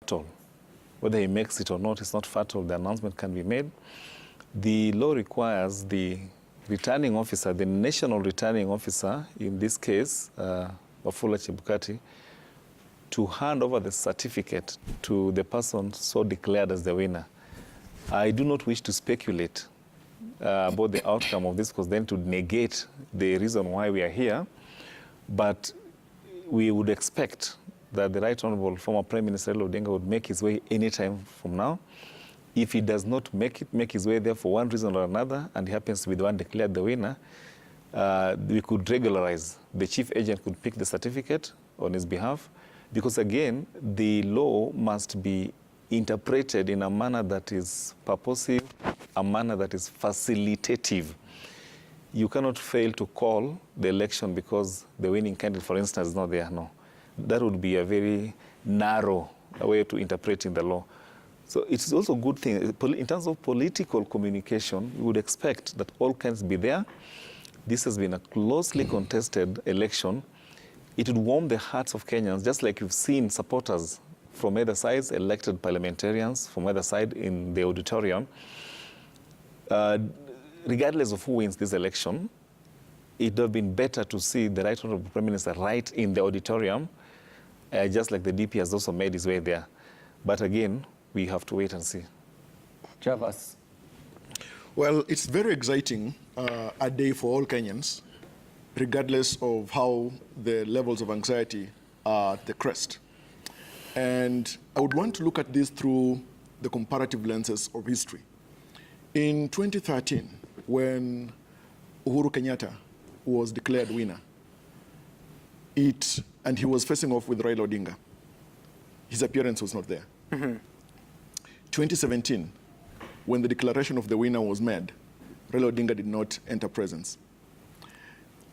fatal. Whether he makes it or not, it's not fatal. The announcement can be made. The law requires the returning officer, the national returning officer, in this case, Wafula Chebukati, to hand over the certificate to the person so declared as the winner. I do not wish to speculate about the outcome of this, because then to negate the reason why we are here. But we would expect that the Right Honorable former Prime Minister Raila Odinga would make his way anytime from now. If he does not make his way there for one reason or another, and he happens to be the one declared the winner, we could regularize. The chief agent could pick the certificate on his behalf, because again, the law must be interpreted in a manner that is purposive, a manner that is facilitative. You cannot fail to call the election because the winning candidate, for instance, is not there. No. That would be a very narrow way to interpreting the law. So it's also a good thing. In terms of political communication, we would expect that all kinds be there. This has been a closely contested election. It would warm the hearts of Kenyans, just like you've seen supporters from either sides, elected parliamentarians from either side in the auditorium. Regardless of who wins this election, it would have been better to see the Right Honorable Prime Minister right in the auditorium, just like the DP has also made his way there. But again, we have to wait and see. Javas. Well, it's very exciting a day for all Kenyans, regardless of how the levels of anxiety are at the crest. And I would want to look at this through the comparative lenses of history. In 2013, when Uhuru Kenyatta was declared winner, and he was facing off with Raila Odinga, his appearance was not there. 2017, when the declaration of the winner was made, Raila Odinga did not enter presence.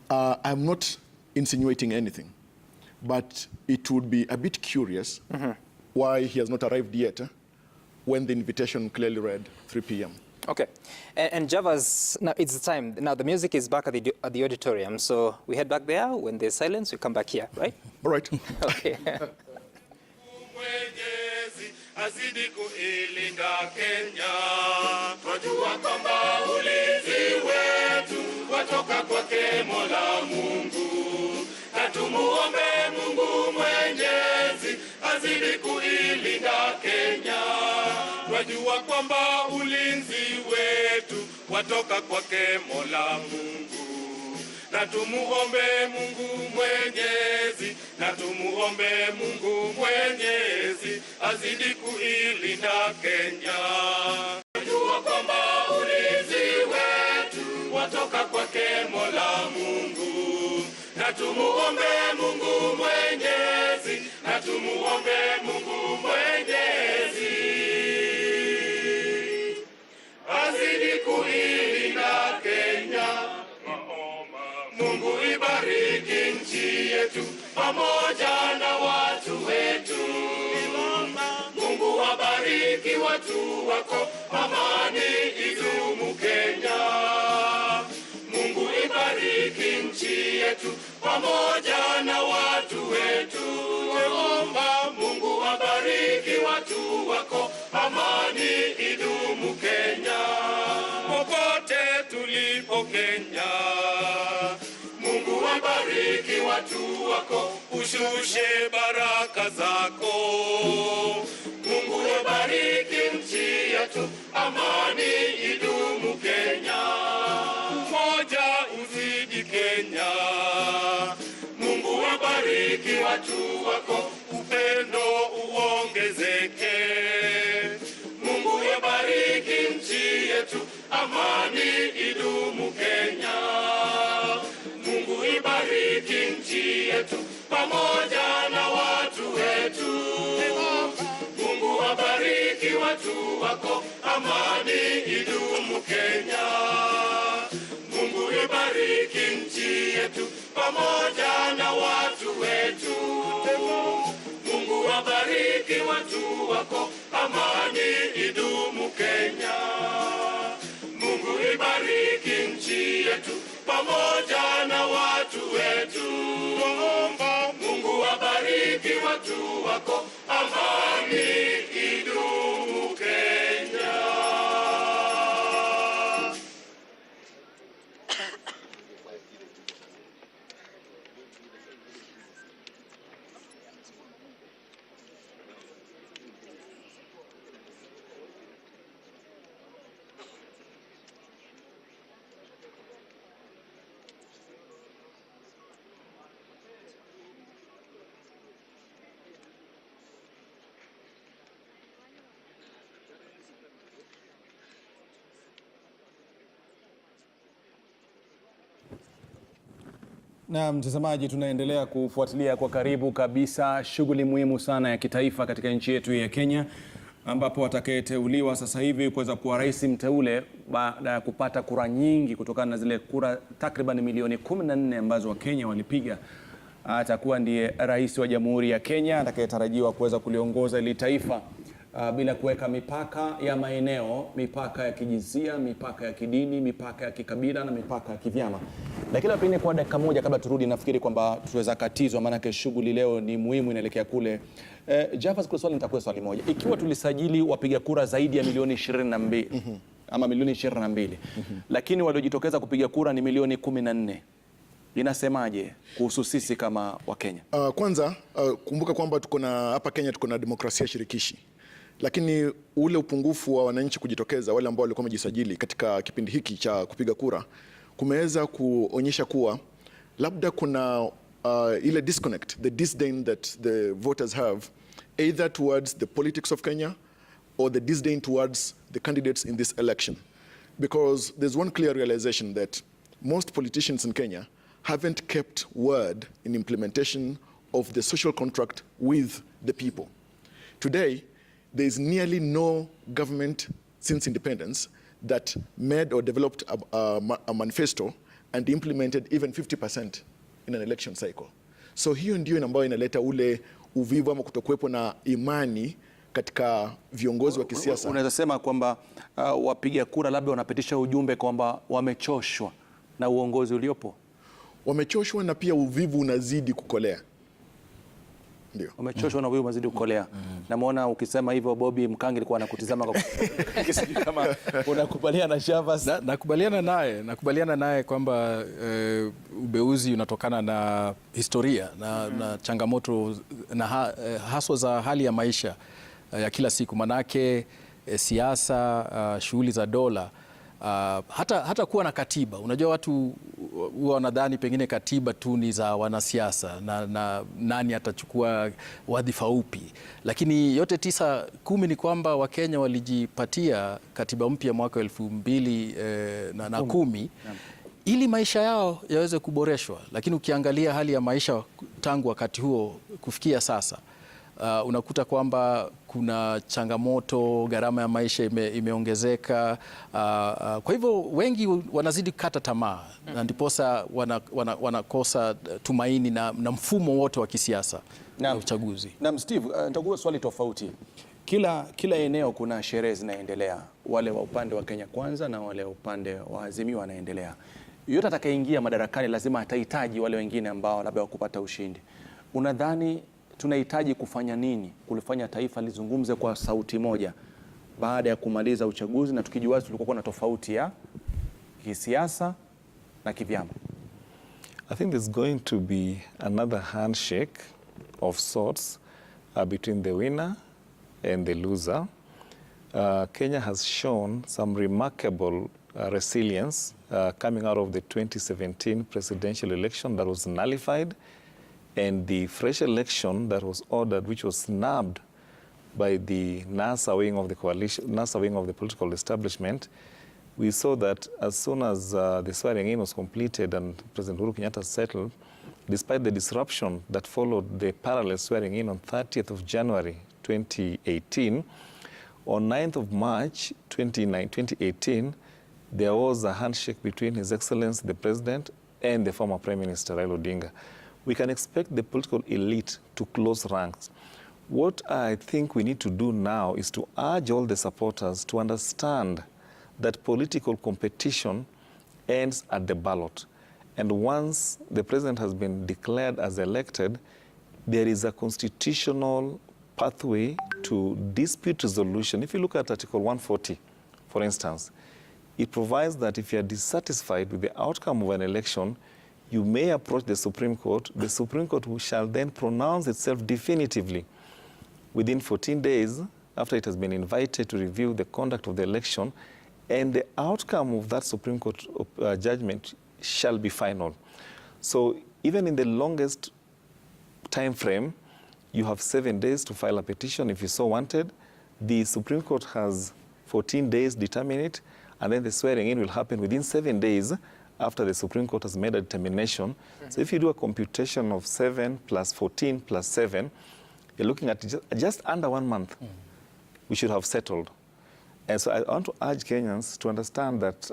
I'm not insinuating anything, but it would be a bit curious why he has not arrived yet when the invitation clearly read 3 p.m. Okay. And Javas, now it's the time. Now the music is back at the auditorium, so we head back there. When there's silence, we come back here, right? All right. Okay. Azidi kuilinda Kenya, twajua kwamba ulinzi wetu watoka kwake Mola Mungu, na tumuombe Mungu Mwenyezi azidi kuilinda Kenya. Twajua kwamba ulinzi wetu watoka kwake Mola Mungu, na tumuombe Mungu Mwenyezi, na tumuombe Mungu Mwenyezi azidi kuilinda Kenya. Twajua kwamba ulinzi wetu watoka kwake Mola Mungu, na tumuombe Mungu Mwenyezi, na tumuombe Mungu Mwenyezi azidi kuilinda Kenya. Mungu ibariki nchi yetu pamoja na watu wetu. Mungu wabariki watu wako, amani idumu Kenya. Mungu ibariki nchi yetu pamoja na watu wetu. Mungu wabariki watu wako, amani idumu Kenya. Popote tulipo Kenya, Mungu wabariki watu wako, ushushe baraka zako. Mungu wabariki nchi yetu, amani idumu Kenya. Umoja uzidi Kenya. Mungu wabariki watu wako, upendo uongezeke. Mungu wabariki nchi yetu, amani idumu Kenya. Mungu ibariki nchi yetu pamoja na watu wetu. Mungu wabariki watu wako, amani idumu Kenya. Mungu ibariki nchi yetu pamoja na watu wetu. Mungu wabariki watu wako, amani idumu Kenya. Mungu ibariki nchi yetu pamoja na watu wetu. Mungu wabariki watu wako, amani Na mtazamaji, tunaendelea kufuatilia kwa karibu kabisa shughuli muhimu sana ya kitaifa katika nchi yetu ya Kenya, ambapo atakayeteuliwa sasa hivi kuweza kuwa rais mteule baada ya kupata kura nyingi kutokana na zile kura takriban milioni 14 ambazo Wakenya walipiga, atakuwa ndiye rais wa Jamhuri ya Kenya atakayetarajiwa kuweza kuliongoza ili taifa bila kuweka mipaka ya maeneo, mipaka ya kijinsia, mipaka ya kidini, mipaka ya kikabila na mipaka ya kivyama. Lakini pengine kwa dakika moja kabla turudi, nafikiri kwamba tuweza katizwa, maana shughuli leo ni muhimu, inaelekea kule. Javas, kwa swali nitakuwa swali moja. Ikiwa tulisajili wapiga kura zaidi ya milioni 22 ama milioni 22, lakini waliojitokeza kupiga kura ni milioni 14, inasemaje kuhusu sisi kama Wakenya? Kwanza kumbuka kwamba hapa Kenya tuko na demokrasia shirikishi, lakini ule upungufu wa wananchi kujitokeza, wale ambao walikuwa wamejisajili katika kipindi hiki cha kupiga kura, kumeweza kuonyesha kuwa labda kuna ile disconnect, the disdain that the voters have either towards the politics of Kenya or the disdain towards the candidates in this election. Because there's one clear realization that most politicians in Kenya haven't kept word in implementation of the social contract with the people. Today, there is nearly no government since independence that made or developed a manifesto and implemented even 50% in an election cycle. So hiyo ndio ambayo inaleta ule uvivu ama kutokuwepo na imani katika viongozi wa kisiasa. Unaweza sema kwamba wapiga kura labda wanapitisha ujumbe kwamba wamechoshwa na uongozi uliopo? Wamechoshwa na pia uvivu unazidi kukolea. Ndio. Wamechoshwa na uvivu unazidi kukolea. Namuona ukisema hivyo Bobby Mkangi alikuwa anakutizama kwa kama unakubaliana na Javas. Nakubaliana naye kwamba ubeuzi unatokana na historia na changamoto na haswa za hali ya maisha ya kila siku, manake siasa, shughuli za dola, hata kuwa na katiba. Unajua watu huwa wanadhani pengine katiba tu ni za wanasiasa na nani atachukua wadhifa upi, lakini yote 9-10 ni kwamba Wakenya walijipatia katiba mpya mwaka 2010 ili maisha yao yaweze kuboreshwa. Lakini ukiangalia hali ya maisha tangu wakati huo kufikia sasa, unakuta kwamba kuna changamoto, gharama ya maisha imeongezeka. Kwa hivyo wengi wanazidi kukata tamaa na ndiposa wanakosa tumaini na mfumo wote wa kisiasa na uchaguzi. Na Steve, nitakuwa swali tofauti. Kila eneo kuna sherehe zinaendelea, wale wa upande wa Kenya Kwanza na wale wa upande wa Azimio wanaendelea. Yote atakayeingia madarakani lazima atahitaji wale wengine ambao labda wakupata ushindi. Unadhani tunahitaji kufanya nini kulifanya taifa lizungumze kwa sauti moja baada ya kumaliza uchaguzi, na tukijua tulikuwa na tofauti ya kisiasa na kivyama? I think there's going to be another handshake of sorts between the winner and the loser. Kenya has shown some remarkable resilience coming out of the 2017 presidential election that was nullified, and the fresh election that was ordered, which was snubbed by the NASA wing of the coalition, NASA wing of the political establishment. We saw that as soon as the swearing in was completed and President Uhuru Kenyatta settled, despite the disruption that followed the parallel swearing in on 30th of January 2018, on 9th of March 2018, there was a handshake between His Excellency the President and the former Prime Minister Raila Odinga. We can expect the political elite to close ranks. What I think we need to do now is to urge all the supporters to understand that political competition ends at the ballot. And once the president has been declared as elected, there is a constitutional pathway to dispute resolution. If you look at Article 140, for instance, it provides that if you are dissatisfied with the outcome of an election, you may approach the Supreme Court. The Supreme Court shall then pronounce itself definitively within 14 days after it has been invited to review the conduct of the election, and the outcome of that Supreme Court judgment shall be final. So even in the longest time frame, you have 7 days to file a petition if you so wanted. The Supreme Court has 14 days, determine it, and then the swearing in will happen within 7 days after the Supreme Court has made a determination. So if you do a computation of 7 plus 14 plus 7, you're looking at just under 1 month. We should have settled. And so I want to urge Kenyans to understand that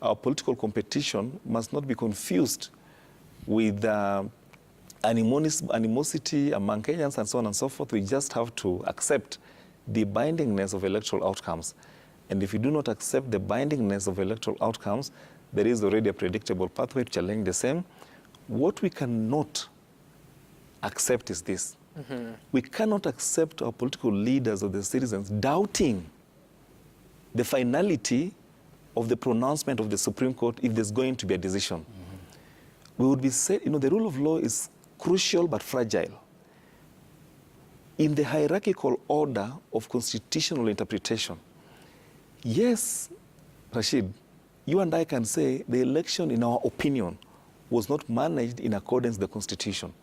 our political competition must not be confused with animosity among Kenyans and so on and so forth. We just have to accept the bindingness of electoral outcomes. And if you do not accept the bindingness of electoral outcomes, there is already a predictable pathway to challenge the same. What we cannot accept is this. We cannot accept our political leaders or the citizens doubting the finality of the pronouncement of the Supreme Court if there's going to be a decision. We would be saying, the rule of law is crucial but fragile. In the hierarchical order of constitutional interpretation, yes, Rashid, you and I can say the election, in our opinion, was not managed in accordance with the Constitution.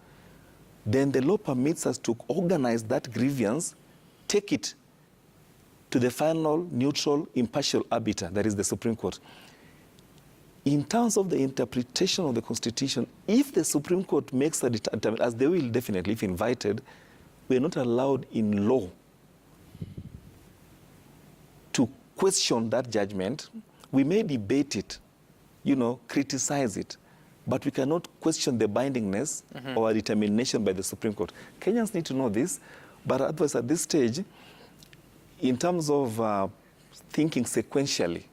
Then the law permits us to organize that grievance, take it to the final, neutral, impartial arbiter, that is the Supreme Court. In terms of the interpretation of the Constitution, if the Supreme Court makes a determination, as they will definitely, if invited, we are not allowed in law to question that judgment. We may debate it, criticize it, but we cannot question the bindingness or a determination by the Supreme Court. Kenyans need to know this, but otherwise at this stage, in terms of thinking sequentially,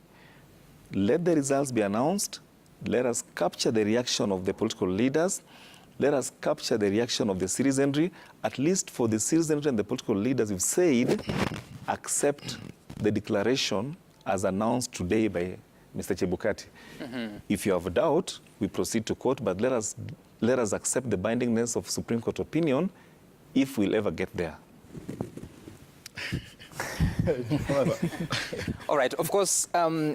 let the results be announced, let us capture the reaction of the political leaders, let us capture the reaction of the citizenry. At least for the citizenry and the political leaders, we've said, accept the declaration as announced today by Mr. Chebukati. If you have a doubt, we proceed to court, but let us accept the bindingness of Supreme Court opinion if we'll ever get there. All right, of course,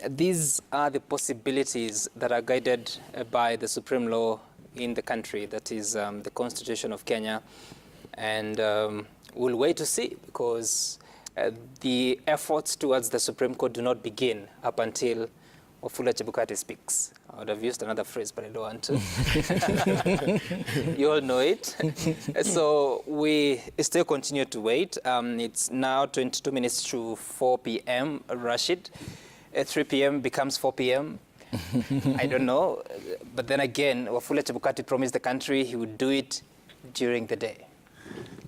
these are the possibilities that are guided by the supreme law in the country, that is the Constitution of Kenya. And we'll wait to see, because the efforts towards the Supreme Court do not begin up until Wafula Chebukati speaks. I would have used another phrase, but I don't want to. You all know it. So we still continue to wait. It's now 22 minutes to 4 p.m. Rashid. 3 p.m. becomes 4 p.m. I don't know. But then again, Wafula Chebukati promised the country he would do it during the day.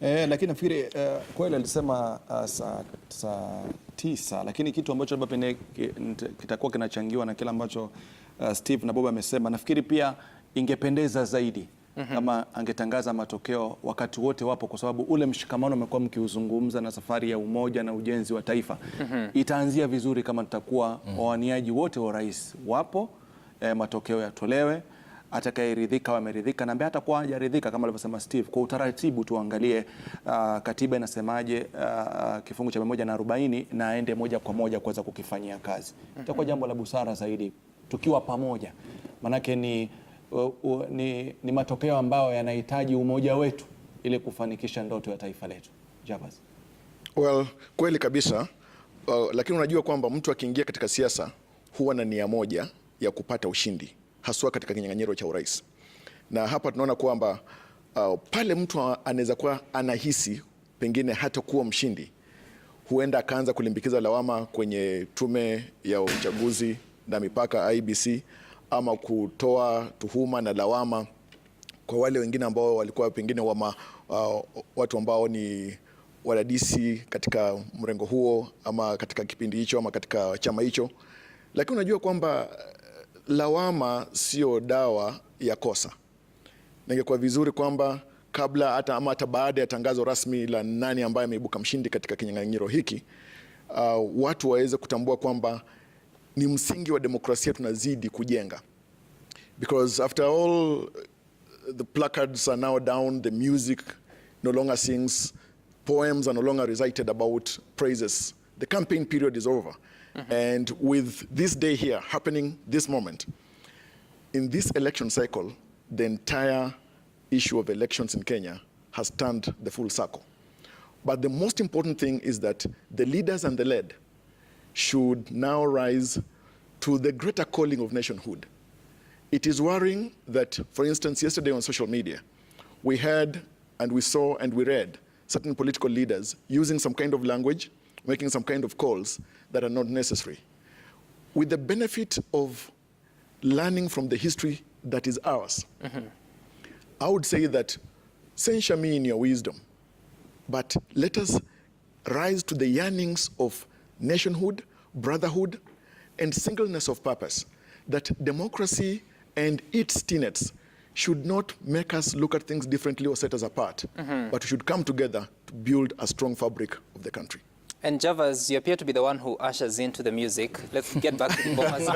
Lakini nafikiri kweli alisema saa 9, lakini kitu ambacho labda pengine kitakuwa kinachangiwa na kile ambacho Steve na Bob amesema, nafikiri pia ingependeza zaidi kama angetangaza matokeo wakati wote wapo, kwa sababu ule mshikamano umekuwa mkiuzungumza na safari ya umoja na ujenzi wa taifa itaanzia vizuri kama tutakuwa wawaniaji wote wa rais wapo, matokeo yatolewe, atakayeridhika wameridhika, na ambaye hatakuwa hajaridhika kama alivyosema Steve, kwa utaratibu tuangalie katiba inasemaje, kifungu cha 140 na aende moja kwa moja kuweza kukifanyia kazi. Itakuwa jambo la busara zaidi tukiwa pamoja, manake ni matokeo ambayo yanahitaji umoja wetu ili kufanikisha ndoto ya taifa letu. Javas. Well, kweli kabisa, lakini unajua kwamba mtu akiingia katika siasa huwa na nia moja ya kupata ushindi, haswa katika kinyang'anyiro cha urais. Na hapa tunaona kwamba pale mtu anaweza kuwa anahisi pengine hata kuwa mshindi, huenda akaanza kulimbikiza lawama kwenye tume ya uchaguzi na mipaka IEBC, ama kutoa tuhuma na lawama kwa wale wengine ambao walikuwa pengine watu ambao ni wadadisi katika mrengo huo, ama katika kipindi hicho, ama katika chama hicho. Lakini unajua kwamba lawama sio dawa ya kosa. Na ingekuwa vizuri kwamba kabla hata baada ya tangazo rasmi la nani ambaye ameibuka mshindi katika kinyang'anyiro hiki, watu waweze kutambua kwamba ni msingi wa demokrasia tunazidi kujenga. Because after all, the placards are now down, the music no longer sings, poems are no longer recited about praises. The campaign period is over. And with this day here happening this moment, in this election cycle, the entire issue of elections in Kenya has turned the full circle. But the most important thing is that the leaders and the led should now rise to the greater calling of nationhood. It is worrying that, for instance, yesterday on social media, we heard and we saw and we read certain political leaders using some kind of language, making some kind of calls that are not necessary. With the benefit of learning from the history that is ours, I would say that censure me in your wisdom, but let us rise to the yearnings of nationhood, brotherhood, and singleness of purpose, that democracy and its tenets should not make us look at things differently or set us apart, but we should come together to build a strong fabric of the country. And Javas, you appear to be the one who ushers into the music. Let's get back to the bombers.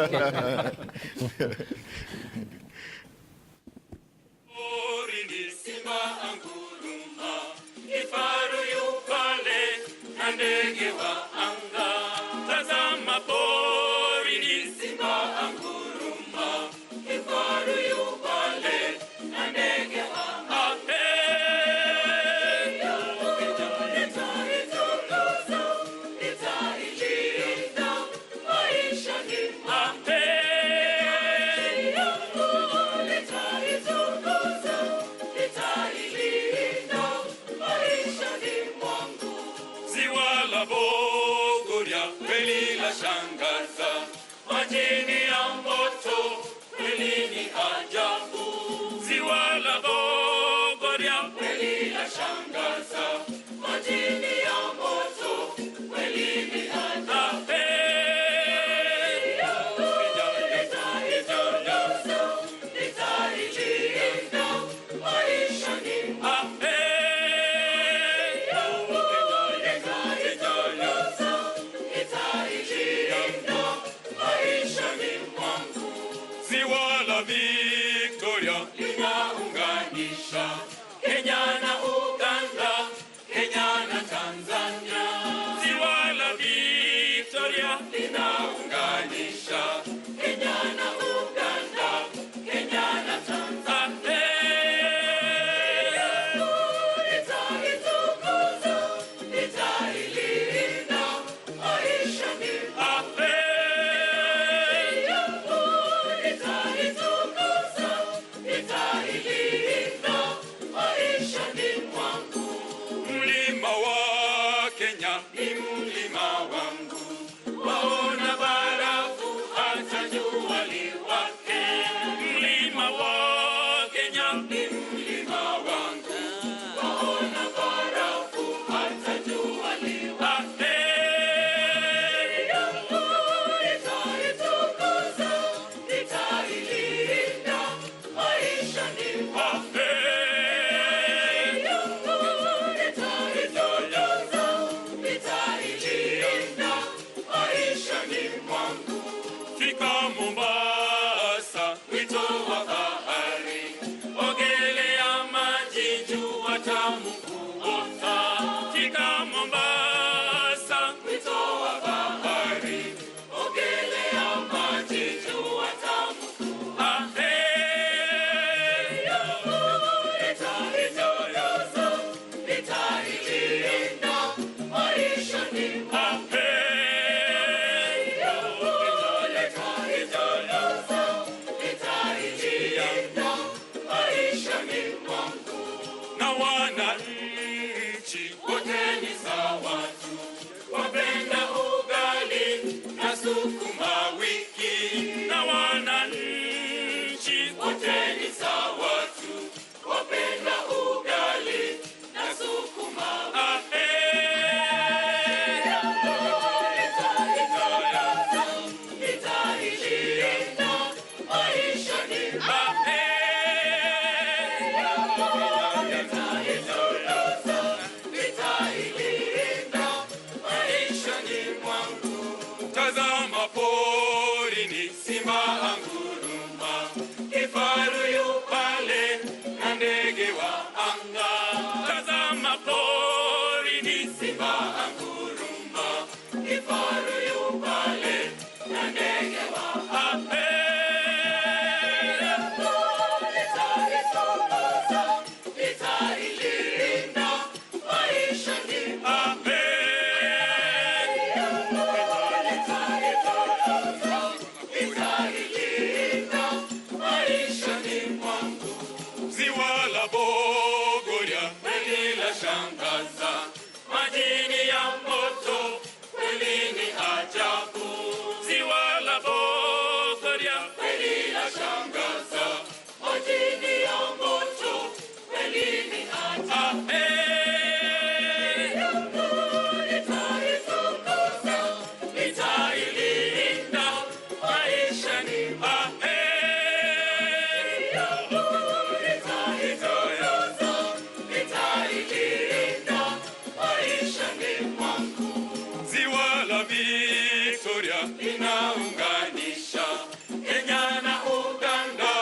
mwangu. Ziwa la Victoria linaunganisha Kenya na Uganda,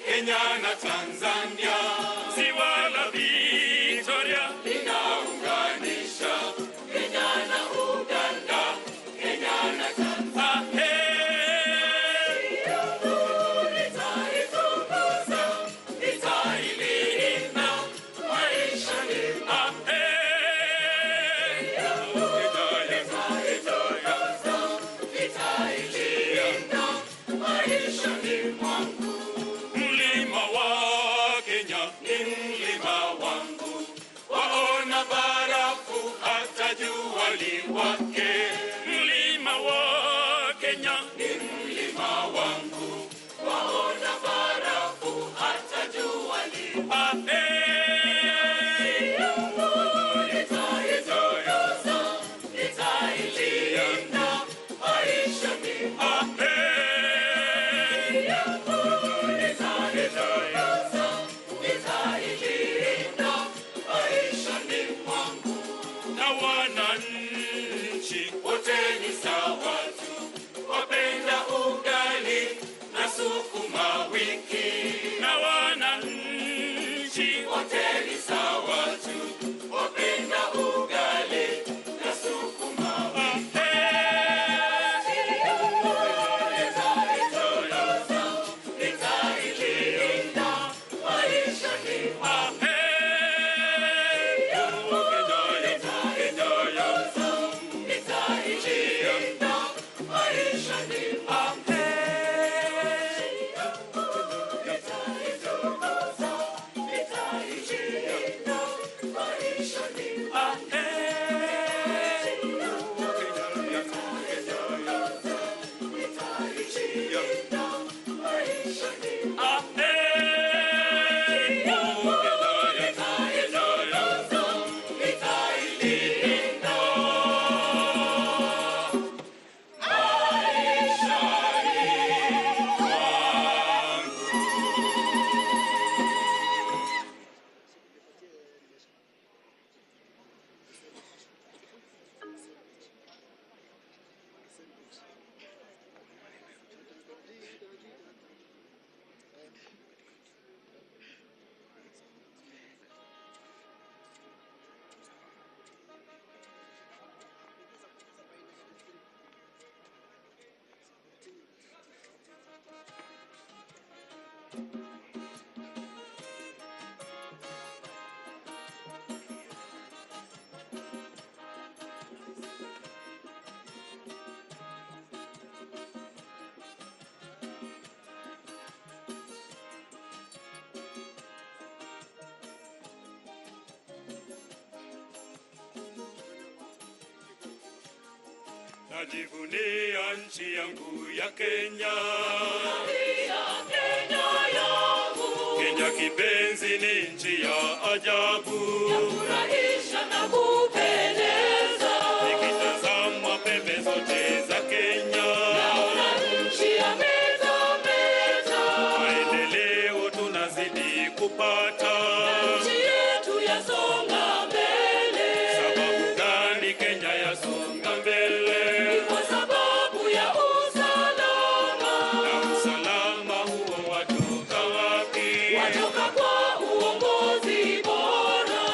Kenya na Tanzania. Ziwa la Victoria linaunganisha Kenya na Uganda, Kenya na Tanzania. Mlima wa Kenya ni mlima wangu, waona barafu hata jua liwake. Mlima wa Kenya ni mlima wangu, waona barafu hata jua liwake. Wananchi wote ni sawa tu, wapenda ugali na sukuma wiki. Na wananchi wote ni sawa tu, wapenda ugali na sukuma wiki. Najivunia nchi yangu ya Kenya. Kenya kipenzi ni nchi ya ajabu, yafurahisha na kupendeza. Nikitazama pembe zote za Kenya, naona nchi ya metameta. Maendeleo tunazidi kupata, nchi yetu yasonga mbele. Sababu gani Kenya yasonga mbele? Ni kwa sababu ya usalama. Na usalama huo watoka wapi? Watoka kwa uongozi bora.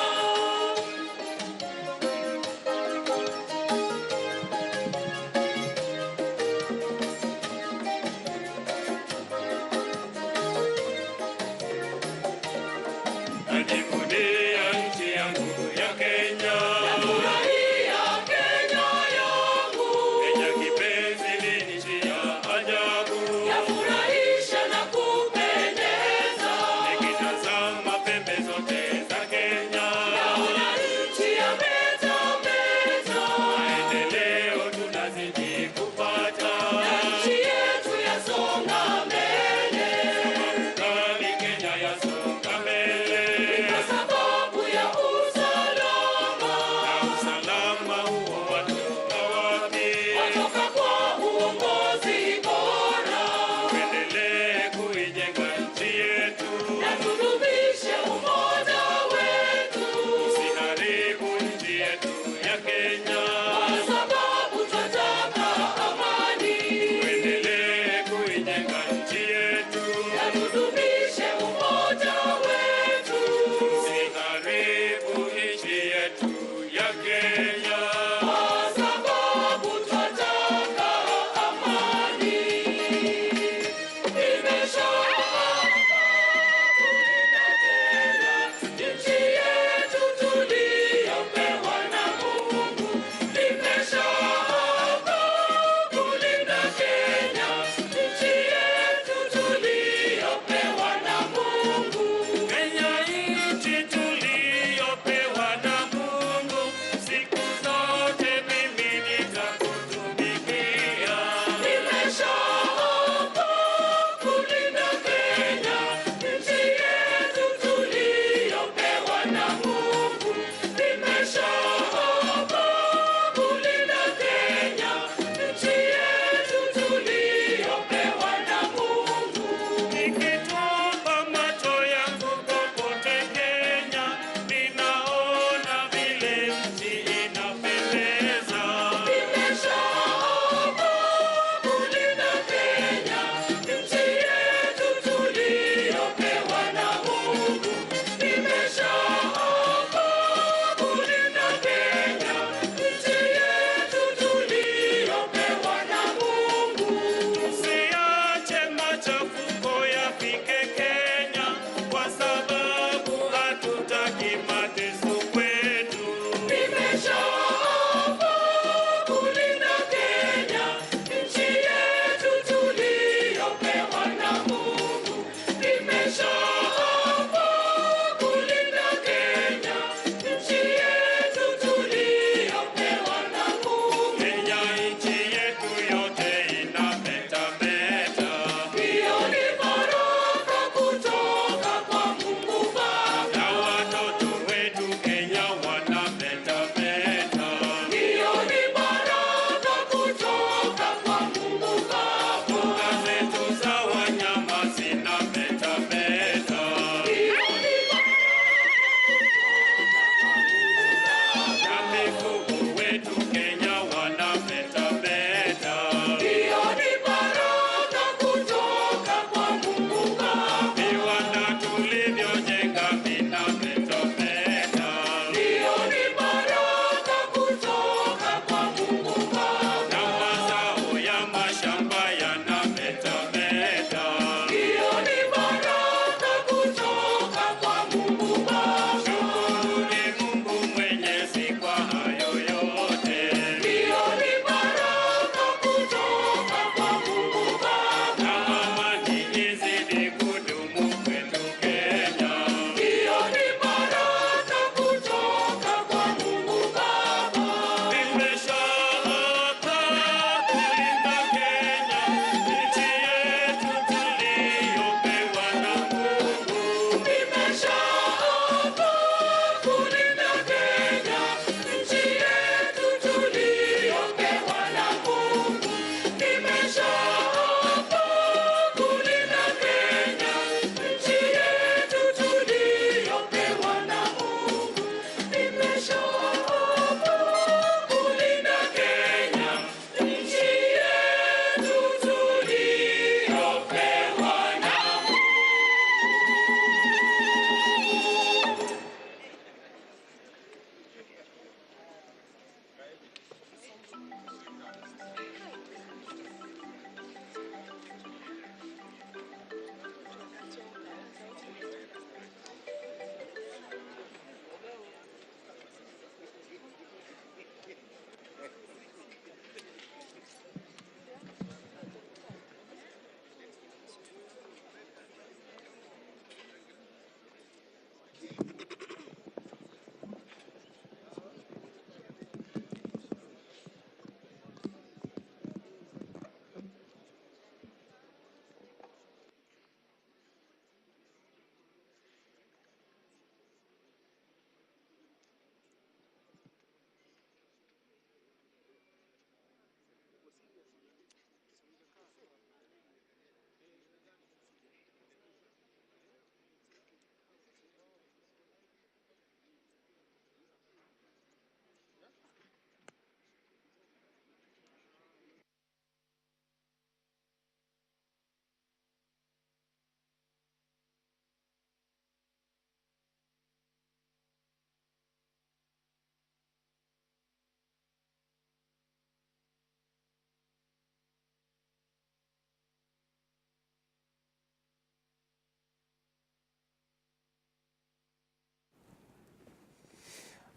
Kenya, kwa sababu tunataka amani. Tuendelee kuijenga nchi yetu na tudumishe umoja wetu. Tusiharibu nchi yetu ya Kenya, kwa sababu tunataka amani. Nchi yetu tuliyopewa na Mungu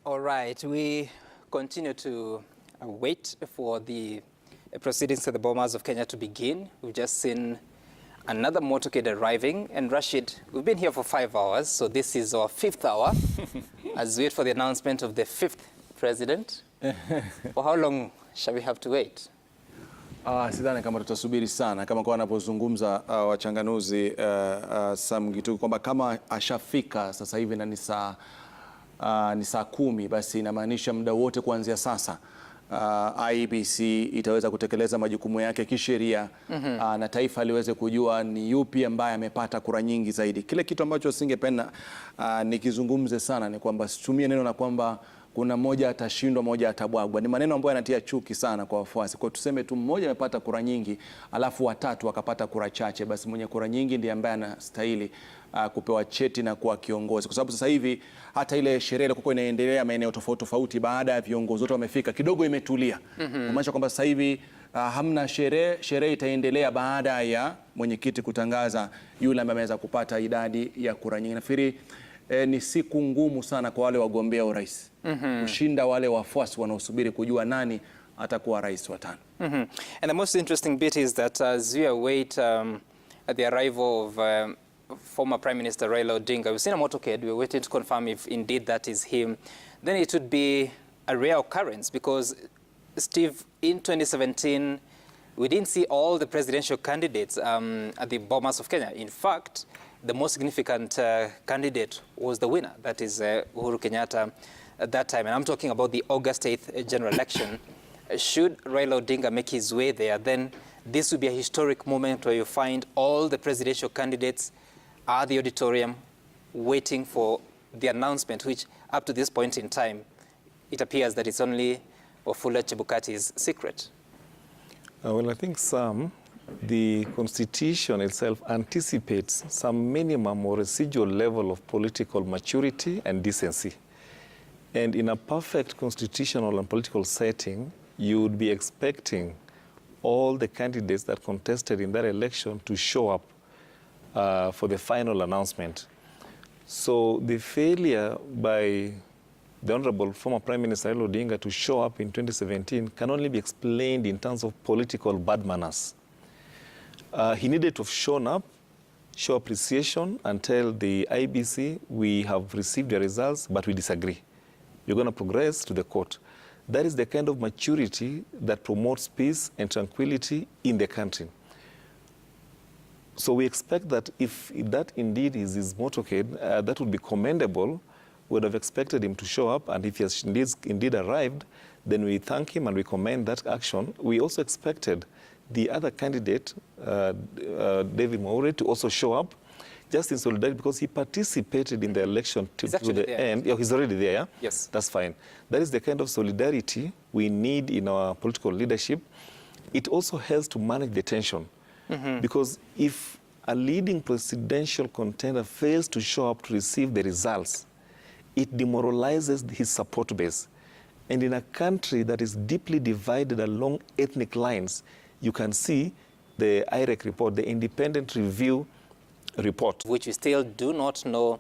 All right, we continue to wait for the proceedings at the Bomas of Kenya to begin. We've just seen another motorcade arriving, and Rashid, we've been here for 5 hours, so this is our 5th hour as we wait for the announcement of the 5th president. For how long shall we have to wait? Sidhani kama tutasubiri sana kama kwa wanapozungumza wachanganuzi Sam Gituku kwamba kama ashafika sasa hivi na ni saa 10, basi inamaanisha muda wote kuanzia sasa IEBC itaweza kutekeleza majukumu yake kisheria na taifa liweze kujua ni yupi ambaye amepata kura nyingi zaidi. Kile kitu ambacho singependa nikizungumze sana ni kwamba situmie neno na kwamba kuna mmoja atashindwa, mmoja atabwagwa. Ni maneno ambayo yanatia chuki sana kwa wafuasi. Kwa tuseme tu mmoja amepata kura nyingi, alafu watatu wakapata kura chache, basi mwenye kura nyingi ndiye ambaye anastahili kupewa cheti na kuwa kiongozi. Kwa sababu sasa hivi hata ile sherehe ilikuwa inaendelea maeneo tofauti tofauti, baada ya viongozi wote wamefika, kidogo imetulia. Kumaanisha kwamba sasa hivi hamna sherehe itaendelea baada ya mwenyekiti kutangaza yule ambaye ameweza kupata idadi ya kura nyingi. Nafikiri ni siku ngumu sana kwa wale wagombea urais kushinda wale wafuasi wanaosubiri kujua nani atakuwa rais wa 5. And the most interesting bit is that as we await at the arrival of former Prime Minister Raila Odinga, we've seen a motorcade, we're waiting to confirm if indeed that is him. Then it would be a rare occurrence because, Steve, in 2017, we didn't see all the presidential candidates at the Bomas of Kenya. In fact, the most significant candidate was the winner, that is Uhuru Kenyatta at that time. And I'm talking about the August 8th general election. Should Raila Odinga make his way there, then this would be a historic moment where you find all the presidential candidates at the auditorium waiting for the announcement, which up to this point in time, it appears that it's only Wafula Chebukati's secret. Well, I think the Constitution itself anticipates some minimum or residual level of political maturity and decency. And in a perfect constitutional and political setting, you would be expecting all the candidates that contested in that election to show up for the final announcement. So the failure by the Honorable former Prime Minister Raila Odinga to show up in 2017 can only be explained in terms of political bad manners. He needed to have shown up, show appreciation, and tell the IEBC, we have received the results, but we disagree. You're going to progress to the court. That is the kind of maturity that promotes peace and tranquility in the country. So we expect that if that indeed is his motorcade, that would be commendable. We would have expected him to show up, and if he has indeed arrived, then we thank him and we commend that action. We also expected the other candidate, David Mwaure, to also show up, just in solidarity, because he participated in the election to the end. Yeah, he's already there, yeah? Yes. That's fine. That is the kind of solidarity we need in our political leadership. It also helps to manage the tension. Because if a leading presidential contender fails to show up to receive the results, it demoralizes his support base. And in a country that is deeply divided along ethnic lines, you can see the IREC report, the independent review report, which we still do not know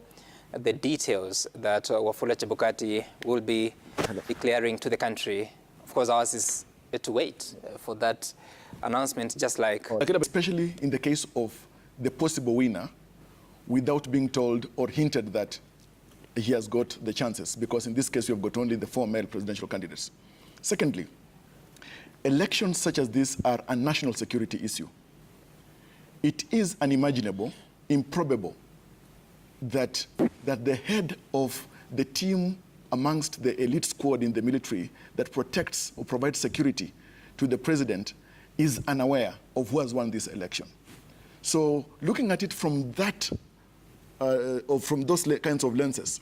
the details that Wafula Chebukati will be declaring to the country. Of course, ours is to wait for that announcement, just like... Especially in the case of the possible winner, without being told or hinted that he has got the chances, because in this case, you've got only the 4 male presidential candidates. Secondly, elections such as this are a national security issue. It is unimaginable, improbable, that the head of the team amongst the elite squad in the military that protects or provides security to the president is unaware of who has won this election. So looking at it from that, or from those kinds of lenses,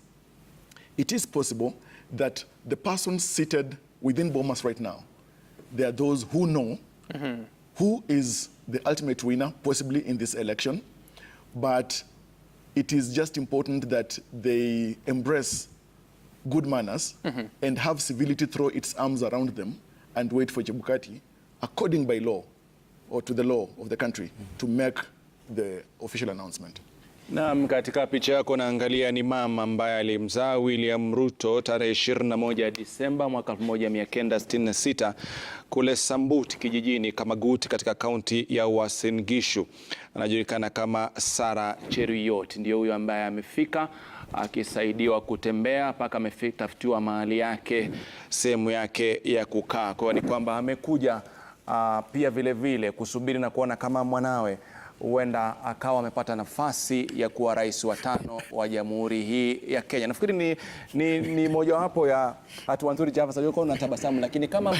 it is possible that the persons seated within Bomas right now, there are those who know who is the ultimate winner, possibly in this election, but it is just important that they embrace good manners and have civility throw its arms around them and wait for Chebukati, according by law, or to the law of the country, to make the official announcement. Naam, katika picha yako naangalia ni mama ambaye alimzaa William Ruto tarehe 21 Disemba mwaka 1966 kule Sambut kijijini Kamagut katika kaunti ya Uasin Gishu. Anajulikana kama Sarah Cheruiyot, ndio huyo ambaye amefika akisaidiwa kutembea mpaka ametafutiwa mahali yake, sehemu yake ya kukaa. Kwa hiyo ni kwamba amekuja pia vile vile kusubiri na kuona kama mwanawe huenda akawa amepata nafasi ya kuwa rais wa 5 wa jamhuri hii ya Kenya. Nafikiri ni mojawapo ya hatua nzuri. Java, sasa uko unatabasamu, lakini kama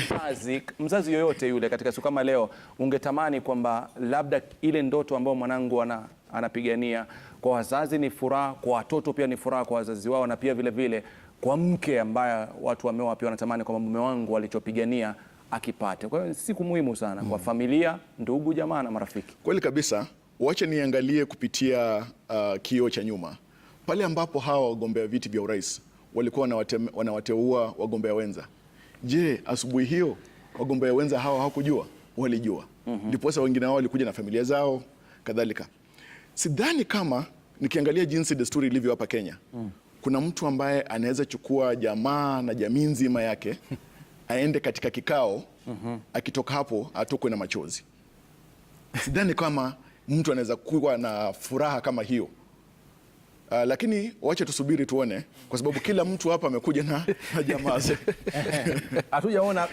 mzazi yoyote yule katika siku kama leo ungetamani kwamba labda ile ndoto ambayo mwanangu anapigania, kwa wazazi ni furaha, kwa watoto pia ni furaha kwa wazazi wao, na pia vile vile kwa mke ambaye watu wameoa pia wanatamani kwamba mume wangu alichopigania akipate. Kwa hiyo siku muhimu sana kwa familia, ndugu, jamaa na marafiki. Kweli kabisa. Wacha niangalie kupitia kioo cha nyuma pale ambapo hawa wagombea viti vya urais walikuwa wanawateua wagombea wenza. Je, asubuhi hiyo wagombea wenza hawa hawakujua? Walijua. Ndiposa wengine wao walikuja na familia zao kadhalika. Sidhani kama nikiangalia jinsi desturi ilivyo hapa Kenya, kuna mtu ambaye anaweza chukua jamaa na jamii nzima yake aende katika kikao, akitoka hapo atokwe na machozi. Sidhani kama mtu anaweza kuwa na furaha kama hiyo. Lakini wacha tusubiri tuone, kwa sababu kila mtu hapa amekuja na jamaa zake. Hatujaona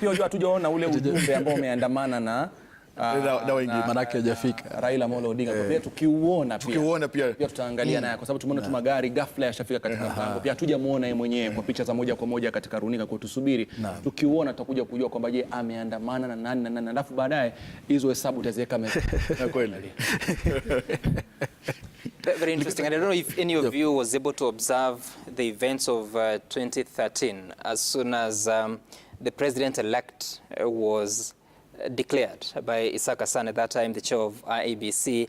ule ujumbe ambao umeandamana na wengine, manake hajafika Raila Amolo Odinga. Pia tukiuona pia tutaangalia naye, kwa sababu tumeona tu magari ghafla yashafika katika mpango. Pia hatujamuona yeye mwenyewe kwa picha za moja kwa moja katika runinga, kwa tusubiri. Tukiuona tutakuja kujua kwamba je, ameandamana na nani na nani, alafu baadaye hizo hesabu utaziweka mezani. Kweli. Very interesting. And I don't know if any of you was able to observe the events of 2013 as soon as the president-elect was declared by Isaka San, at that time the chair of IEBC.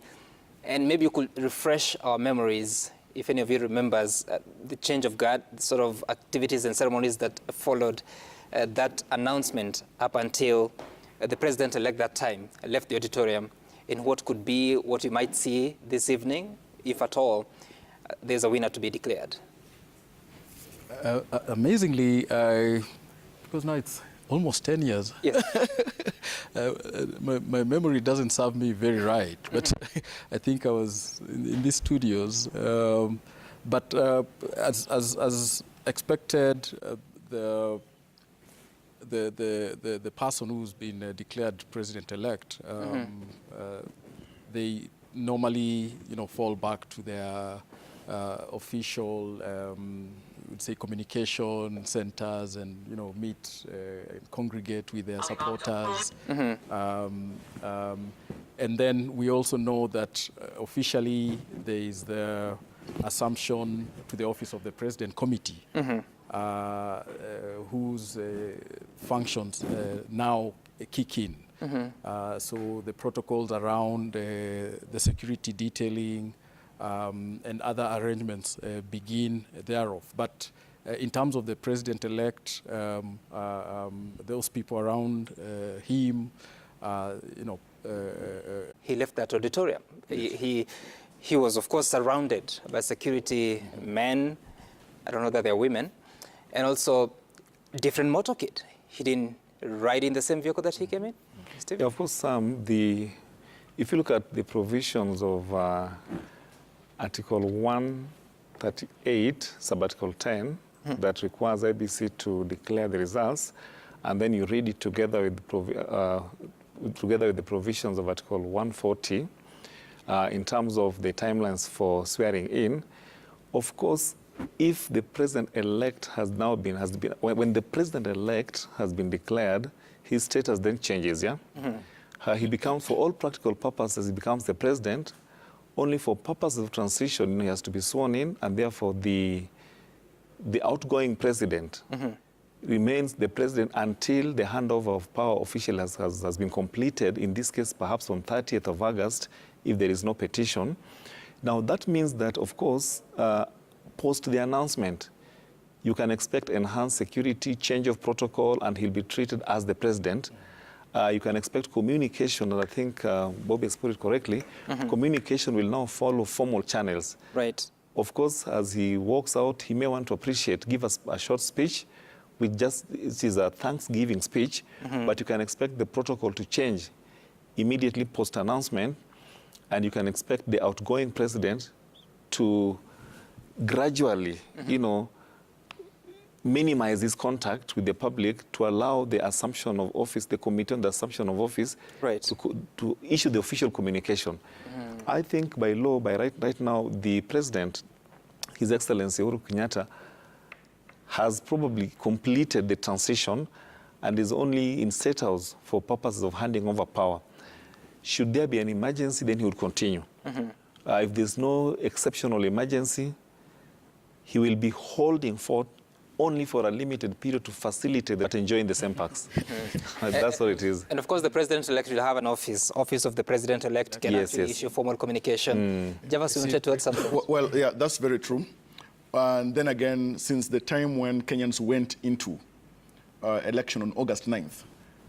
And maybe you could refresh our memories, if any of you remembers the change of guard, the sort of activities and ceremonies that followed that announcement up until the president-elect that time left the auditorium, in what could be what you might see this evening, if at all there's a winner to be declared. Amazingly, because now it's almost 10 years. Yes. My memory doesn't serve me very right, but I think I was in these studios. But as expected, the person who's been declared president-elect, they normally, fall back to their official, would say, communication centers and meet, congregate with their supporters. And then we also know that officially there is the assumption to the office of the President Committee, whose functions now kick in. So the protocols around the security detailing and other arrangements begin thereof. But in terms of the president-elect, those people around him, he left that auditorium. He was, of course, surrounded by security men. I don't know that they're women, and also different motorcade. He didn't ride in the same vehicle that he came in. Steve? Yeah, of course, if you look at the provisions of Article 138, Sub-Article 10, that requires IBC to declare the results, and then you read it together with the provisions of Article 140 in terms of the timelines for swearing in. Of course, if the president-elect when the president-elect has been declared, his status then changes, yeah? He becomes, for all practical purposes, he becomes the president. Only for purposes of transition, he has to be sworn in, and therefore the outgoing president remains the president until the handover of power officially has been completed, in this case, perhaps on 30th of August, if there is no petition. Now, that means that, of course, post the announcement, you can expect enhanced security, change of protocol, and he'll be treated as the president. You can expect communication, and I think Bobby has put it correctly, communication will now follow formal channels. Right. Of course, as he walks out, he may want to give us a short speech, it is a Thanksgiving speech, but you can expect the protocol to change immediately post-announcement, and you can expect the outgoing president to gradually, minimize his contact with the public to allow the assumption of office, the committee on the assumption of office, right, to issue the official communication. I think by law, right now, the president, His Excellency Uhuru Kenyatta, has probably completed the transition and is only in State House for purposes of handing over power. Should there be an emergency, then he would continue. If there's no exceptional emergency, he will be holding forth only for a limited period to facilitate that enjoying the same perks. That's what it is. And of course, the president-elect will have an office of the president-elect can actually issue formal communication. Javas, you wanted to add something? Well, yeah, that's very true. And then again, since the time when Kenyans went into election on August 9th,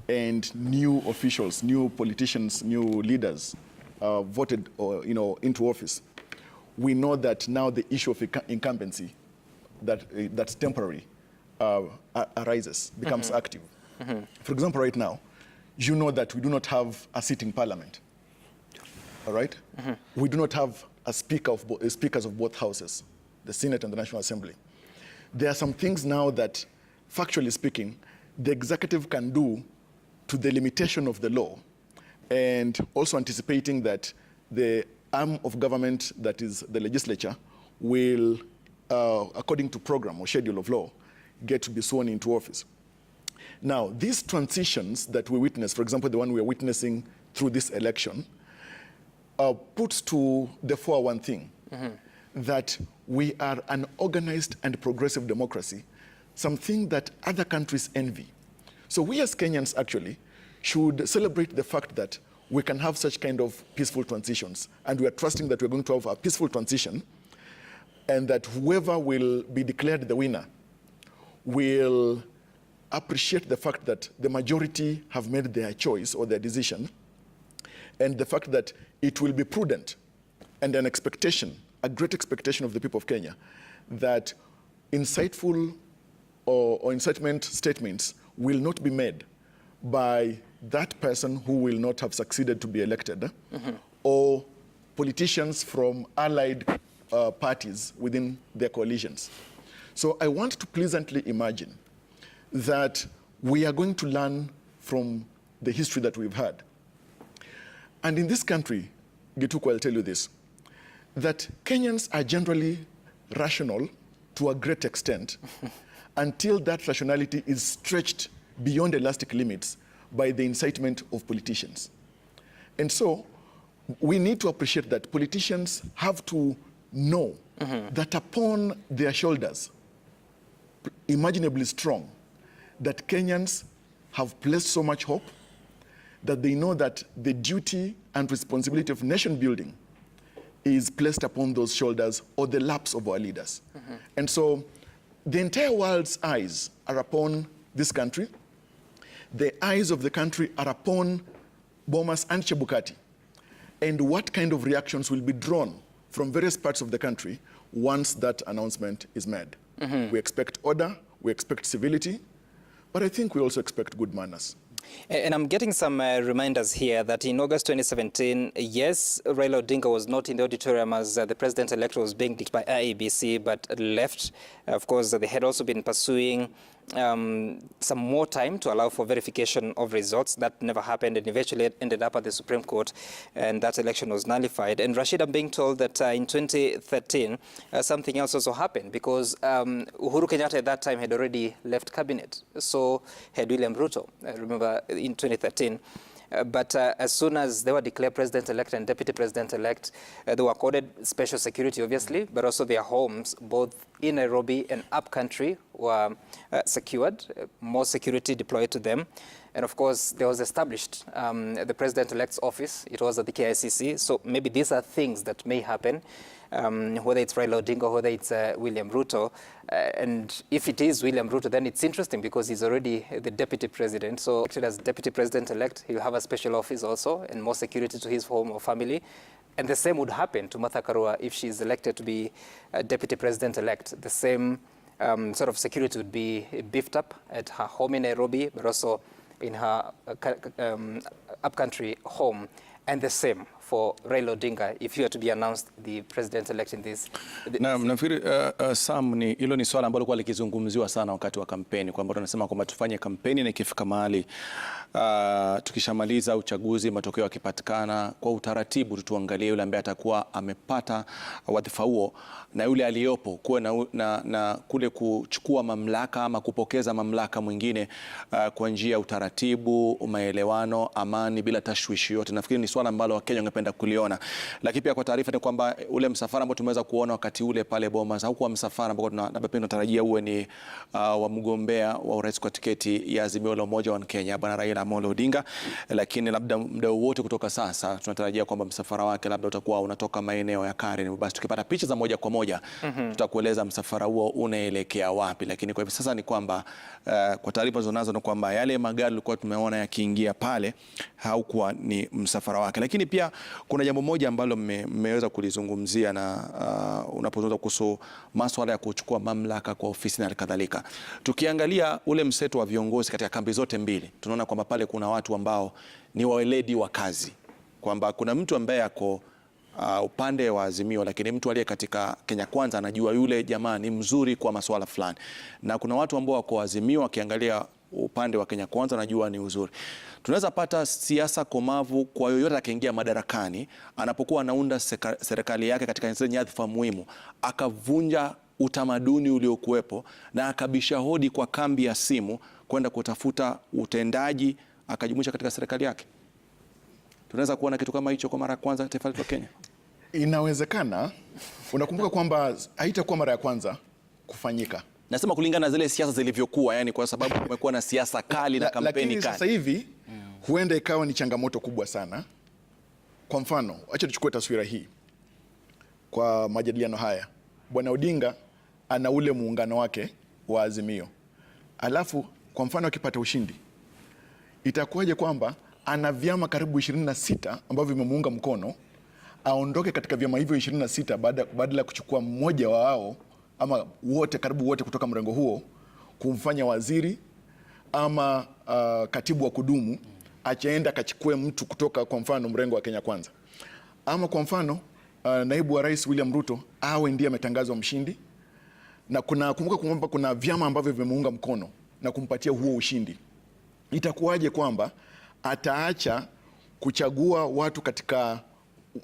and new officials, new politicians, new leaders voted into office, we know that now the issue of incumbency that's temporary arises, becomes active. For example, right now, you know that we do not have a sitting parliament, all right? We do not have a speakers of both houses, the Senate and the National Assembly. There are some things now that, factually speaking, the executive can do to the limitation of the law, and also anticipating that the arm of government, that is the legislature, will, according to program or schedule of law, get to be sworn into office. Now, these transitions that we witness, for example, the one we are witnessing through this election, puts to the fore one thing, that we are an organized and progressive democracy, something that other countries envy. So we as Kenyans actually should celebrate the fact that we can have such kind of peaceful transitions, and we are trusting that we're going to have a peaceful transition, and that whoever will be declared the winner will appreciate the fact that the majority have made their choice or their decision, and the fact that it will be prudent and an expectation, a great expectation of the people of Kenya, that insightful or incitement statements will not be made by that person who will not have succeeded to be elected, or politicians from allied parties within their coalitions. So I want to pleasantly imagine that we are going to learn from the history that we've had. And in this country, Gituko, I'll tell you this, that Kenyans are generally rational to a great extent until that rationality is stretched beyond elastic limits by the incitement of politicians. And so we need to appreciate that politicians have to know that upon their shoulders, imaginably strong, that Kenyans have placed so much hope that they know that the duty and responsibility of nation building is placed upon those shoulders or the laps of our leaders. And so the entire world's eyes are upon this country. The eyes of the country are upon Bomas and Chebukati, and what kind of reactions will be drawn from various parts of the country once that announcement is made. We expect order, we expect civility, but I think we also expect good manners. And I'm getting some reminders here that in August 2017, yes, Raila Odinga was not in the auditorium as the president-elect was being dictated by IEBC, but left. Of course, they had also been pursuing some more time to allow for verification of results. That never happened and eventually ended up at the Supreme Court, and that election was nullified. And Rashid, I'm being told that in 2013, something else also happened, because Uhuru Kenyatta at that time had already left cabinet. So had William Ruto, remember, in 2013. But as soon as they were declared president-elect and deputy president-elect, they were accorded special security, obviously, but also their homes, both in Nairobi and upcountry, were secured, more security deployed to them. And of course, there was established the president-elect's office. It was at the KICC. So maybe these are things that may happen, whether it's Raila Odinga, whether it's William Ruto. And if it is William Ruto, then it's interesting because he's already the deputy president. So actually, as deputy president-elect, he'll have a special office also and more security to his home or family. And the same would happen to Martha Karua if she's elected to be deputy president-elect. The same sort of security would be beefed up at her home in Nairobi, but also in her upcountry home. And the same for Raila Odinga if you are to be announced the president-elect in this. Na nafikiri Sam, hilo ni swala ambalo kwa likizungumziwa sana wakati wa kampeni, kwamba tunasema kwamba tufanye kampeni na ikifika mahali tukishamaliza uchaguzi, matokeo yakipatikana, kwa utaratibu tuangalie yule ambaye atakuwa amepata wadhifa huo na yule aliyopo kuwe na kule kuchukua mamlaka ama kupokeza mamlaka mwingine kwa njia ya utaratibu, maelewano, amani, bila tashwishi yote. Nafikiri ni swala ambalo Wakenya wangependa kuliona. Lakini pia kwa taarifa ni kwamba ule msafara ambao tumeweza kuona wakati ule pale Bomas haukuwa msafara ambao tunatarajia uwe ni wa mgombea wa urais kwa tiketi ya Azimio la Umoja wa Kenya, Bwana Raila Amolo Odinga, lakini labda muda wote kutoka sasa tunatarajia kwamba msafara wake labda utakuwa unatoka maeneo ya Karen. Basi tukipata picha za moja kwa moja tutakueleza msafara huo unaelekea wapi. Lakini kwa hivi sasa ni kwamba kwa taarifa zonazo ni kwamba yale magari tulikuwa tumeona yakiingia pale haukuwa ni msafara wake. Lakini pia kuna jambo moja ambalo mmeweza kulizungumzia na unapozungumza kuhusu masuala ya kuchukua mamlaka kwa ofisi na kadhalika. Tukiangalia ule mseto wa viongozi katika kambi zote mbili, tunaona kwamba pale kuna watu ambao ni weledi wa kazi, kwamba kuna mtu ambaye ako upande wa Azimio, lakini mtu aliye katika Kenya Kwanza anajua yule jamaa ni mzuri kwa masuala fulani, na kuna watu ambao wako Azimio akiangalia upande wa Kenya Kwanza anajua ni uzuri. Tunaweza pata siasa komavu kwa yoyote akiingia madarakani, anapokuwa anaunda serikali yake katika nyadhifa muhimu, akavunja utamaduni uliokuwepo na akabisha hodi kwa kambi ya simu kwenda kutafuta utendaji, akajumuisha katika serikali yake. Tunaweza kuona kitu kama hicho kwa mara ya kwanza taifa letu Kenya. Inawezekana. Unakumbuka kwamba haitakuwa mara ya kwanza kufanyika. Nasema kulingana na zile siasa zilivyokuwa, yani kwa sababu kumekuwa na siasa kali na kampeni kali. Lakini sasa hivi huenda ikawa ni changamoto kubwa sana. Kwa mfano, acha tuchukue taswira hii. Kwa majadiliano haya, Bwana Odinga ana ule muungano wake wa Azimio. Alafu kwa mfano akipata ushindi, itakuwaje kwamba ana vyama karibu 26 ambavyo vimemuunga mkono, aondoke katika vyama hivyo 26 badala ya kuchukua mmoja wa hao ama wote, karibu wote kutoka mrengo huo, kumfanya waziri ama katibu wa kudumu, achaenda kachukue mtu kutoka kwa mfano mrengo wa Kenya Kwanza, ama kwa mfano naibu wa rais William Ruto awe ndiye ametangazwa mshindi, na kumbuka kwamba kuna vyama ambavyo vimemuunga mkono na kumpatia huo ushindi. Itakuwaje kwamba ataacha kuchagua watu katika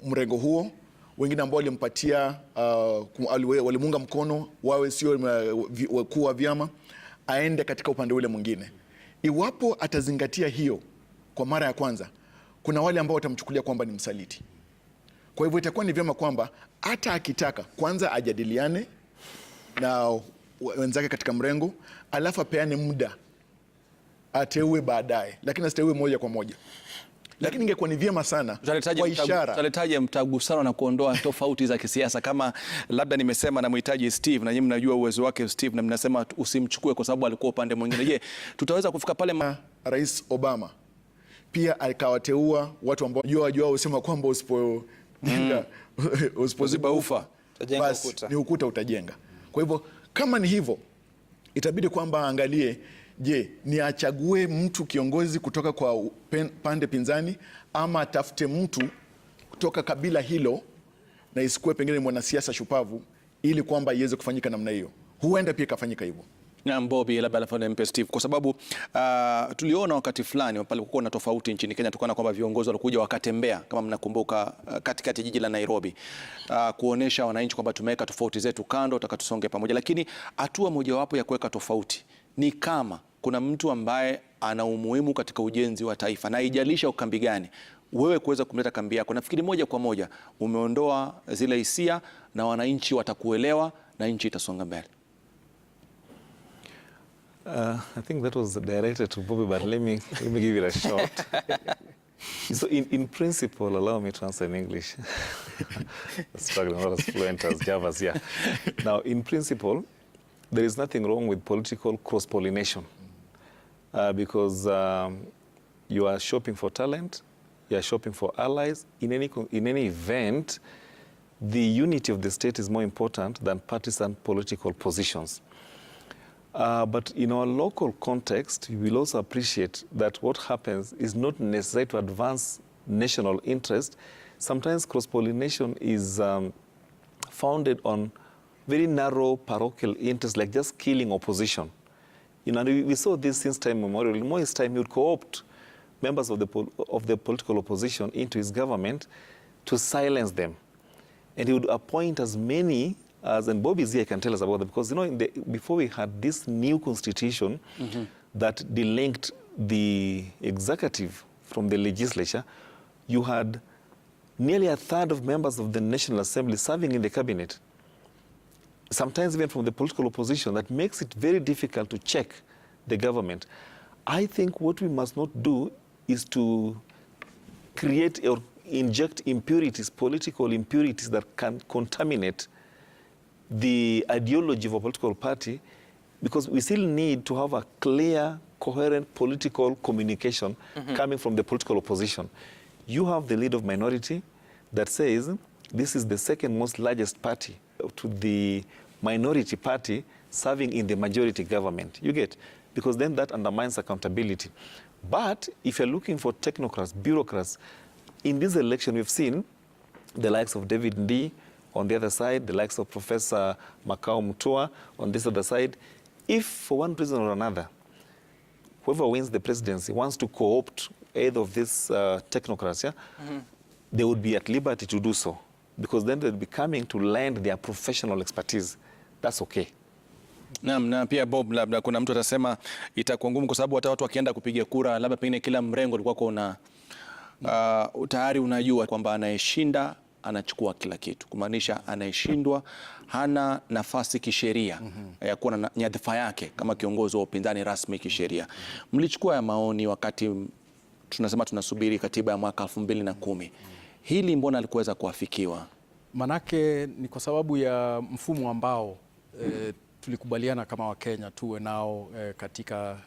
mrengo huo, wengine ambao walimpatia walimuunga mkono wawe sio wakuu wa vyama, aende katika upande ule mwingine? Iwapo atazingatia hiyo kwa mara ya kwanza, kuna wale ambao watamchukulia kwamba ni msaliti. Kwa hivyo itakuwa ni vyema kwamba hata akitaka kwanza ajadiliane na wenzake katika mrengo, alafu apeane muda ateue baadaye, lakini asiteue moja kwa moja. Lakini ingekuwa ni vyema sana kwa ishara. Tutaletaje mtagusano na kuondoa tofauti za kisiasa? Kama labda nimesema na mhitaji Steve, na nyinyi mnajua uwezo wake Steve, na mnasema usimchukue kwa sababu alikuwa upande mwingine. Je, tutaweza kufika pale? Rais Obama pia akawateua watu ambao wajua usema kwamba usipoziba ufa basi ni ukuta utajenga. Kwa hivyo kama ni hivyo, itabidi kwamba angalie, je, ni achague mtu kiongozi kutoka kwa pande pinzani, ama atafute mtu kutoka kabila hilo na isikuwe pengine mwanasiasa shupavu, ili kwamba iweze kufanyika namna hiyo. Huenda pia ikafanyika hivyo. Na Bobby, labda alafanya MP Steve, kwa sababu tuliona wakati fulani pale kulikuwa na tofauti nchini Kenya, tukana kwamba viongozi walikuja wakatembea, kama mnakumbuka, katikati jiji la Nairobi, kuonesha wananchi kwamba tumeweka tofauti zetu kando, tutakatusonge pamoja. Lakini hatua mojawapo ya kuweka tofauti ni kama kuna mtu ambaye ana umuhimu katika ujenzi wa taifa, na haijalisha ukambi gani, wewe kuweza kumleta kambi yako, nafikiri moja kwa moja umeondoa zile hisia na wananchi watakuelewa na nchi itasonga mbele. I think that was directed to Bobby, but let me give it a shot. So in principle, allow me to answer in English. Struggling not as fluent as Java's, yeah. Now, in principle, there is nothing wrong with political cross-pollination because you are shopping for talent, you are shopping for allies. In any event, the unity of the state is more important than partisan political positions. But in our local context, you will also appreciate that what happens is not necessary to advance national interest. Sometimes cross-pollination is founded on very narrow parochial interests, like just killing opposition. You know, we saw this since time immemorial. In Moi's time, he would co-opt members of the political opposition into his government to silence them. And he would appoint as many as, and Bobby here can tell us about that, because, you know, before we had this new constitution that delinked the executive from the legislature, you had nearly a third of members of the National Assembly serving in the cabinet, sometimes even from the political opposition. That makes it very difficult to check the government. I think what we must not do is to create or inject impurities, political impurities that can contaminate the ideology of a political party, because we still need to have a clear, coherent political communication coming from the political opposition. You have the lead of minority that says this is the second most largest party to the minority party serving in the majority government. You get? Because then that undermines accountability. But if you're looking for technocrats, bureaucrats, in this election we've seen the likes of David Ndii on the other side, the likes of Professor Makau Mutua on this other side. If for one reason or another, whoever wins the presidency wants to co-opt either of these technocrats, they would be at liberty to do so, because then they'll be coming to lend their professional expertise. That's okay. Naam, na pia Bob, labda kuna mtu atasema itakuwa ngumu kwa sababu hata watu wakienda kupiga kura, labda pengine kila mrengo ulikuwa kuna tayari unajua kwamba anayeshinda anachukua kila kitu, kumaanisha anayeshindwa hana nafasi kisheria ya kuwa na nyadhifa yake kama kiongozi wa upinzani rasmi kisheria. Mlichukua ya maoni wakati tunasema tunasubiri katiba ya mwaka 2010. Hili mbona alikuweza kuafikiwa? Manake ni kwa sababu ya mfumo ambao tulikubaliana kama Wakenya tuwe nao katika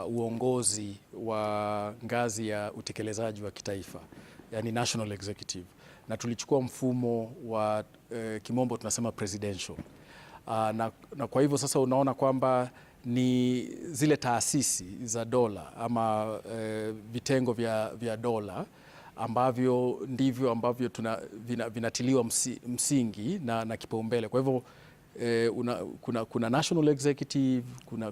uongozi wa ngazi ya utekelezaji wa kitaifa, yani national executive, na tulichukua mfumo wa kimombo tunasema presidential. Na kwa hivyo sasa unaona kwamba ni zile taasisi za dola ama vitengo vya dola ambavyo ndivyo ambavyo vinatiliwa msingi na kipaumbele. Kwa hivyo kuna national executive,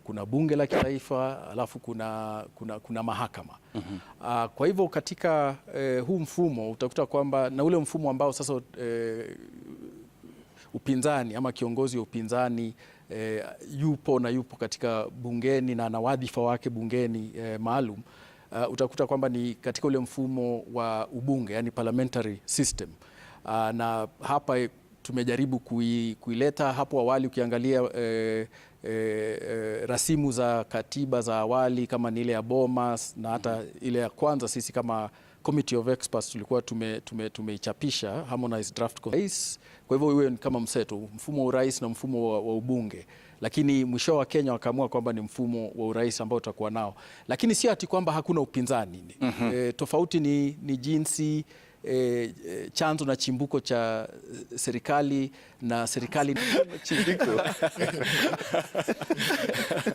kuna bunge la kitaifa, alafu kuna mahakama. Kwa hivyo katika huu mfumo utakuta kwamba na ule mfumo ambao sasa upinzani ama kiongozi wa upinzani yupo katika bungeni na ana wadhifa wake bungeni maalum, utakuta kwamba ni katika ule mfumo wa ubunge, yani parliamentary system. Na hapa tumejaribu kuileta hapo awali. Ukiangalia rasimu za katiba za awali kama ni ile ya Bomas na hata ile ya kwanza, sisi kama Committee of Experts tulikuwa tumeichapisha harmonized draft. Kwa hivyo iwe kama mseto, mfumo wa urais na mfumo wa ubunge, lakini mwisho wa Kenya wakaamua kwamba ni mfumo wa urais ambao utakuwa nao, lakini si ati kwamba hakuna upinzani. Tofauti ni jinsi chanzo na chimbuko cha serikali na serikali chimbiko.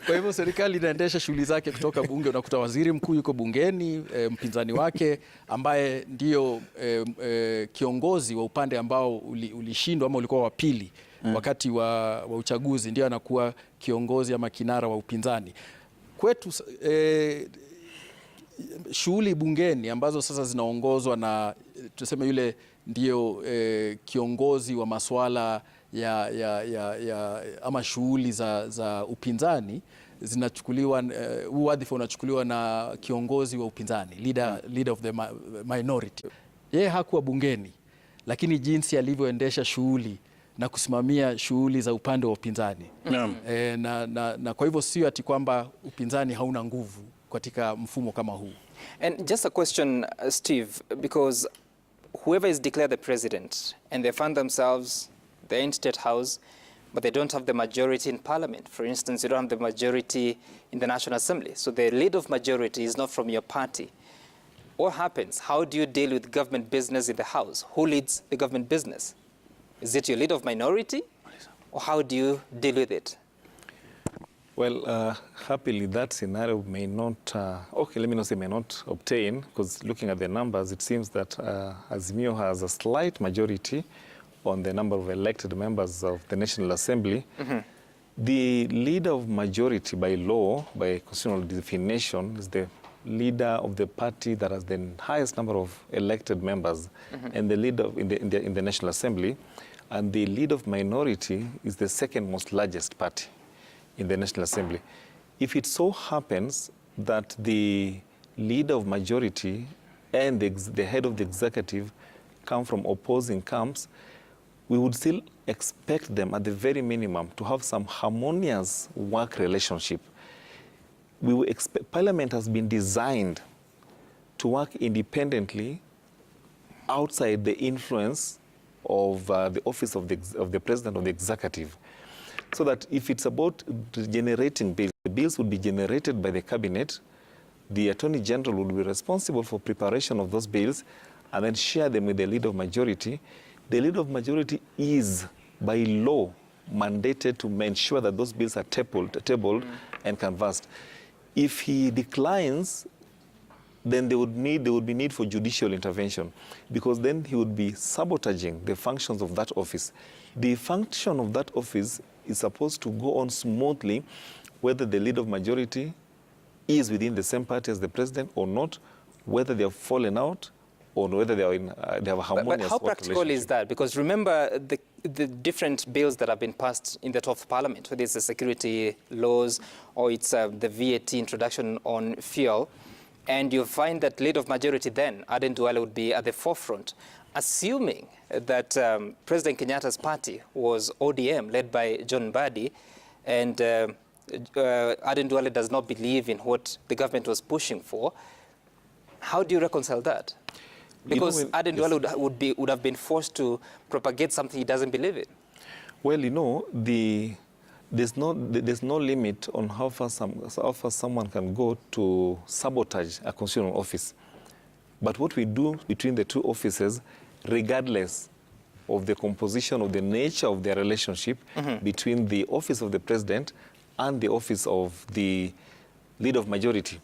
Kwa hivyo serikali inaendesha shughuli zake kutoka bunge. Unakuta waziri mkuu yuko bungeni, mpinzani wake ambaye ndio kiongozi wa upande ambao ulishindwa ama ulikuwa wa pili wakati wa uchaguzi, ndio anakuwa kiongozi ama kinara wa upinzani. Kwetu shughuli bungeni ambazo sasa zinaongozwa na tuseme yule ndio kiongozi wa masuala ama shughuli za upinzani zinachukuliwa, wadhifa unachukuliwa na kiongozi wa upinzani, leader of the minority. Yeye hakuwa bungeni, lakini jinsi alivyoendesha shughuli na kusimamia shughuli za upande wa upinzani. Na kwa hivyo sio ati kwamba upinzani hauna nguvu katika mfumo kama huu. And just a question, Steve, because whoever is declared the president and they find themselves, they're in State House, but they don't have the majority in Parliament. For instance, you don't have the majority in the National Assembly. So the lead of majority is not from your party. What happens? How do you deal with government business in the House? Who leads the government business? Is it your lead of minority? Or how do you deal with it? Well, happily, that scenario may not, okay, let me not say may not obtain, because looking at the numbers, it seems that Azimio has a slight majority on the number of elected members of the National Assembly. The leader of majority by law, by constitutional definition, is the leader of the party that has the highest number of elected members and the leader in the National Assembly. And the leader of minority is the second most largest party in the National Assembly. If it so happens that the leader of majority and the head of the executive come from opposing camps, we would still expect them at the very minimum to have some harmonious work relationship. We will expect, Parliament has been designed to work independently outside the influence of the office of the President of the Executive. So that if it's about generating bills, the bills would be generated by the Cabinet, the Attorney General would be responsible for preparation of those bills and then share them with the leader of majority. The leader of majority is, by law, mandated to ensure that those bills are tabled and canvassed. If he declines, then there would be need for judicial intervention, because then he would be sabotaging the functions of that office. The function of that office is supposed to go on smoothly, whether the leader of majority is within the same party as the president or not, whether they have fallen out or whether they are they have a harmonious. But how practical is that? Because remember the different bills that have been passed in the 12th Parliament, whether it's the security laws or it's the VAT introduction on fuel, and you find that leader of majority then, Aden Duale, would be at the forefront, assuming that President Kenyatta's party was ODM, led by John Mbadi, and Aden Duale does not believe in what the government was pushing for. How do you reconcile that? Because Aden Duale would have been forced to propagate something he doesn't believe in. Well, you know, there's no limit on how far someone can go to sabotage a constitutional office. But what we do between the two offices, regardless of the composition of the nature of their relationship between the office of the president and the office of the leader of majority,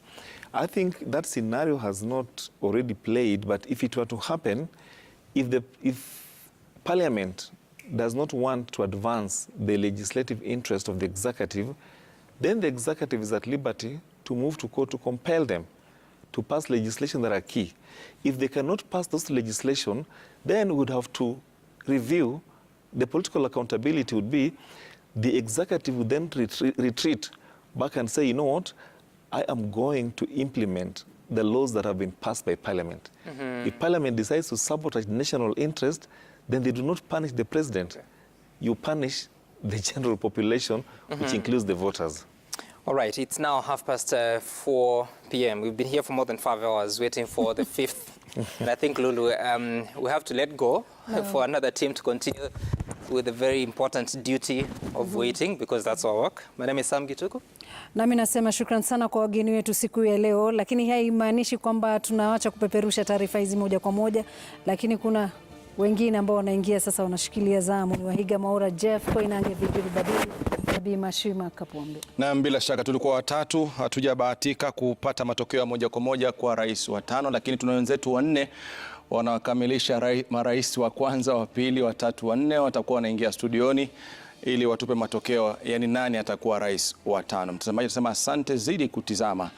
I think that scenario has not already played. But if it were to happen, if Parliament does not want to advance the legislative interest of the executive, then the executive is at liberty to move to court to compel them to pass legislation that are key. If they cannot pass those legislation, then we would have to review. The political accountability would be the executive would then retreat back and say, you know what, I am going to implement the laws that have been passed by Parliament. If Parliament decides to sabotage national interest, then they do not punish the president. You punish the general population, which includes the voters. All right, it's now 4:30 p.m. We've been here for more than 5 hours waiting for the fifth. And I think, Lulu, we have to let go for another team to continue with the very important duty of waiting, because that's our work. My name is Sam Gituku. Nami nasema shukran sana kwa wageni wetu siku ya leo, lakini haimaanishi kwamba tunaacha kupeperusha taarifa hizi moja kwa moja, lakini kuna wengine ambao wanaingia sasa, wanashikilia zamu. Ni Wahiga Maura, Jeff Koinange, Viviru Badili, Nabii Mashima Kapombe. Na bila shaka tulikuwa watatu, hatujabahatika kupata matokeo ya moja kwa moja kwa rais wa tano, lakini tuna wenzetu wanne wanakamilisha marais wa kwanza, wa pili, wa tatu, wa nne watakuwa wanaingia studioni ili watupe matokeo, yani nani atakuwa rais wa tano. Mtazamaji, tunasema asante zaidi kutizama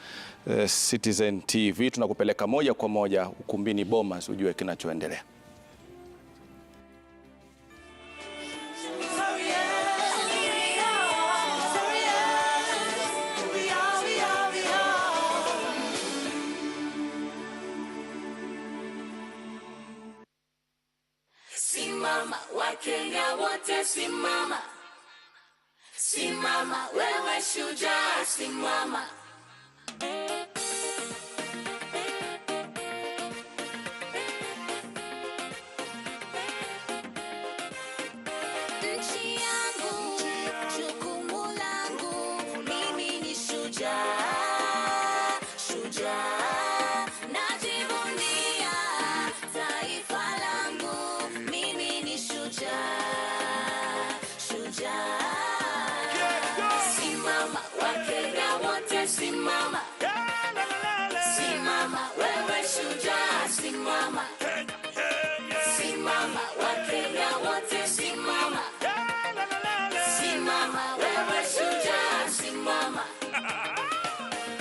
Citizen TV. Tunakupeleka moja kwa moja ukumbini Bomas ujue kinachoendelea. Simama Simama, Wakenya wote simama. Simama, wewe shujaa, simama. Nchi yangu, jukumu langu, mimi ni shujaa, shujaa. Najivunia taifa langu, mimi ni shujaa, shujaa. Simama, Wakenya wote simama. Simama, wewe shujaa, simama. Simama, Wakenya wote simama. Simama, wewe shujaa, simama.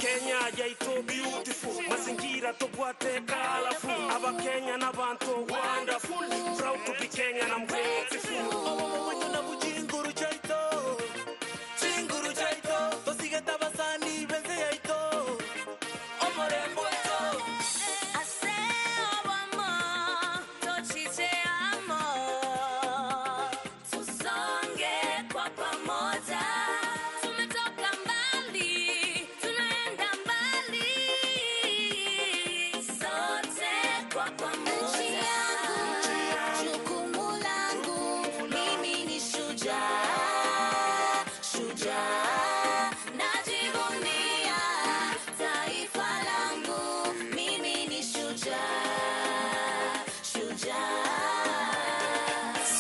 Kenya yaito beautiful, mazingira tobwate colorful. Aba Kenya na bantu wonderful, proud to be Kenyan, I'm grateful. Wetu na bujinguru chaito, chinguru chaito, tosigeta basani beze yaito, omorembo ito. Aseo amo, tochite amo, tusonge kwa pamoja. Tumetoka mbali, tunaenda mbali, sote kwa pamoja. Nchi yangu, jukumu langu, mimi ni shujaa, shujaa. Najivunia taifa langu, mimi ni shujaa, shujaa.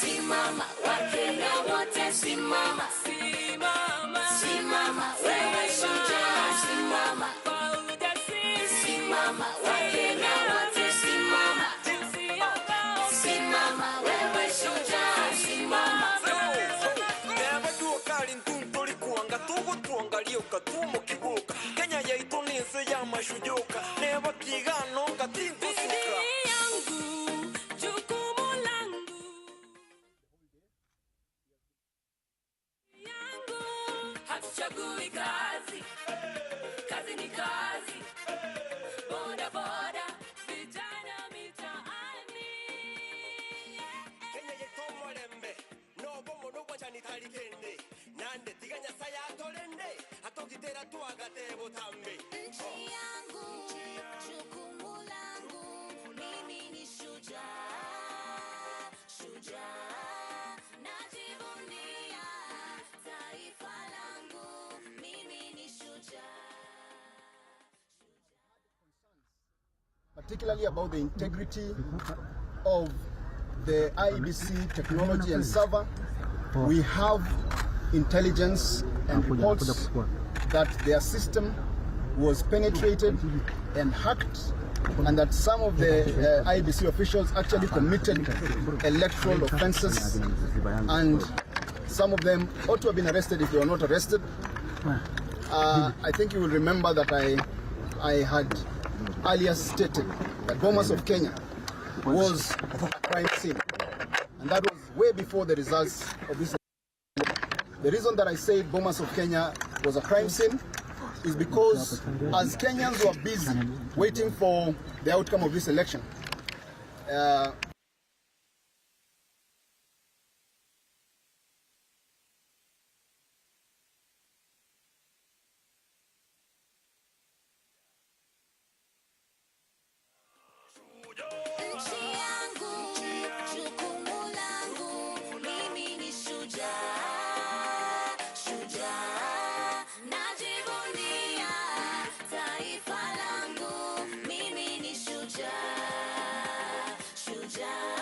Simama, Wakenya wote simama. Simama, simama, wewe shujaa, simama. Simama, Wakenya wote simama. Simama, wewe shujaa, simama. Neba duokali ntuntuli kuanga tugu tuangalia ukatumo kibuka. Kenya yaito ninse ya mashujoka. Neba kigano katinto suka. Yangu, jukumu langu. Yangu, hatuchagui kazi. Kazi ni kazi. Boda boda, vijana mitaani. Kenya yaito molembe. No bomo no wachani talikende. Nande tiganya saya atolende. Atokitera tuagate botambe. Nchi yangu, jukumu langu, mimi ni shujaa, shujaa. Najivunia taifa langu, mimi ni shujaa. Particularly about the integrity of the IEBC technology and server. We have intelligence and reports that their system was penetrated and hacked, and that some of the IEBC officials actually committed electoral offenses, and some of them ought to have been arrested if they were not arrested. I think you will remember that I had earlier stated that Bomas of Kenya was a crime scene, and that was way before the results of this. The reason that I say Bomas of Kenya was a crime scene is because as Kenyans were busy waiting for the outcome of this election, Nchi yangu, jukumu langu, mimi ni shujaa, shujaa. Najivunia taifa langu, mimi ni shujaa, shujaa.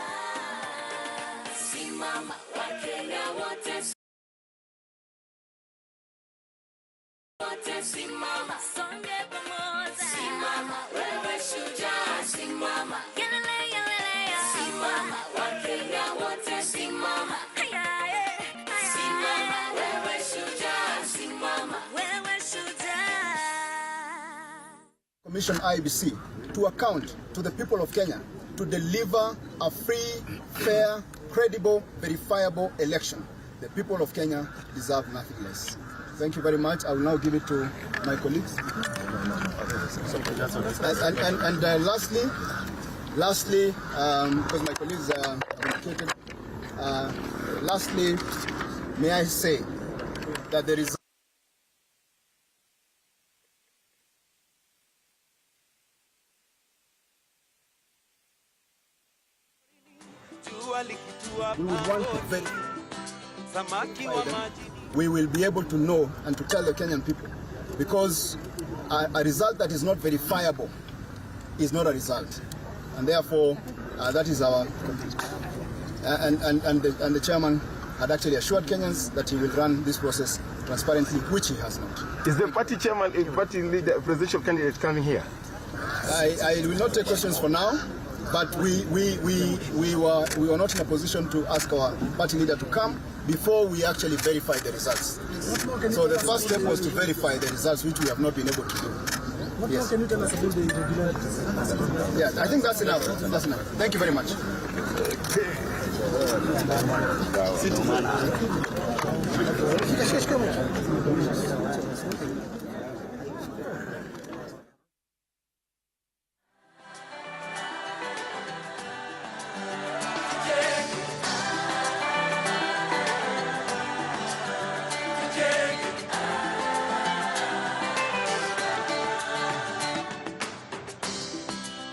Simama, Wakenya wote simama. Songe pamoja. Simama, wewe shujaa, simama. Simama, Wakenya wote simama. Simama, wewe shujaa, simama. Wewe shujaa. Commission IEBC to account to the people of Kenya to deliver a free, fair, credible, verifiable election. The people of Kenya deserve nothing less. Thank you very much. I will now give it to my colleagues. And lastly, because my colleagues are indicated, Lastly, may I say that there is we would want to verify. We will be able to know and to tell the Kenyan people, because a result that is not verifiable is not a result, and therefore that is our and the chairman had actually assured Kenyans that he will run this process transparently, which he has not. Is the party chairman, a party leader, presidential candidate coming here? I will not take questions for now, but we were not in a position to ask our party leader to come before we actually verify the results. So the first step was to verify the results, which we have not been able to do. What more can you tell us about the irregularities? Yeah, I think that's enough. That's enough. Thank you very much.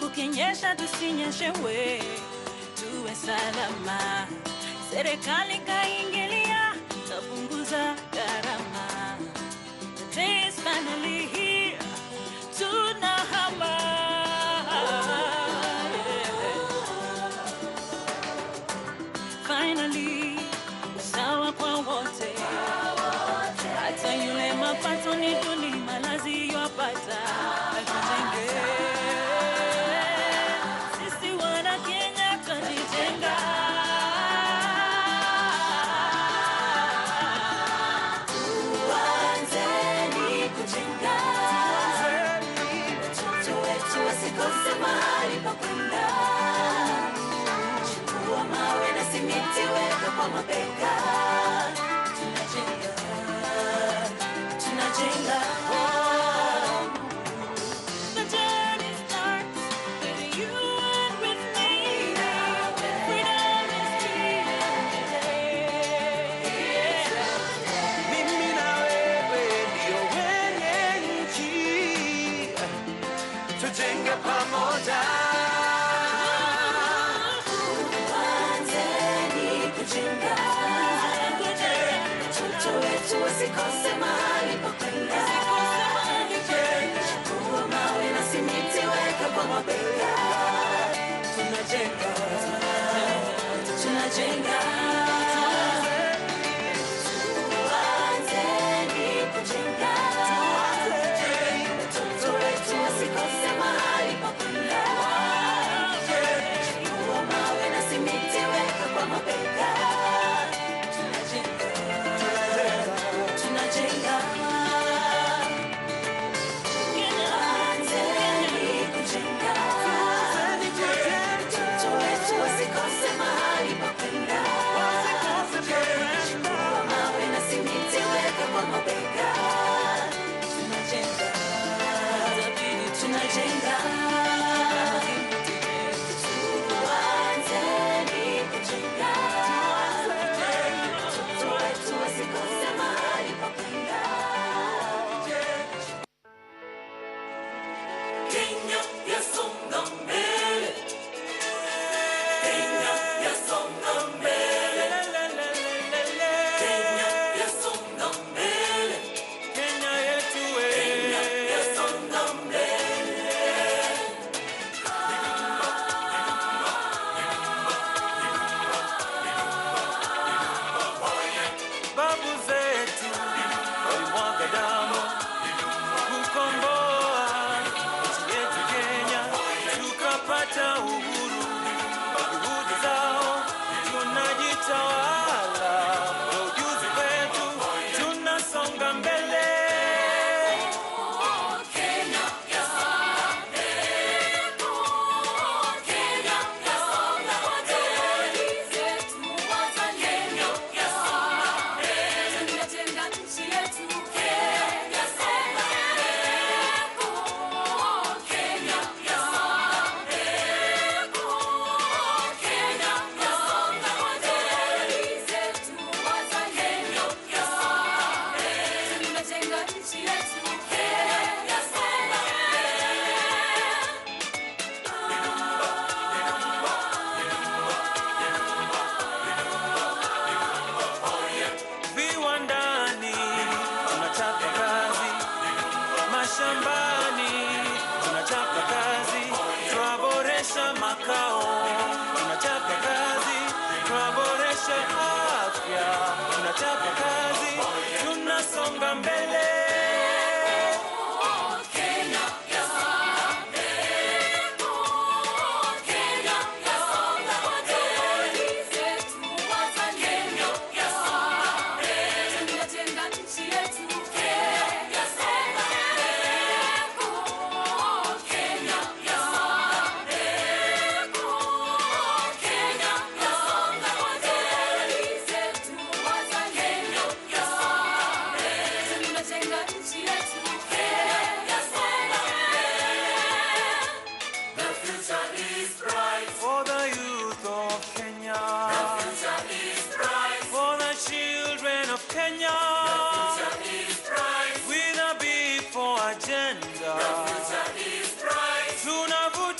Ukinyesha tusinyeshewe, tuwe salama. Serikali kaingilia, tapunguza gharama. The day is finally here, tunahama. Finally, sawa kwa wote. Hata yule mapato ni duni, malazi yopata. Sisi wana Kenya tujitenga. Tuanzeni kujenga. Watoto wetu wasikose mahali pa kwenda. Chukua mawe na simiti weka kwa mabega. Tunajenga. Tunajenga. The journey starts with you and with me. Freedom is here. Mimi na wewe ndio wenye nchi, tujenge pamoja. Tuanzeni kujenga. Watoto wetu wasikose mahali pa kwenda. Chukua mawe na simiti weka kwa mabega. Tunajenga. Tunajenga. Tuanzeni kujenga. Watoto wetu wasikose mahali pa kwenda. Chukua mawe na simiti weka kwa mabega. Tunajenga. Tunajenga. Tuanzeni kujenga. Watoto wetu wasikose mahali pa kwenda.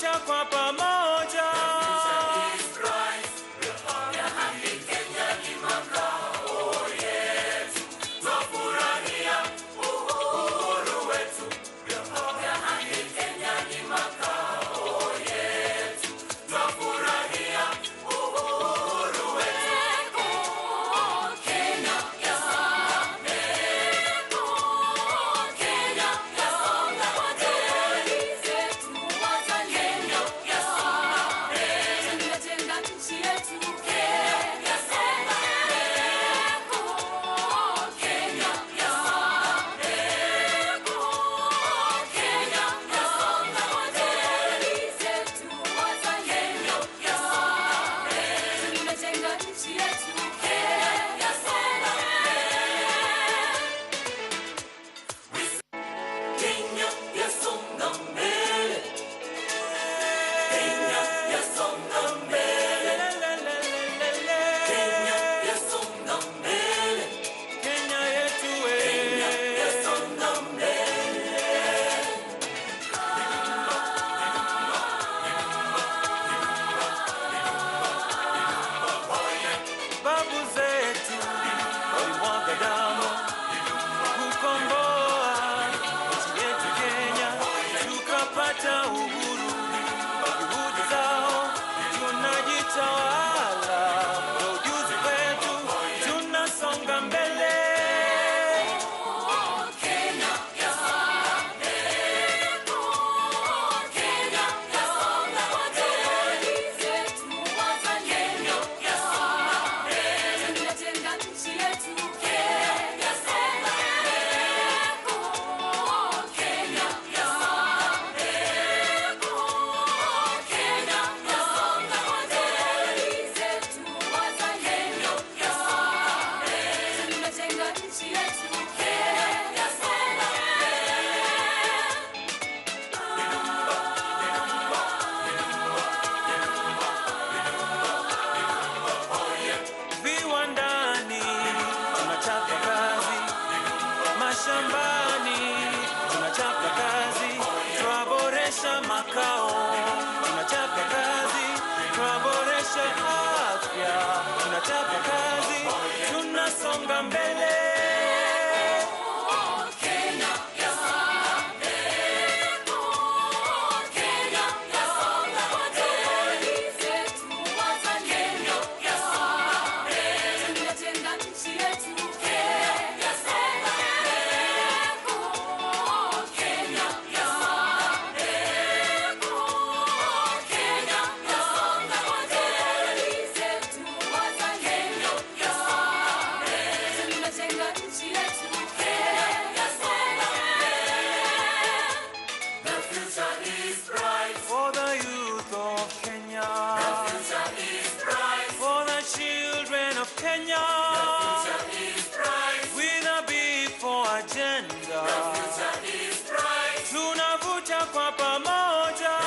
tunavuta kwa pamoja. Babu zetu walimwaga damu kukomboa nchi yetu Kenya, tukapata uhuru. Kwa juhudi zao tunajitawala, kwa ujuzi wetu tunasonga mbele. Viwandani tunachapa kazi, mashambani tunachapa kazi, twaboresha makao, tunachapa kazi, twaboresha afya, tunachapa kazi, tunasonga mbele. For the youth of Kenya, for the children of Kenya, with a B4 agenda, tunavuta kwa pamoja.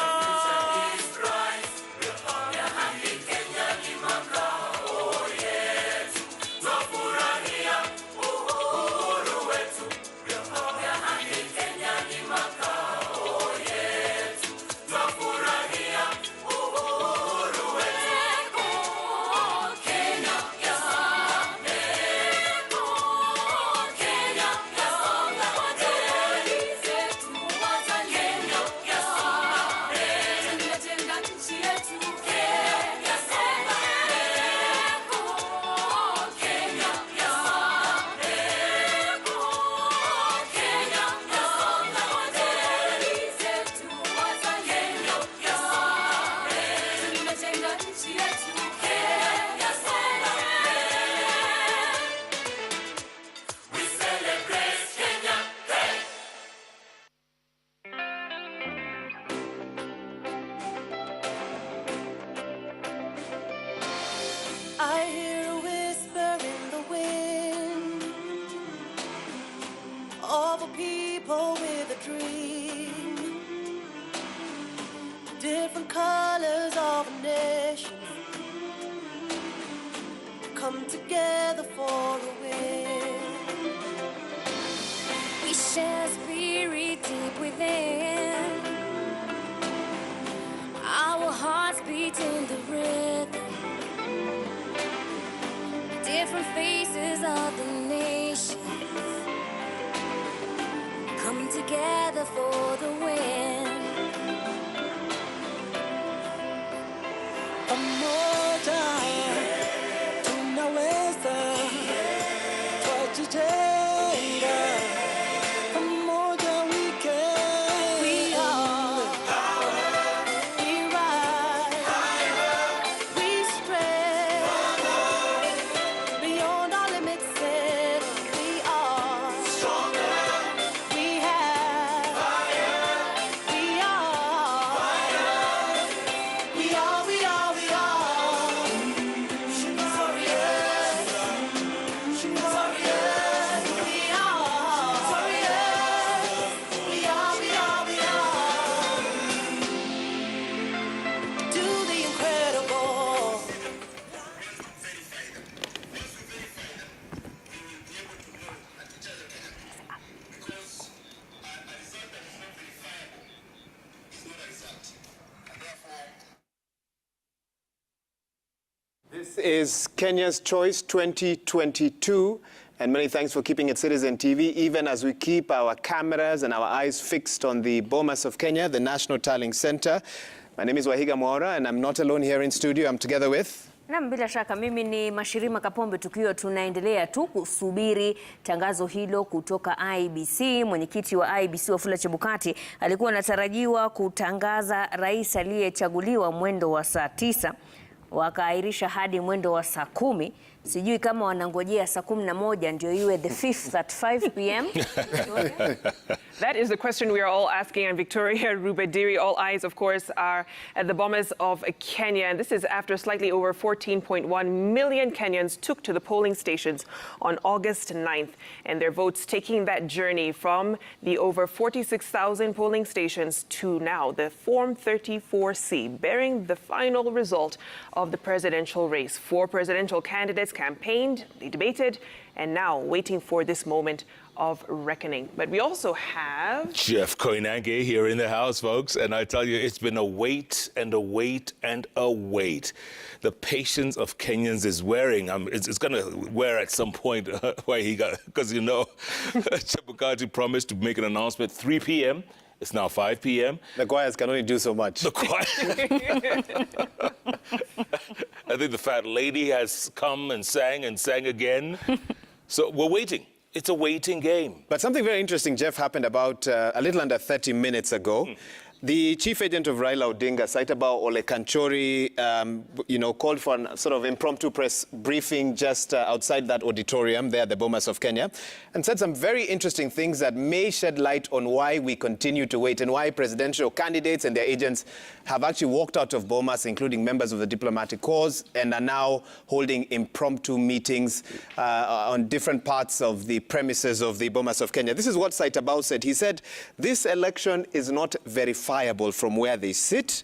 I hear a whisper in the wind of a people with a dream, different colors of a nation come together for a win. We share spirit deep within, hearts beating the rhythm, different faces of the nation come together for the win. Pamoja tunaweza, twajitenga, pamoja we can. We are, we rise, we spread beyond our limits. Said we are stronger. We have fire. We are. We are. We are. We are. Warriors. Warriors. We are warriors. We are. We are. We are. Do the incredible. This is Kenya's Choice 2022, and many thanks for keeping it Citizen TV, even as we keep our cameras and our eyes fixed on the Bomas of Kenya, the National Tallying Center. My name is Wahiga Mwaura, and I'm not alone here in studio. I'm together with... Naam, bila shaka mimi ni Mashirima Kapombe, tukiwa tunaendelea tu kusubiri tangazo hilo kutoka IEBC. Mwenyekiti wa IEBC Wafula Chebukati alikuwa anatarajiwa kutangaza rais aliyechaguliwa mwendo wa saa 9, wakaahirisha hadi mwendo wa saa 10. Sijui kama wanangojea saa 11 ndio iwe the 5th at 5 p.m. That is the question we are all asking, and Victoria Rubadiri, all eyes, of course, are at the Bomas of Kenya. And this is after slightly over 14.1 million Kenyans took to the polling stations on August 9th, and their votes taking that journey from the over 46,000 polling stations to now the Form 34C, bearing the final result of the presidential race. 4 presidential candidates campaigned, they debated, and now waiting for this moment of reckoning. But we also have Jeff Koinange here in the house, folks, and I tell you, it's been a wait and a wait and a wait. The patience of Kenyans is wearing. It's going to wear at some point, because you know, Chebukati promised to make an announcement 3 p.m. It's now 5 p.m. The choirs can only do so much. The choir. I think the fat lady has come and sang again. So we're waiting. It's a waiting game. But something very interesting, Jeff, happened about a little under 30 minutes ago. The chief agent of Raila Odinga, Saitaba Ole Kanchori, called for a sort of impromptu press briefing just outside that auditorium there at the Bomas of Kenya, and said some very interesting things that may shed light on why we continue to wait and why presidential candidates and their agents have actually walked out of Bomas, including members of the diplomatic corps, and are now holding impromptu meetings on different parts of the premises of the Bomas of Kenya. This is what Saitaba said. He said, this election is not verifiable from where they sit.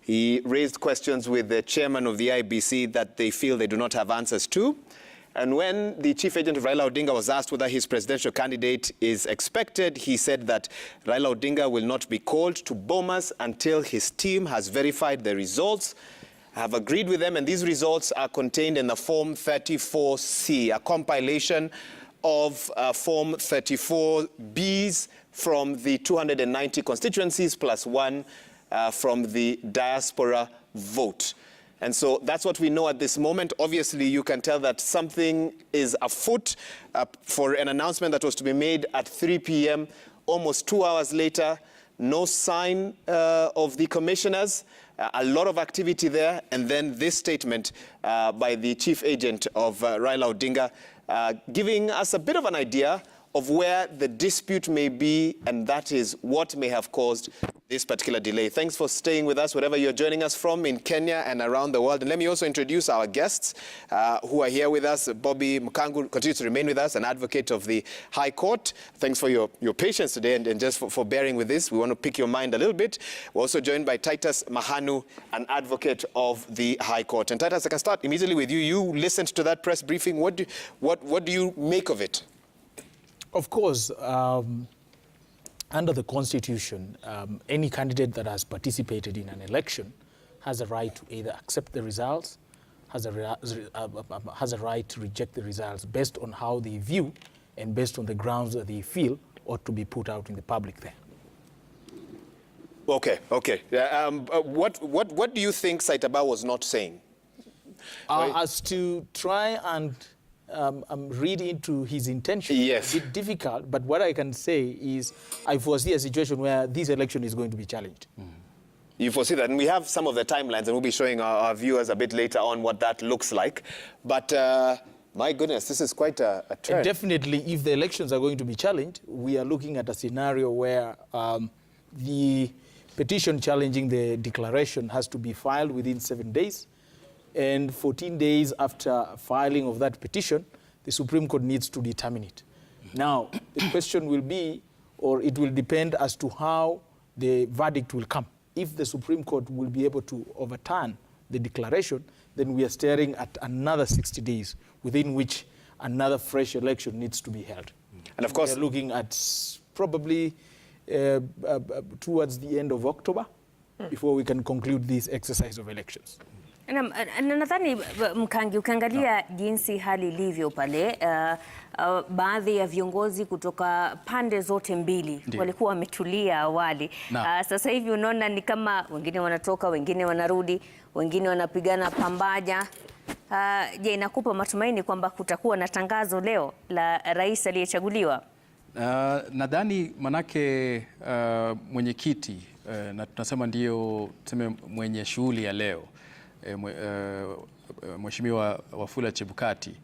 He raised questions with the chairman of the IEBC that they feel they do not have answers to. And when the chief agent of Raila Odinga was asked whether his presidential candidate is expected, he said that Raila Odinga will not be called to Bomas until his team has verified the results, have agreed with them, and these results are contained in the Form 34C, a compilation of Form 34Bs from the 290 constituencies plus 1 from the diaspora vote. And so that's what we know at this moment. Obviously, you can tell that something is afoot for an announcement that was to be made at 3 p.m. Almost 2 hours later, no sign of the commissioners, a lot of activity there, and then this statement by the chief agent of Raila Odinga giving us a bit of an idea of where the dispute may be, and that is what may have caused this particular delay. Thanks for staying with us, wherever you're joining us from in Kenya and around the world. And let me also introduce our guests who are here with us. Bobby Mkangu continues to remain with us, an advocate of the High Court. Thanks for your patience today and just for bearing with this. We want to pick your mind a little bit. We're also joined by Titus Mahanu, an advocate of the High Court. And Titus, I can start immediately with you. You listened to that press briefing. What do you make of it? Of course, under the Constitution, any candidate that has participated in an election has a right to either accept the results, has a right to reject the results based on how they view and based on the grounds that they feel ought to be put out in the public there. Okay. What do you think Saitaba was not saying? As to try and read into his intention, yes, a bit difficult, but what I can say is I foresee a situation where this election is going to be challenged. You foresee that, and we have some of the timelines, and we'll be showing our viewers a bit later on what that looks like. But my goodness, this is quite a turn. And definitely, if the elections are going to be challenged, we are looking at a scenario where the petition challenging the declaration has to be filed within 7 days. And 14 days after filing of that petition, the Supreme Court needs to determine it. Now, the question will be, or it will depend as to how the verdict will come. If the Supreme Court will be able to overturn the declaration, then we are staring at another 60 days within which another fresh election needs to be held. And of course, we are looking at probably towards the end of October before we can conclude this exercise of elections. Na nadhani Mkangi, ukiangalia jinsi hali ilivyo pale, baadhi ya viongozi kutoka pande zote mbili walikuwa wametulia awali. Sasa hivi unaona ni kama wengine wanatoka, wengine wanarudi, wengine wanapigana pambaja. Je, inakupa matumaini kwamba kutakuwa na tangazo leo la rais aliyechaguliwa? Nadhani manake mwenyekiti na tunasema ndio tuseme mwenye shughuli ya leo, Mheshimiwa Wafula Chebukati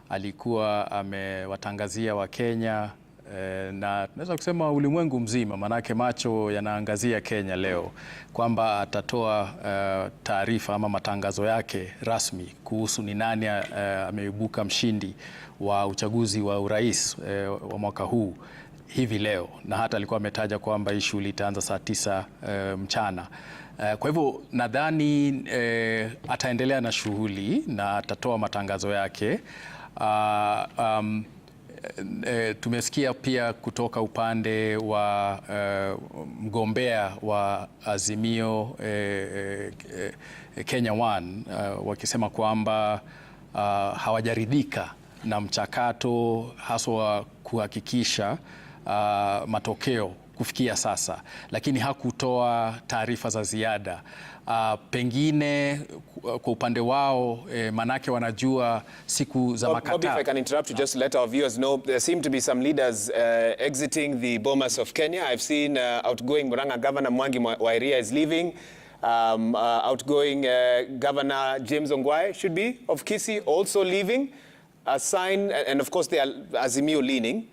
alikuwa amewatangazia Wakenya na tunaweza kusema ulimwengu mzima, manake macho yanaangazia Kenya leo, kwamba atatoa taarifa ama matangazo yake rasmi kuhusu ni nani ameibuka mshindi wa uchaguzi wa urais wa mwaka huu hivi leo, na hata alikuwa ametaja kwamba hii shughuli itaanza saa 9 mchana. Kwa hivyo nadhani ataendelea na shughuli na atatoa matangazo yake. Tumesikia pia kutoka upande wa mgombea wa Azimio Kenya One wakisema kwamba hawajaridhika na mchakato haswa kuhakikisha matokeo kufikia sasa, lakini hakutoa taarifa za ziada. Pengine kwa upande wao manake wanajua siku za makataa. If I can interrupt you, just let our viewers know, there seem to be some leaders exiting the Bomas of Kenya. I've seen outgoing Murang'a Governor Mwangi wa Iria is leaving. Outgoing Governor James Ongwae should be of Kisii also leaving. A sign, and of course they are Azimio leaning.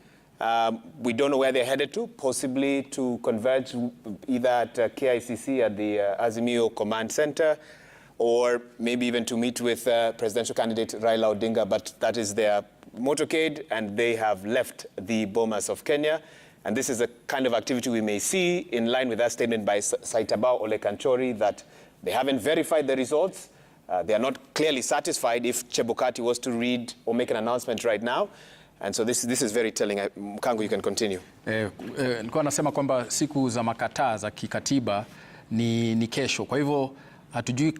We don't know where they're headed to, possibly to converge either at KICC at the Azimio Command Center, or maybe even to meet with presidential candidate Raila Odinga, but that is their motorcade, and they have left the Bomas of Kenya. And this is a kind of activity we may see in line with that statement by Saitaba Ole Kanchori that they haven't verified the results. They are not clearly satisfied if Chebukati was to read or make an announcement right now. And so this is very telling. Mkangu, you can continue. Nilikuwa nasema kwamba siku za makataa za kikatiba ni kesho. Kwa hivyo hatujui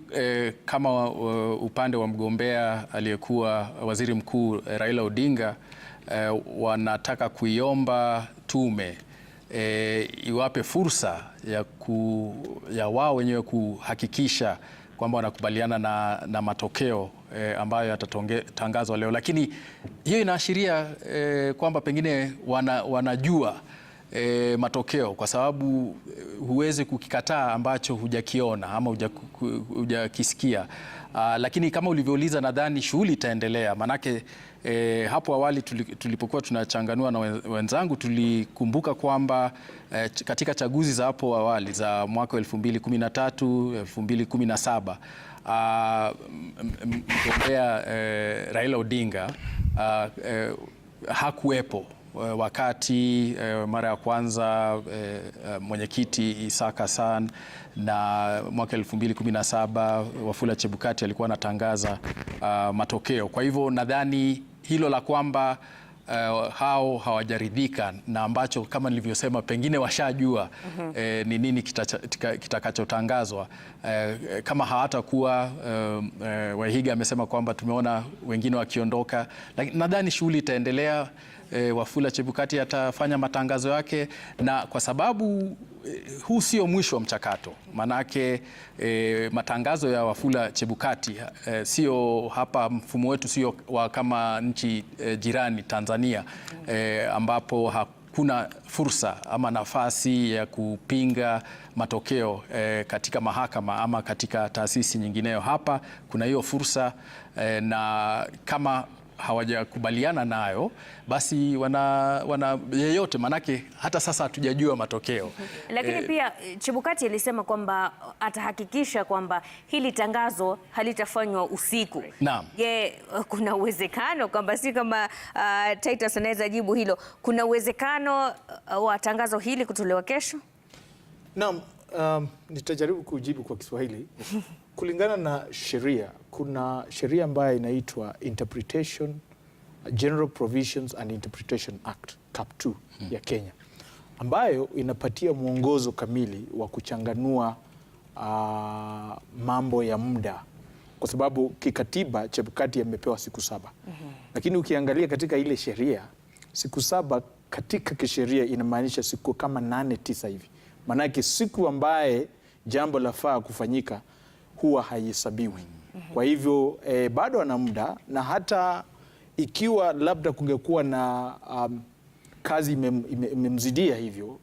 kama upande wa mgombea aliyekuwa waziri mkuu Raila Odinga wanataka kuiomba tume iwape fursa ya wao wenyewe kuhakikisha kwamba wanakubaliana na matokeo ambayo yatatangazwa leo, lakini hiyo inaashiria kwamba pengine wanajua matokeo, kwa sababu huwezi kukikataa ambacho hujakiona ama hujakisikia. Lakini kama ulivyouliza, nadhani shughuli itaendelea, manake hapo awali tulipokuwa tunachanganua na wenzangu tulikumbuka kwamba katika chaguzi za hapo awali za mwaka 2013, 2017 mgombea Raila Odinga hakuwepo wakati mara ya kwanza mwenyekiti Isaac Hassan, na mwaka 2017 Wafula Chebukati alikuwa anatangaza matokeo. Kwa hivyo nadhani hilo la kwamba hao hawajaridhika na ambacho kama nilivyosema pengine washajua ni nini kitakachotangazwa. Kama hawatakuwa, Wahiga amesema kwamba tumeona wengine wakiondoka, lakini nadhani shughuli itaendelea. Wafula Chebukati atafanya matangazo yake, na kwa sababu huu sio mwisho wa mchakato, manake matangazo ya Wafula Chebukati sio hapa, mfumo wetu sio kama nchi jirani Tanzania, ambapo hakuna fursa ama nafasi ya kupinga matokeo katika mahakama ama katika taasisi nyingineyo. Hapa kuna hiyo fursa, na kama hawajakubaliana nayo basi wana yeyote, manake hata sasa hatujajua matokeo. Lakini pia Chebukati alisema kwamba atahakikisha kwamba hili tangazo halitafanywa usiku. Naam. Je, kuna uwezekano kwamba si kama Titus anaweza jibu hilo, kuna uwezekano wa tangazo hili kutolewa kesho? Naam, nitajaribu kujibu kwa Kiswahili. Kulingana na sheria, kuna sheria ambayo inaitwa Interpretation, General Provisions and Interpretation Act, Cap 2 ya Kenya, ambayo inapatia mwongozo kamili wa kuchanganua mambo ya muda, kwa sababu kikatiba Chebukati amepewa siku 7. Lakini ukiangalia katika ile sheria, siku 7 katika kisheria inamaanisha siku kama 8-9 hivi. Maanake siku ambaye jambo lafaa kufanyika huwa haihesabiwi. Kwa hivyo bado ana muda, na hata ikiwa labda kungekuwa na kazi imemzidia hivyo,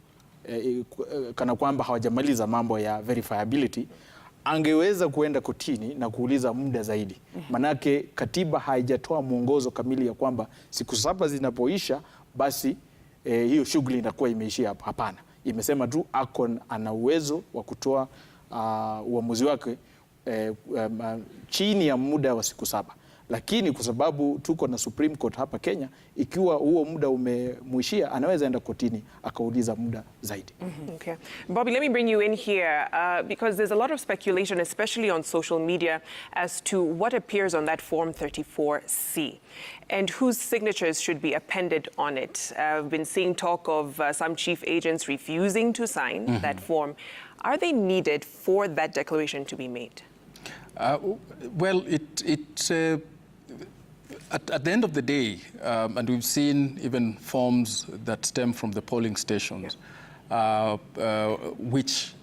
kana kwamba hawajamaliza mambo ya verifiability, angeweza kuenda kotini na kuuliza muda zaidi. Manake katiba haijatoa mwongozo kamili ya kwamba siku 7 zinapoisha basi hiyo shughuli inakuwa imeishia hapo. Hapana, imesema tu ana uwezo wa kutoa uamuzi wake chini ya muda wa siku 7. Lakini kwa sababu tuko na Supreme Court hapa Kenya, ikiwa huo muda umemwishia, anaweza enda kotini akauliza muda zaidi. Okay. Bobby, let me bring you in here because there's a lot of speculation, especially on social media, as to what appears on that Form 34C and whose signatures should be appended on it. I've been seeing talk of some chief agents refusing to sign that form. Are they needed for that declaration to be made? Well, at the end of the day, and we've seen even forms that stem from the polling stations, which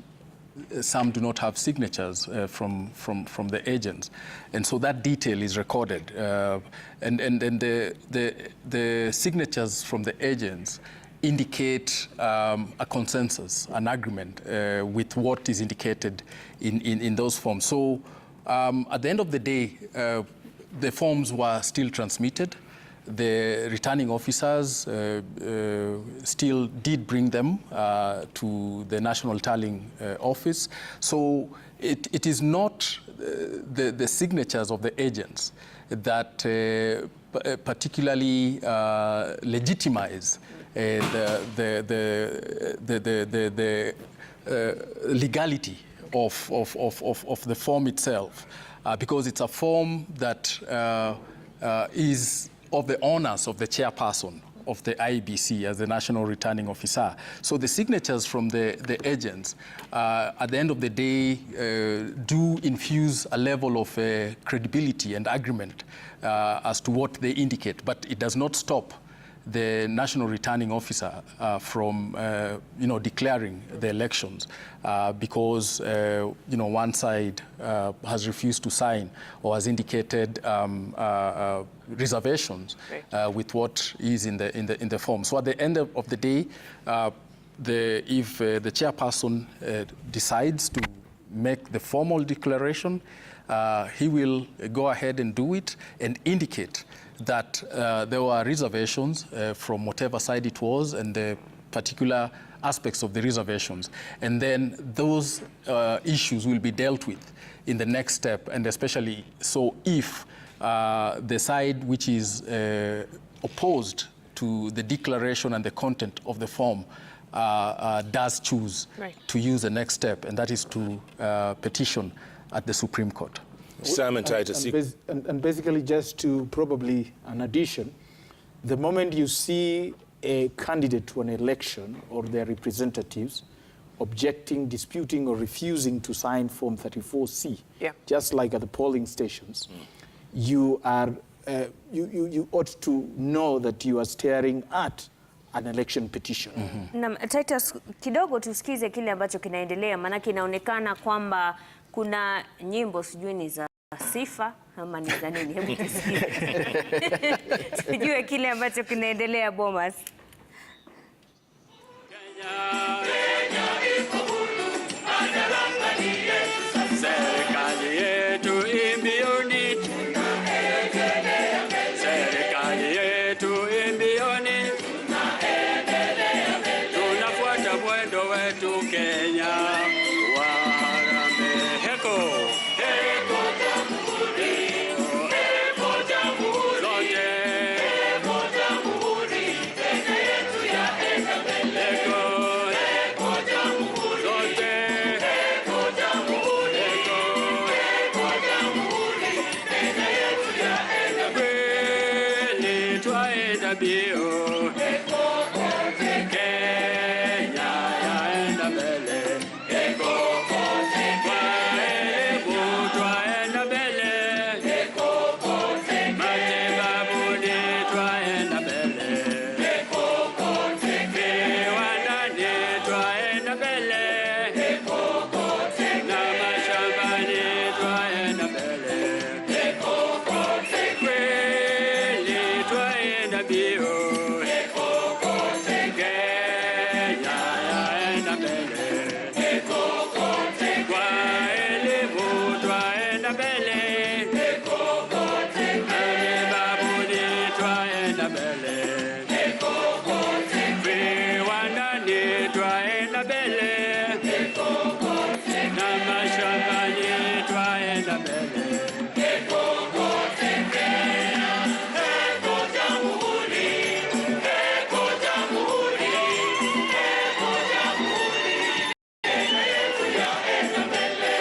some do not have signatures from the agents, and so that detail is recorded, and the signatures from the agents indicate a consensus, an agreement with what is indicated in those forms. So at the end of the day, the forms were still transmitted. The returning officers still did bring them to the National Tallying Office. So it is not the signatures of the agents that particularly legitimize the legality of the form itself, because it's a form that is of the honors of the chairperson of the IEBC as the National Returning Officer. So the signatures from the agents, at the end of the day, do infuse a level of credibility and agreement as to what they indicate, but it does not stop the National Returning Officer from declaring the elections because one side has refused to sign or has indicated reservations with what is in the form. So at the end of the day, if the chairperson decides to make the formal declaration, he will go ahead and do it and indicate that there were reservations from whatever side it was and the particular aspects of the reservations. And then those issues will be dealt with in the next step, and especially so if the side which is opposed to the declaration and the content of the form does choose to use the next step, and that is to petition at the Supreme Court. Sam and Titus. And basically, just to probably an addition, The moment you see a candidate to an election or their representatives objecting, disputing, or refusing to sign Form 34C, just like at the polling stations, you are you ought to know that you are staring at an election petition. Na Titus, kidogo tusikize kile ambacho kinaendelea, maana inaonekana kwamba kuna nyimbo sijui ni za sifa ama ni za nini. Hebu tusikize. Tujue kile ambacho kinaendelea Bomas. Serikali yetu imbioni, serikali yetu imbioni, tunafuata mwendo wetu Kenya wa harambee. Heko, heko jamhuri, heko jamhuri, zote, heko jamhuri, Kenya yetu yaenda mbele. Heko, heko jamhuri, zote, heko jamhuri, heko, heko jamhuri, Kenya yetu yaenda mbele. Twaenda mbio, heko kote, Kenya yaenda mbele. Heko kote, kwa elimu twaenda mbele. Heko kote, matibabuni twaenda mbele. Heko kote, viwandani twaenda mbele. Heko kote, na mashambani twaenda mbele. Heko kote, kweli twaenda mbio. Heko kote, Kenya yaenda mbele. Heko kote, kwa elimu twaenda mbele. Heko kote, matibabuni twaenda mbele. Heko kote, viwandani twaenda mbele. Heko kote, na mashambani twaenda mbele. Heko kote, Kenya. Heko jamhuri, heko jamhuri, heko jamhuri, Kenya yetu yaenda mbele.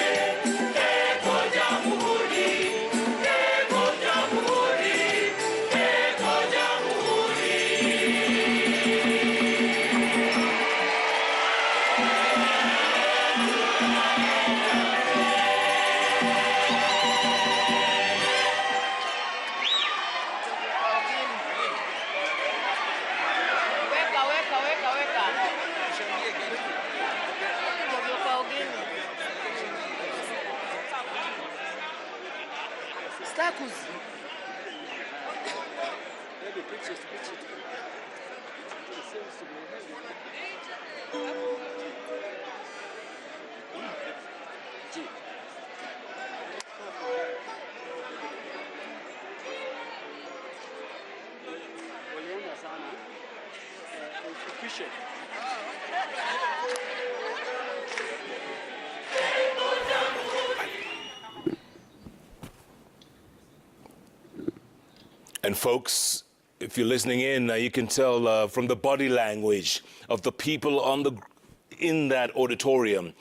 Heko jamhuri, heko jamhuri, heko jamhuri. And folks, if you're listening in, you can tell from the body language of the people in that auditorium.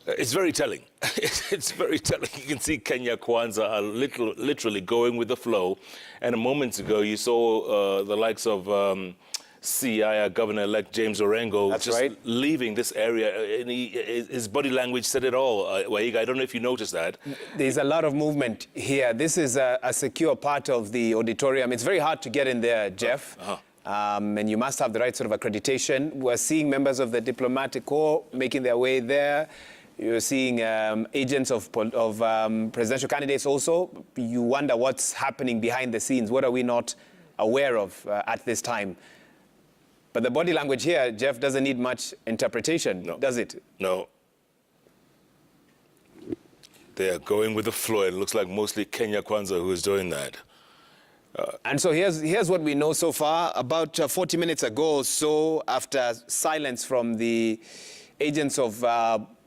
It's very telling. It's very telling. You can see Kenya Kwanza are literally going with the flow. And a moment ago, you saw the likes of Siaya Governor-elect James Orengo leaving this area. And his body language said it all. Waiga, I don't know if you noticed that. There's a lot of movement here. This is a secure part of the auditorium. It's very hard to get in there, Jeff. And you must have the right sort of accreditation. We're seeing members of the diplomatic corps making their way there. You're seeing agents of presidential candidates also. You wonder what's happening behind the scenes. What are we not aware of at this time? But the body language here, Jeff, doesn't need much interpretation, does it? No. They are going with the flow. It looks like mostly Kenya Kwanza who is doing that. And so here's what we know so far. About 40 minutes ago or so, after silence from the agents of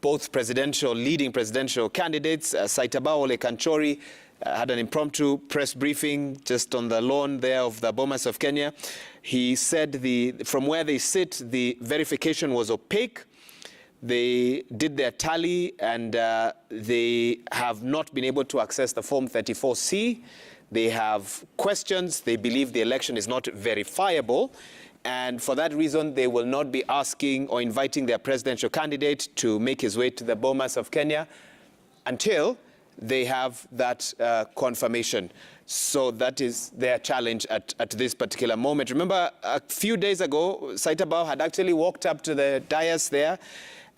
both leading presidential candidates, Saitabao Ole Kanchori had an impromptu press briefing just on the lawn there of the Bomas of Kenya. He said from where they sit, the verification was opaque. They did their tally and they have not been able to access the Form 34C. They have questions. They believe the election is not verifiable. And for that reason, they will not be asking or inviting their presidential candidate to make his way to the Bomas of Kenya until they have that confirmation. So that is their challenge at this particular moment. Remember, a few days ago, Saitabao had actually walked up to the dais there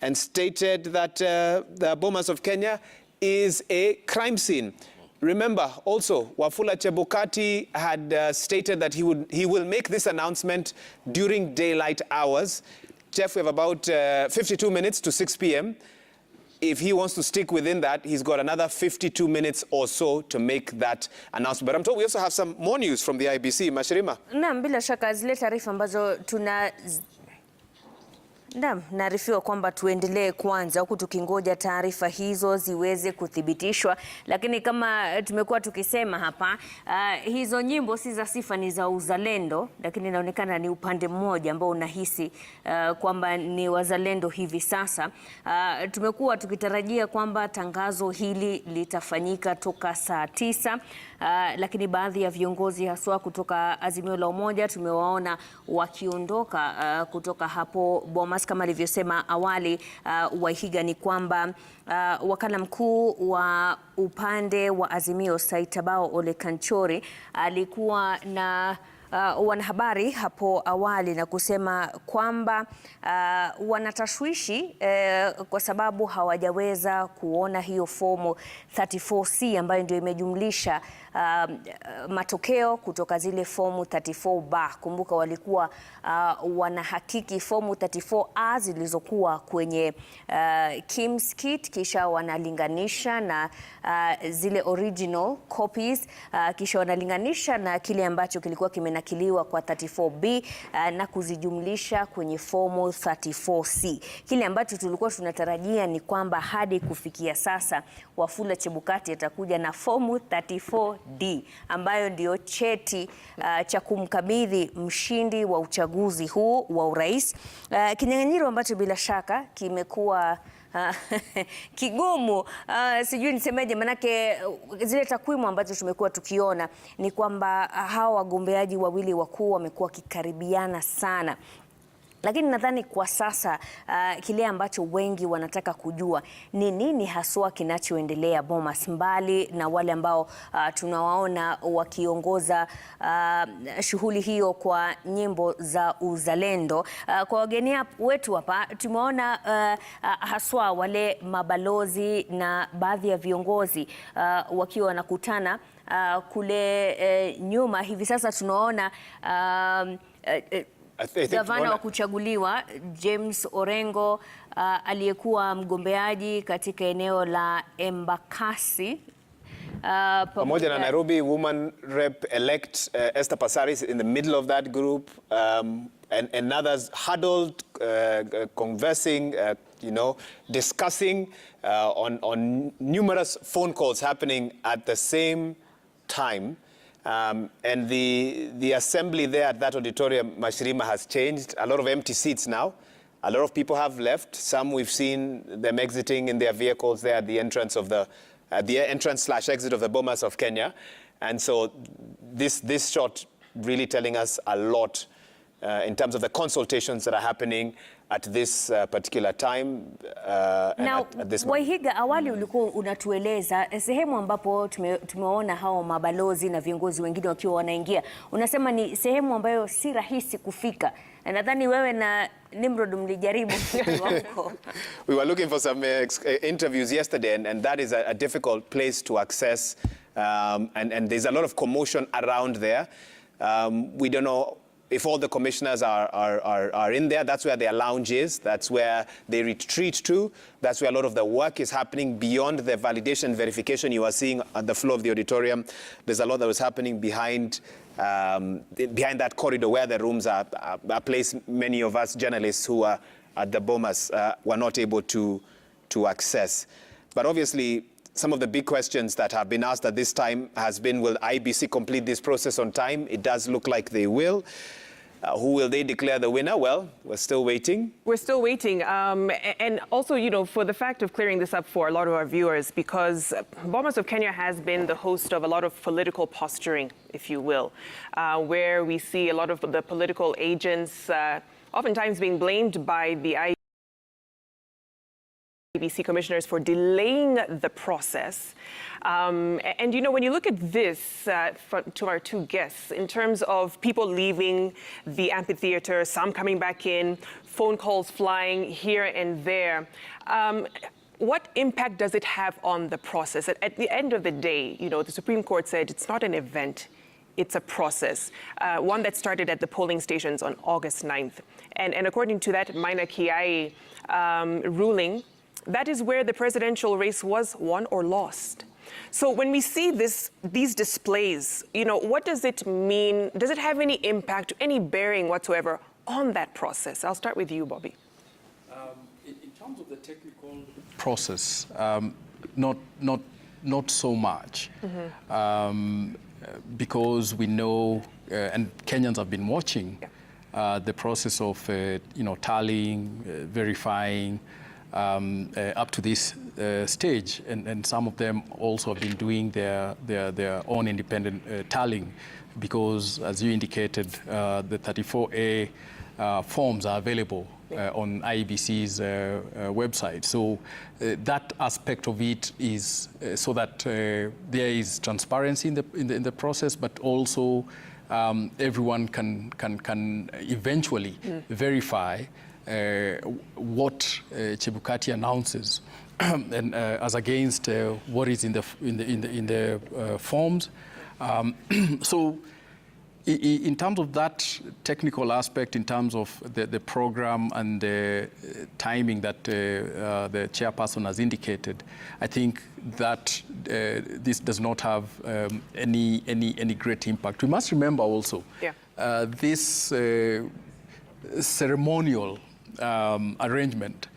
and stated that the Bomas of Kenya is a crime scene. Remember, also, Wafula Chebukati had stated that he will make this announcement during daylight hours. Jeff, we have about 52 minutes to 6 p.m. If he wants to stick within that, he's got another 52 minutes or so to make that announcement. But I'm told we also have some more news from the IBC. Mashirima. Naam, bila shaka zile taarifa ambazo naarifiwa kwamba tuendelee kwanza huku tukingoja taarifa hizo ziweze kuthibitishwa, lakini kama tumekuwa tukisema hapa, hizo nyimbo si za sifa, ni za uzalendo, lakini inaonekana ni upande mmoja ambao unahisi kwamba ni wazalendo hivi sasa. Tumekuwa tukitarajia kwamba tangazo hili litafanyika toka saa 9, lakini baadhi ya viongozi haswa kutoka Azimio la Umoja tumewaona wakiondoka kutoka hapo Bomas. Kama alivyosema awali Wahiga, ni kwamba wakala mkuu wa upande wa Azimio Saitabao Ole Kanchori alikuwa na wanahabari hapo awali na kusema kwamba wanatashwishi kwa sababu hawajaweza kuona hiyo fomu 34C ambayo ndio imejumlisha matokeo kutoka zile fomu 34B. Kumbuka walikuwa wanahakiki fomu 34A zilizokuwa kwenye Kim's kit, kisha wanalinganisha na zile original copies, kisha wanalinganisha na kile ambacho kilikuwa kimenakiliwa kwa 34B na kuzijumlisha kwenye fomu 34C. Kile ambacho tulikuwa tunatarajia ni kwamba hadi kufikia sasa Wafula Chebukati atakuja na fomu 34D ambayo ndio cheti cha kumkabidhi mshindi wa uchaguzi huu wa urais. Kinyang'anyiro ambacho bila shaka kimekuwa kigumu, sijui nisemeje, manake zile takwimu ambazo tumekuwa tukiona ni kwamba hawa wagombeaji wawili wakuu wamekuwa kikaribiana sana. Lakini nadhani kwa sasa kile ambacho wengi wanataka kujua ni nini haswa kinachoendelea Bomas, mbali na wale ambao tunawaona wakiongoza shughuli hiyo kwa nyimbo za uzalendo. Kwa wageni wetu hapa tumeona haswa wale mabalozi na baadhi ya viongozi wakiwa wanakutana kule nyuma. Hivi sasa tunaona gavana wa kuchaguliwa James Orengo aliyekuwa mgombeaji katika eneo la Embakasi pamoja na Nairobi woman rep elect Esther Passaris in the middle of that group, and others huddled, conversing, discussing on numerous phone calls happening at the same time. And the assembly there at that auditorium, Mashirima, has changed. A lot of empty seats now. A lot of people have left. Some we've seen them exiting in their vehicles there at the entrance of the entrance/exit of the Bomas of Kenya. And so this shot really telling us a lot in terms of the consultations that are happening at this particular time. Now, at this moment. Wahiga, awali ulikuwa unatueleza sehemu ambapo tumeona hao mabalozi na viongozi wengine wakiwa wanaingia. Unasema ni sehemu ambayo si rahisi kufika. Nadhani wewe na Nimrod mlijaribu huko. We were looking for some interviews yesterday, and that is a difficult place to access. And there's a lot of commotion around there. We don't know if all the commissioners are in there. That's where their lounge is. That's where they retreat to. That's where a lot of the work is happening beyond the validation, verification you are seeing at the floor of the auditorium. There's a lot that was happening behind that corridor where the rooms are placed. Many of us journalists who are at the Bomas were not able to access. But obviously, some of the big questions that have been asked at this time has been, will IBC complete this process on time? It does look like they will. Who will they declare the winner? Well, we're still waiting. We're still waiting. And also, you know, for the fact of clearing this up for a lot of our viewers, because Bomas of Kenya has been the host of a lot of political posturing, if you will, where we see a lot of the political agents oftentimes being blamed by the IEBC commissioners for delaying the process. And, you know, when you look at this, to our two guests, in terms of people leaving the amphitheater, some coming back in, phone calls flying here and there, what impact does it have on the process? At the end of the day, you know, the Supreme Court said it's not an event, it's a process, one that started at the polling stations on August 9th. And according to that Maina Kiai ruling, that is where the presidential race was won or lost. So when we see these displays, you know, what does it mean? Does it have any impact, any bearing whatsoever on that process? I'll start with you, Bobby. In terms of the technical process, not so much, because we know, and Kenyans have been watching the process of, you know, tallying, verifying, up to this stage, and some of them also have been doing their own independent tallying, because as you indicated, the 34A forms are available on IEBC's website. So that aspect of it is so that there is transparency in the process, but also everyone can eventually verify what Chebukati announces, and as against what is in the forms. So, in terms of that technical aspect, in terms of the program and the timing that the chairperson has indicated, I think that this does not have any great impact. We must remember also this ceremonial arrangement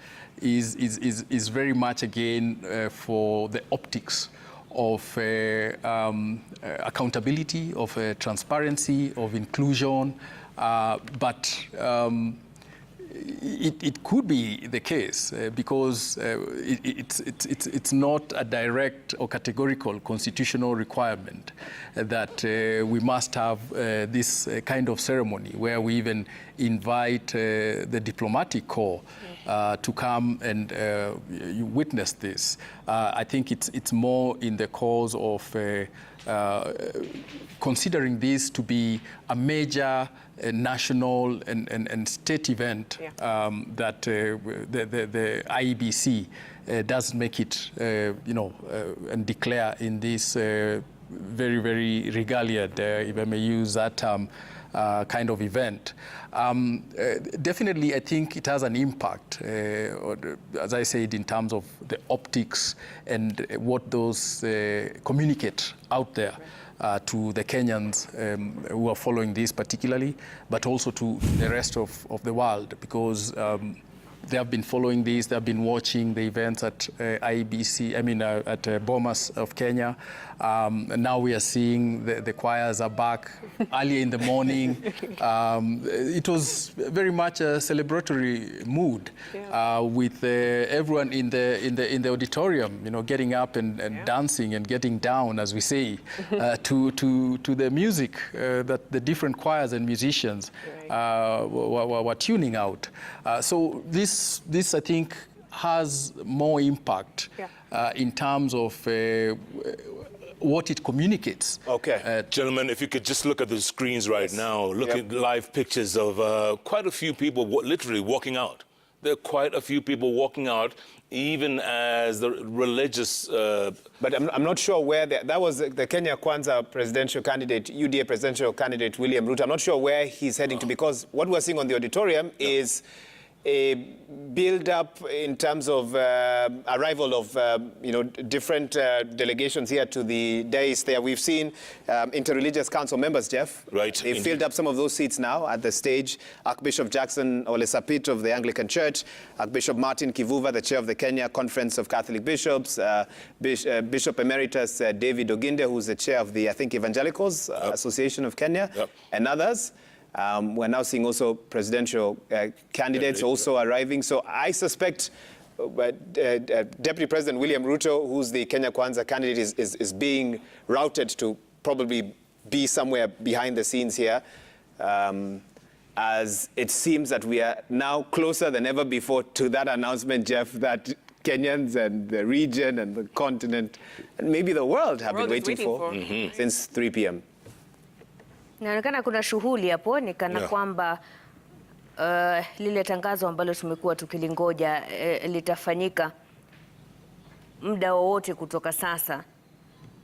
is very much again for the optics of accountability, of transparency, of inclusion, but it could be the case because it's not a direct or categorical constitutional requirement that we must have this kind of ceremony where we even invite the diplomatic corps to come and you witness this. I think it's more in the cause of considering this to be a major national and state event that the IEBC does make it, you know, and declare in this very, very regaliad, if I may use that term, kind of event. Definitely, I think it has an impact, as I said, in terms of the optics and what those communicate out there to the Kenyans who are following this particularly, but also to the rest of the world, because they have been following this, they have been watching the events at IEBC, I mean at Bomas of Kenya. Now we are seeing the choirs are back early in the morning. It was very much a celebratory mood with everyone in the auditorium, you know, getting up and dancing and getting down, as we say, to the music that the different choirs and musicians were tuning out. So this I think has more impact in terms of what it communicates. Okay. Gentlemen, if you could just look at the screens right now, look at live pictures of quite a few people literally walking out. There are quite a few people walking out, even as the religious... But I'm not sure where that was the Kenya Kwanza presidential candidate, UDA presidential candidate, William Ruto. I'm not sure where he's heading to, because what we're seeing on the auditorium is a build-up in terms of arrival of you know, different delegations here to the dais there. We've seen Interreligious Council members, Jeff. Right. They've filled up some of those seats now at the stage. Archbishop Jackson Olesapit of the Anglican Church, Archbishop Martin Kivuva, the chair of the Kenya Conference of Catholic Bishops, Bishop Emeritus David Oginde, who's the chair of the, I think, Evangelicals Association of Kenya, and others. We're now seeing also presidential candidates also arriving. So I suspect Deputy President William Ruto, who's the Kenya Kwanza candidate, is being routed to probably be somewhere behind the scenes here, as it seems that we are now closer than ever before to that announcement, Jeff, that Kenyans and the region and the continent and maybe the world have been waiting for since 3 p.m. Inaonekana kuna shughuli hapo ni kana kwamba lile tangazo ambalo tumekuwa tukilingoja litafanyika muda wowote kutoka sasa.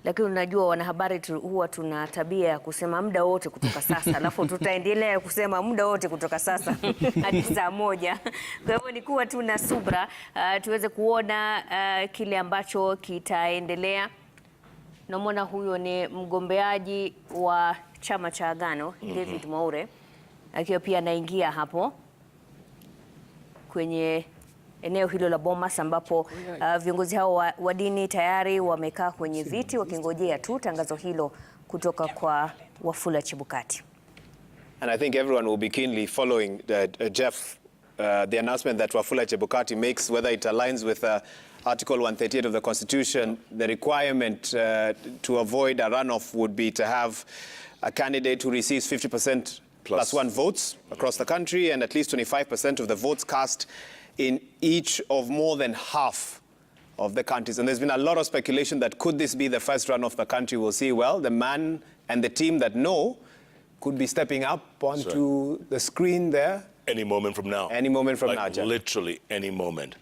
Lakini unajua wanahabari huwa tuna tabia ya kusema muda wote kutoka sasa, alafu tutaendelea kusema muda wote kutoka sasa hadi saa 1. Kwa hivyo ni kuwa tuna subra tuweze kuona kile ambacho kitaendelea. Namwona huyo ni mgombeaji wa chama cha Agano, David Mwaure, akiwa pia anaingia hapo kwenye eneo hilo la Bomas ambapo viongozi hao wa dini tayari wamekaa kwenye viti wakingojea tu tangazo hilo kutoka kwa Wafula Chebukati. And I think everyone will be keenly following Jeff, the announcement that Wafula Chebukati makes, whether it aligns with Article 138 of the Constitution. The requirement to avoid a runoff would be to have a candidate who receives 50% plus 1 votes across the country and at least 25% of the votes cast in each of more than half of the counties. And there's been a lot of speculation that could this be the first run of the country? We'll see. Well, the man and the team that know could be stepping up onto the screen there. Any moment from now. Any moment from now, Jeff. Literally any moment.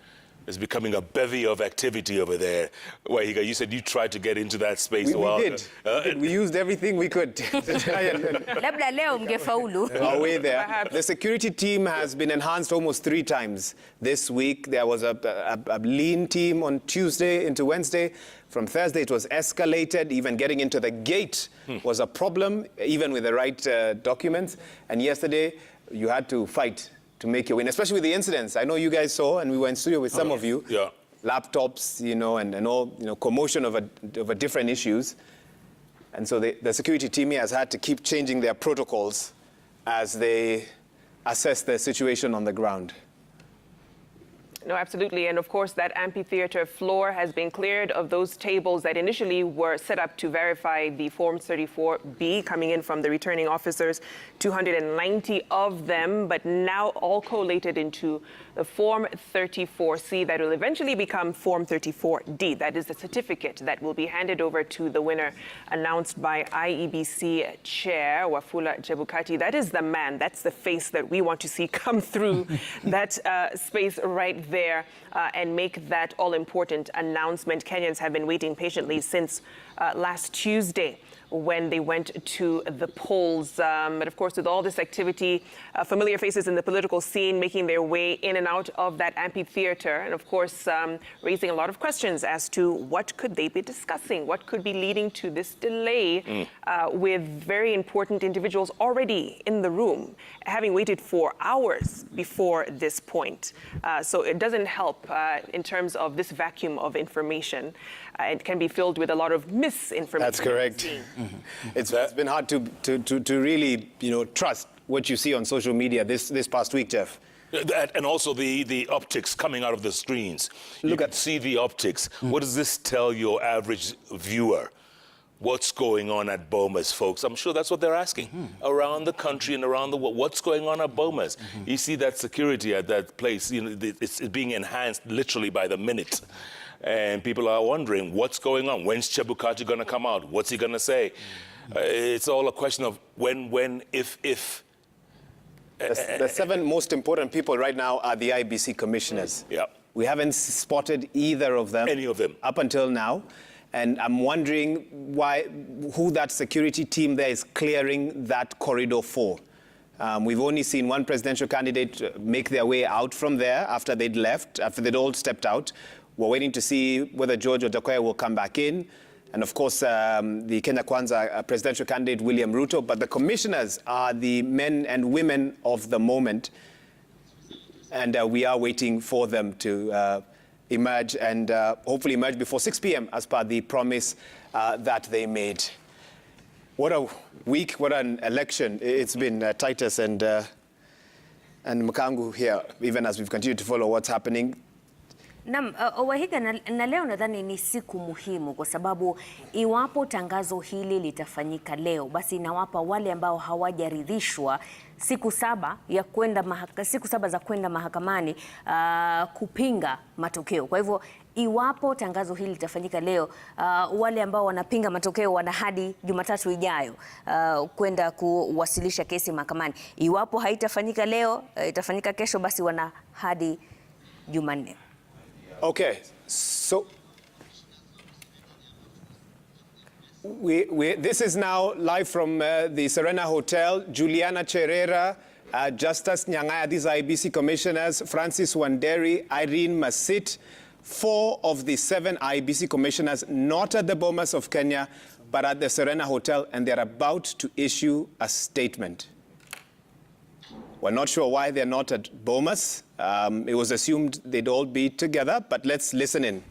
There's becoming a bevy of activity over there. Wahiga, you said you tried to get into that space. We did. We used everything we could to try and Labda leo mngefaulu. our way there. The security team has been enhanced almost 3 times this week. There was a lean team on Tuesday into Wednesday. From Thursday, it was escalated. Even getting into the gate was a problem, even with the right documents. And yesterday, you had to fight to make your win, especially with the incidents. I know you guys saw, and we were in studio with some of you. Yeah. Laptops, and all, commotion over different issues. And so the security team here has had to keep changing their protocols as they assess the situation on the ground. No, absolutely. And of course, that amphitheater floor has been cleared of those tables that initially were set up to verify the Form 34B coming in from the returning officers, 290 of them, but now all collated into the Form 34C that will eventually become Form 34D. That is the certificate that will be handed over to the winner, announced by IEBC Chair Wafula Chebukati. That is the man, that's the face that we want to see come through that space right there and make that all-important announcement. Kenyans have been waiting patiently since last Tuesday when they went to the polls. But of course, with all this activity, familiar faces in the political scene making their way in and out of that amphitheater, and of course, raising a lot of questions as to what could they be discussing, what could be leading to this delay with very important individuals already in the room, having waited for hours before this point. So it doesn't help in terms of this vacuum of information. It can be filled with a lot of misinformation. That's correct. It's been hard to really, trust what you see on social media this past week, Jeff. And also the optics coming out of the screens. You can see the optics. What does this tell your average viewer? What's going on at Bomas, folks? I'm sure that's what they're asking. Around the country and around the world, what's going on at Bomas? You see that security at that place, it's being enhanced literally by the minute. And people are wondering, what's going on? When's Chebukati going to come out? What's he going to say? It's all a question of when, if. The 7 most important people right now are the IBC commissioners. Yeah. We haven't spotted either of them. Any of them. Up until now. And I'm wondering who that security team there is clearing that corridor for. We've only seen one presidential candidate make their way out from there after they'd left, after they'd all stepped out. We're waiting to see whether George Ojakoya will come back in. And of course, the Kenya Kwanza presidential candidate, William Ruto. But the commissioners are the men and women of the moment. And we are waiting for them to emerge and hopefully emerge before 6 p.m. as per the promise that they made. What a week, what an election. It's been Titus and Mkangu here, even as we've continued to follow what's happening. Naam, Wahiga, na leo nadhani ni siku muhimu kwa sababu iwapo tangazo hili litafanyika leo, basi inawapa wale ambao hawajaridhishwa siku saba za kwenda mahakamani kupinga matokeo. Kwa hivyo iwapo tangazo hili litafanyika leo, wale ambao wanapinga matokeo wana hadi Jumatatu ijayo kwenda kuwasilisha kesi mahakamani. Iwapo haitafanyika leo, itafanyika kesho, basi wana hadi Jumanne. Okay, so this is now live from the Serena Hotel. Juliana Cherera, Justus Nyang'aya, these are IBC commissioners, Francis Wanderi, Irene Masit, 4 of the 7 IBC commissioners not at the Bomas of Kenya, but at the Serena Hotel, and they're about to issue a statement. We're not sure why they're not at Bomas. It was assumed they'd all be together, but let's listen in.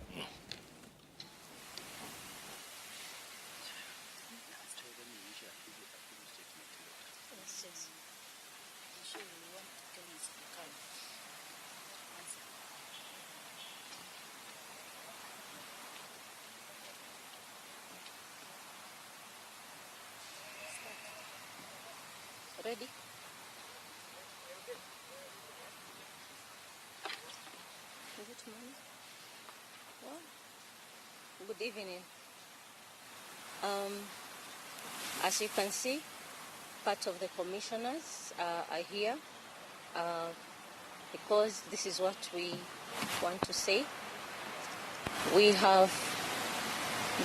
Ready? Good evening. As you can see, part of the commissioners are here because this is what we want to say. We have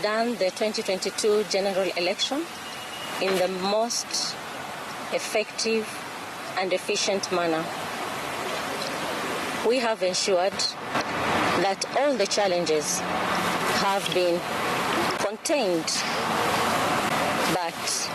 done the 2022 general election in the most effective and efficient manner. We have ensured that all the challenges have been contained, but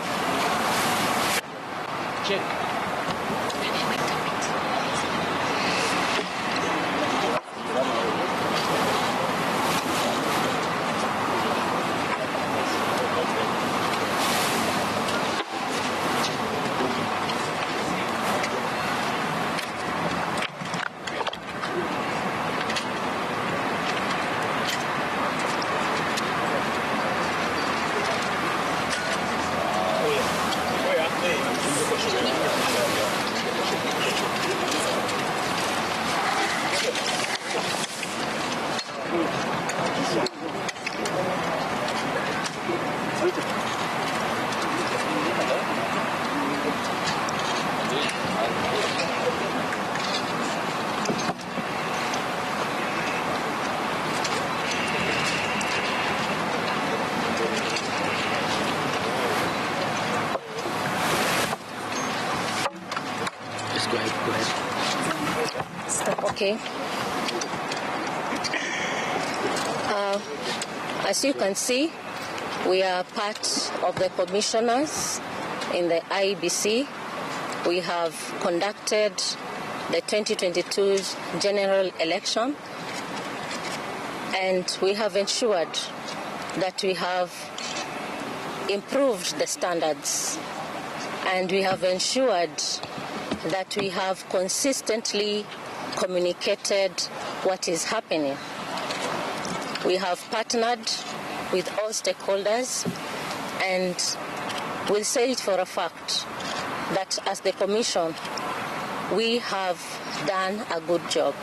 okay. As you can see, we are part of the commissioners in the IEBC. We have conducted the 2022 general election, and we have ensured that we have improved the standards, and we have ensured that we have consistently communicated what is happening. We have partnered with all stakeholders, and we'll say it for a fact that as the Commission, we have done a good job.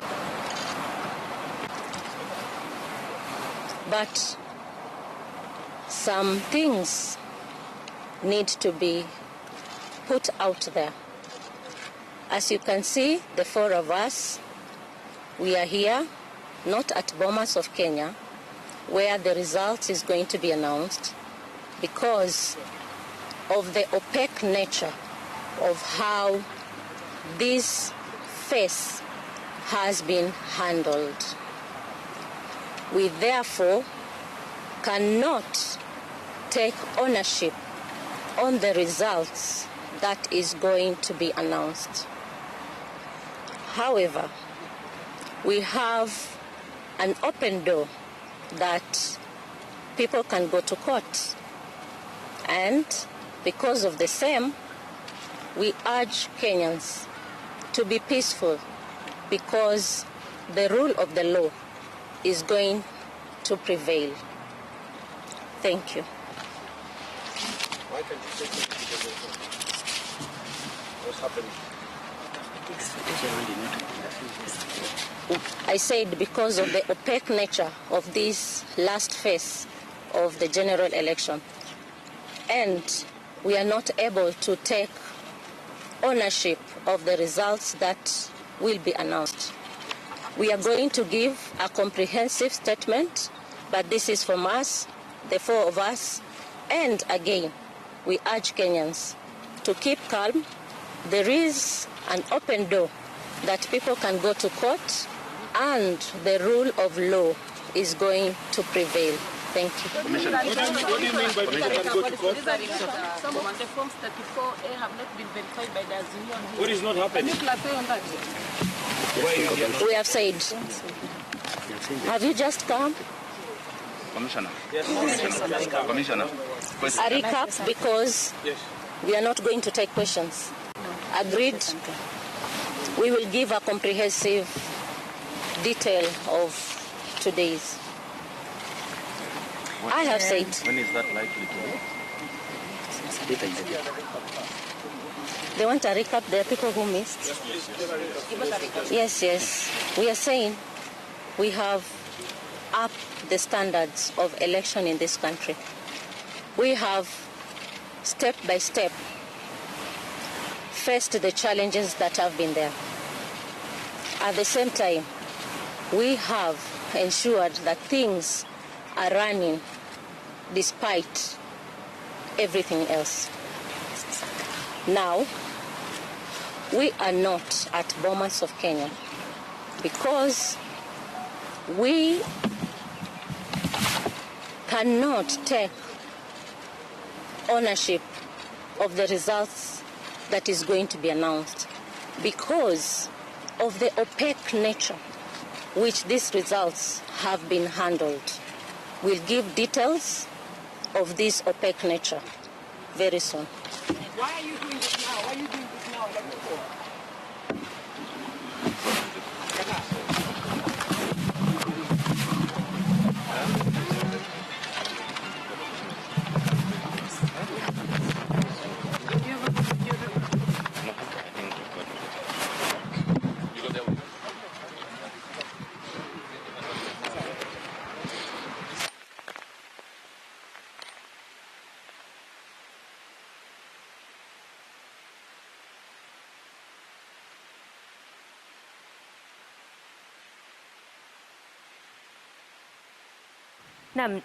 But some things need to be put out there. As you can see, the 4 of us, we are here, not at Bomas of Kenya, where the result is going to be announced, because of the opaque nature of how this phase has been handled. We therefore cannot take ownership on the results that is going to be announced. However, we have an open door that people can go to court, and Because of the same, we urge Kenyans to be peaceful because the rule of the law is going to prevail. Thank you. Why can't you take it together? What's happening? I said because of the opaque nature of this last phase of the general election, and we are not able to take ownership of the results that will be announced. We are going to give a comprehensive statement, but this is from us, the four of us, and again, we urge Kenyans to keep calm. There is an open door that people can go to court, and the rule of law is going to prevail. Thank you. What do you mean by people can go to court? Some of the forms 34A have not been verified by the Azimio. What is not happening? Can you clarify on that? Why are you here? We have said. Have you just come? Commissioner. Commissioner. A recap because we are not going to take questions. Agreed. We will give a comprehensive detail of today's. I have said. When is that likely to be? They want a recap. There are people who missed. Yes. We are saying we have upped the standards of election in this country. We have step by step faced the challenges that have been there. At the same time, we have ensured that things are running despite everything else. Now, we are not at Bomas of Kenya because we cannot take ownership of the results that is going to be announced because of the opaque nature which these results have been handled. We'll give details of this opaque nature very soon. Why are you doing this now? Why are you doing this now? Like before? Naam.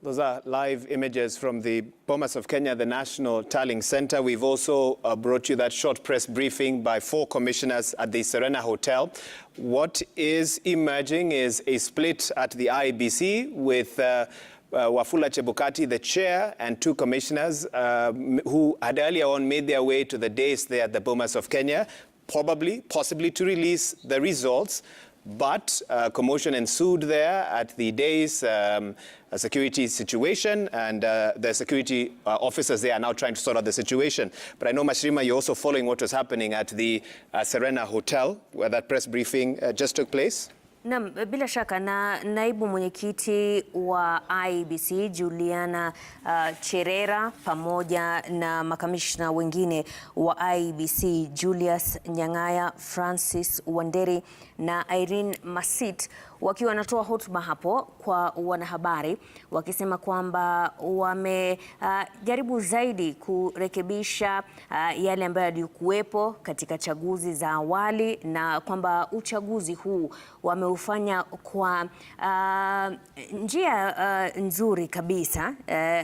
Those are live images from the Bomas of Kenya, the National Tallying Center. We've also brought you that short press briefing by 4 commissioners at the Serena Hotel. What is emerging is a split at the IEBC with Wafula Chebukati, the chair, and 2 commissioners who had earlier on made their way to the dais there at the Bomas of Kenya, possibly to release the results. But commotion ensued there at the day's security situation, and the security officers there are now trying to sort out the situation. But I know, Mashirima, you're also following what was happening at the Serena Hotel, where that press briefing just took place. Naam, bila shaka na naibu mwenyekiti wa IEBC Juliana Cherera pamoja na makamishna wengine wa IEBC Julius Nyang'aya, Francis Wanderi na Irene Masit wakiwa wanatoa hotuba hapo kwa wanahabari wakisema kwamba wamejaribu zaidi kurekebisha yale ambayo yalikuwepo katika chaguzi za awali na kwamba uchaguzi huu wameufanya kwa njia nzuri kabisa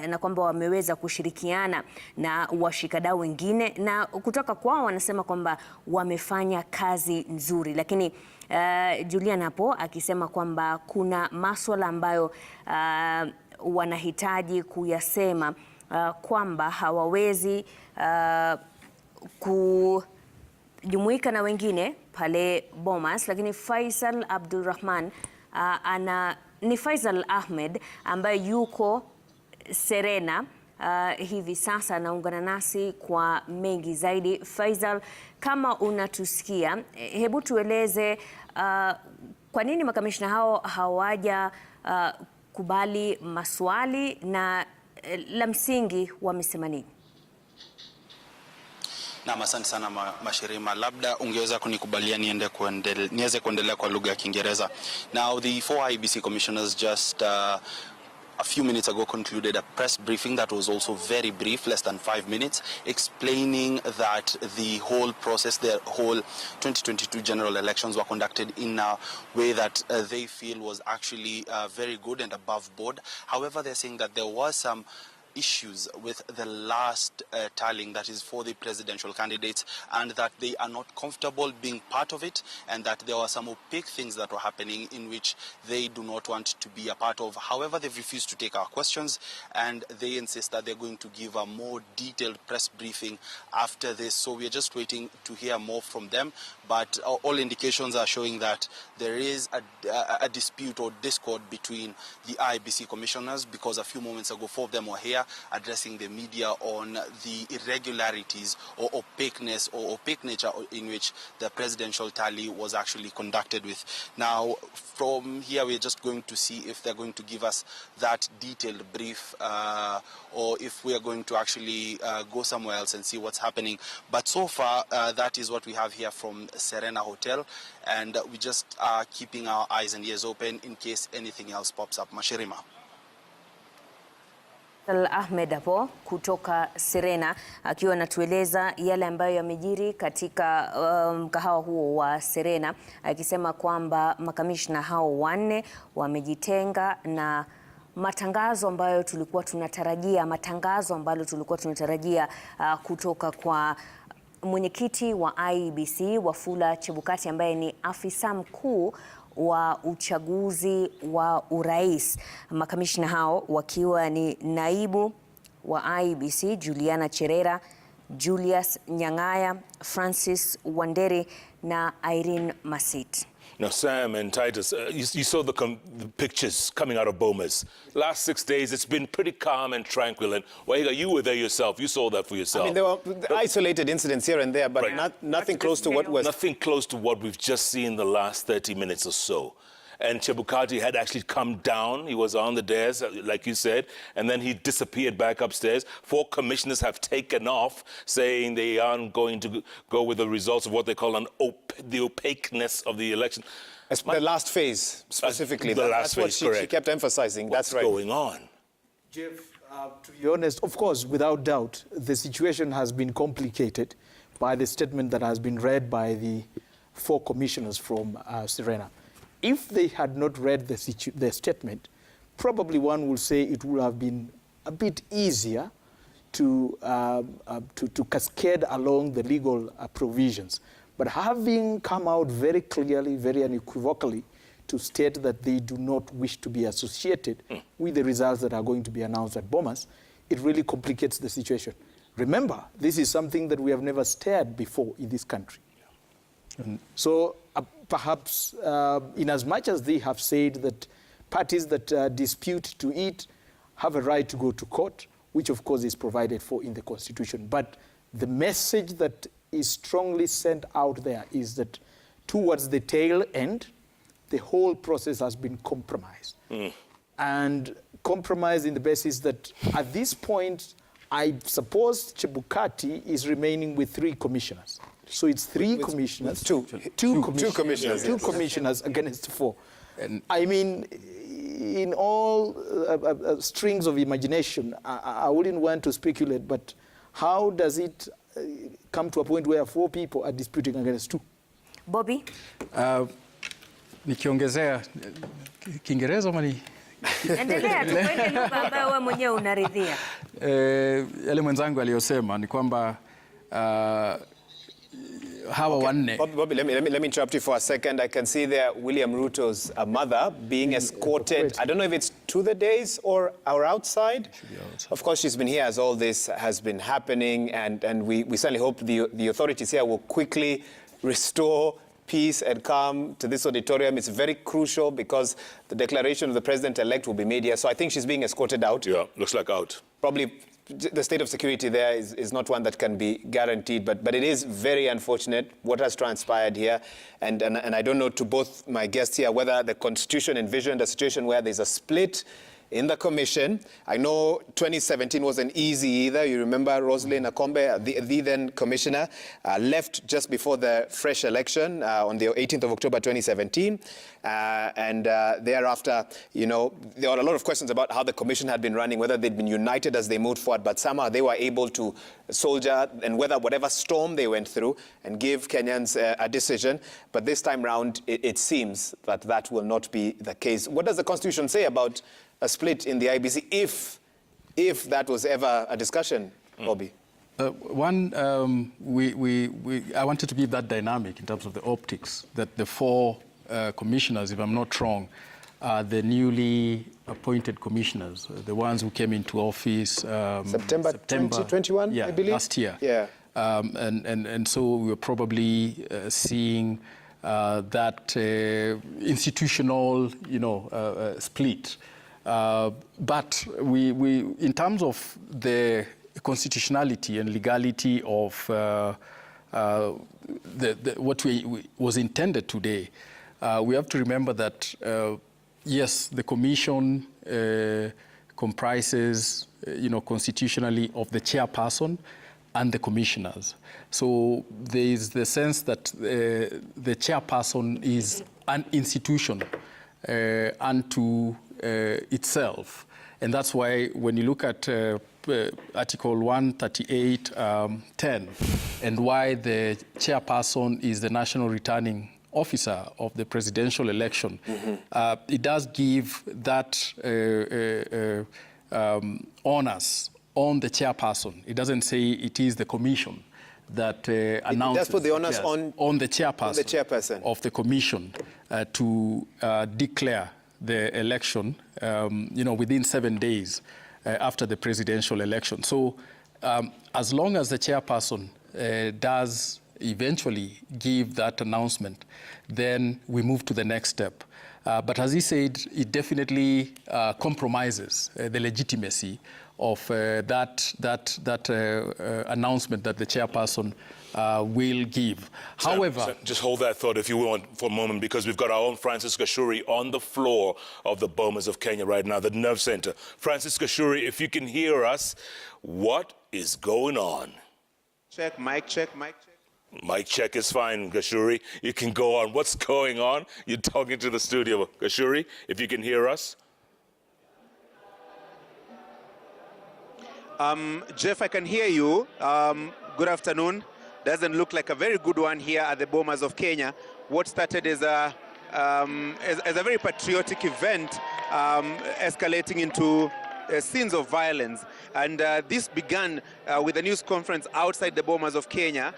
na kwamba wameweza kushirikiana na washikadau wengine, na kutoka kwao wanasema kwamba wamefanya kazi nzuri, lakini Julian hapo akisema kwamba kuna masuala ambayo wanahitaji kuyasema, kwamba hawawezi kujumuika na wengine pale Bomas, lakini Faisal Abdulrahman ni Faisal Ahmed ambaye yuko Serena hivi sasa anaungana nasi kwa mengi zaidi. Faisal, kama unatusikia, hebu tueleze kwa nini makamishna hao hawaja kubali maswali na la msingi wamesema nini? Naam, asante sana Mashirima. Labda ungeweza kunikubalia niweze kuendelea kwa lugha ya Kiingereza. Now, the 4 IEBC commissioners just a few minutes ago concluded a press briefing that was also very brief, less than 5 minutes, explaining that the whole process, the whole 2022 general elections were conducted in a way that they feel was actually very good and above board. However, they're saying that there was some issues with the last tallying, that is for the presidential candidates, and that they are not comfortable being part of it, and that there were some opaque things that were happening in which they do not want to be a part of. However, they've refused to take our questions, and they insist that they're going to give a more detailed press briefing after this. So we're just waiting to hear more from them, but all indications are showing that there is a dispute or discord between the IEBC commissioners, because a few moments ago 4 of them were here addressing the media on the irregularities or opaqueness or opaque nature in which the presidential tally was actually conducted with. Now, from here, we're just going to see if they're going to give us that detailed brief or if we are going to actually go somewhere else and see what's happening. But so far, that is what we have here from Serena Hotel, and we just are keeping our eyes and ears open in case anything else pops up. Mashirima. Ahmed hapo kutoka Serena akiwa anatueleza yale ambayo yamejiri katika mkahawa huo wa Serena, akisema kwamba makamishna hao 4 wamejitenga na matangazo ambayo tulikuwa tunatarajia kutoka kwa mwenyekiti wa IEBC Wafula Chebukati ambaye ni afisa mkuu wa uchaguzi wa urais. Makamishna hao wakiwa ni naibu wa IEBC Juliana Cherera, Julius Nyang'aya, Francis Wanderi na Irene Masit. Now, Sam and Titus, you saw the pictures coming out of Bomas. Last 6 days, it's been pretty calm and tranquil. And Wahiga, you were there yourself. You saw that for yourself. I mean, there were isolated incidents here and there, but right. nothing close to what was... Nothing close to what we've just seen the last 30 minutes or so. And Chebukati had actually come down. He was on the dais, like you said, and then he disappeared back upstairs. 4 commissioners have taken off, saying they aren't going to go with the results of what they call the opaqueness of the election. The last phase, specifically. That's what she kept emphasizing. What's going on? Jeff, to be honest, of course, without doubt, the situation has been complicated by the statement that has been read by the 4 commissioners from Serena. If they had not read the statement, probably one would say it would have been a bit easier to cascade along the legal provisions. But having come out very clearly, very unequivocally, to state that they do not wish to be associated with the results that are going to be announced at Bomas, it really complicates the situation. Remember, this is something that we have never stared before in this country. So perhaps in as much as they have said that parties that dispute to it have a right to go to court, which of course is provided for in the Constitution. But the message that is strongly sent out there is that towards the tail end, the whole process has been compromised. And compromised in the basis that at this point, I suppose Chebukati is remaining with 3 commissioners. So it's 3 commissioners. Two commissioners. Two commissioners against 4. And I mean, in all strings of imagination, I wouldn't want to speculate, but how does it come to a point where 4 people are disputing against 2? Bobby? Nikiongezea Kiingereza ama ni Endelea tu kwa ile lugha ambayo wewe mwenyewe unaridhia. Yale mwenzangu aliyosema ni kwamba hawa wanne. Bobby, let me interrupt you for a second. I can see there William Ruto's mother being escorted. I don't know if it's to the days or outside. Of course, she's been here as all this has been happening, and we certainly hope the authorities here will quickly restore peace and calm to this auditorium. It's very crucial because the declaration of the president-elect will be made here. So I think she's being escorted out. Yeah, looks like out. Probably the state of security there is not one that can be guaranteed, but it is very unfortunate what has transpired here. And I don't know, to both my guests here, whether the Constitution envisioned a situation where there's a split in the commission. I know 2017 wasn't easy either. You remember Rosalyn Akombe, the then commissioner, left just before the fresh election on the 18th of October 2017. And thereafter, you know, there were a lot of questions about how the commission had been running, whether they'd been united as they moved forward, but somehow they were able to soldier and weather whatever storm they went through and give Kenyans a decision. But this time round, it seems that that will not be the case. What does the Constitution say about a split in the IBC, if that was ever a discussion, Bobby? One, I wanted to give that dynamic in terms of the optics, that the 4 commissioners, if I'm not wrong, are the newly appointed commissioners, the ones who came into office September 2021, yeah, I believe? last year. Yeah. And so we're probably seeing that institutional, you know, split. But we, in terms of the constitutionality and legality of what was intended today, we have to remember that, yes, the commission comprises, you know, constitutionally of the chairperson and the commissioners. So there is the sense that the chairperson is an institution unto itself. And that's why when you look at Article 138(10) and why the chairperson is the national returning officer of the presidential election, it does give that onus on the chairperson. It doesn't say it is the commission that announces. It does put the onus on the chairperson of the commission to declare the election, you know, within 7 days after the presidential election. So as long as the chairperson does eventually give that announcement, then we move to the next step. But as he said, it definitely compromises the legitimacy of that announcement that the chairperson will give. However... Just hold that thought, if you want, for a moment, because we've got our own Francis Gashuri on the floor of the Bomas of Kenya right now, the Nerve Center. Francis Gashuri, if you can hear us, what is going on? Check, mic check, mic check. Mic check is fine, Gashuri. You can go on. What's going on? You're talking to the studio. Gashuri, if you can hear us. Jeff, I can hear you. Good afternoon. Doesn't look like a very good one here at the Bomas of Kenya. What started as a very patriotic event, escalating into scenes of violence. And this began with a news conference outside the Bomas of Kenya,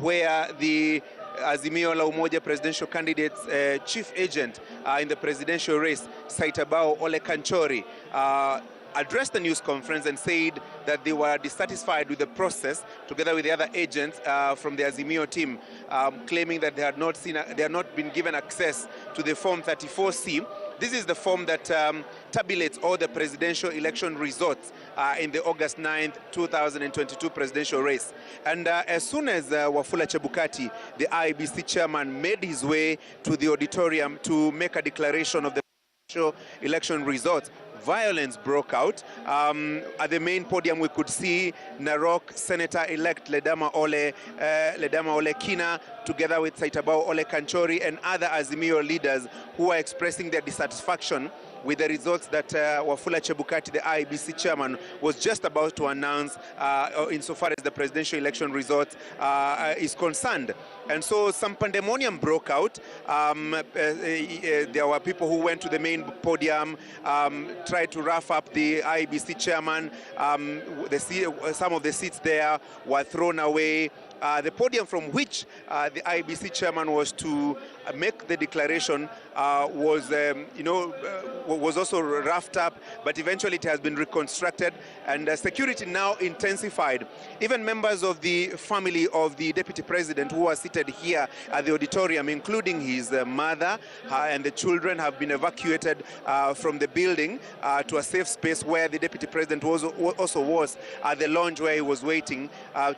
where the Azimio la Umoja presidential candidate's chief agent in the presidential race, Saitabao Ole Kanchori, addressed the news conference and said that they were dissatisfied with the process, together with the other agents from the Azimio team, claiming that they had not been given access to the Form 34C. This is the form that tabulates all the presidential election results in the August 9th, 2022 presidential race. And as soon as Wafula Chebukati, the IEBC chairman, made his way to the auditorium to make a declaration of the presidential election results, violence broke out. At the main podium, we could see Narok Senator-elect Ledama Ole Kina, together with Saitabao Ole Kanchori and other Azimio leaders who are expressing their dissatisfaction with the results that Wafula Chebukati, the IEBC chairman, was just about to announce insofar as the presidential election results is concerned. And so some pandemonium broke out. There were people who went to the main podium, tried to rough up the IEBC chairman. Some of the seats there were thrown away. The podium from which the IEBC chairman was to make the declaration was also roughed up, but eventually it has been reconstructed, and security now intensified. Even members of the family of the deputy president who are seated here at the auditorium, including his mother and the children, have been evacuated from the building to a safe space where the deputy president also was at the lounge where he was waiting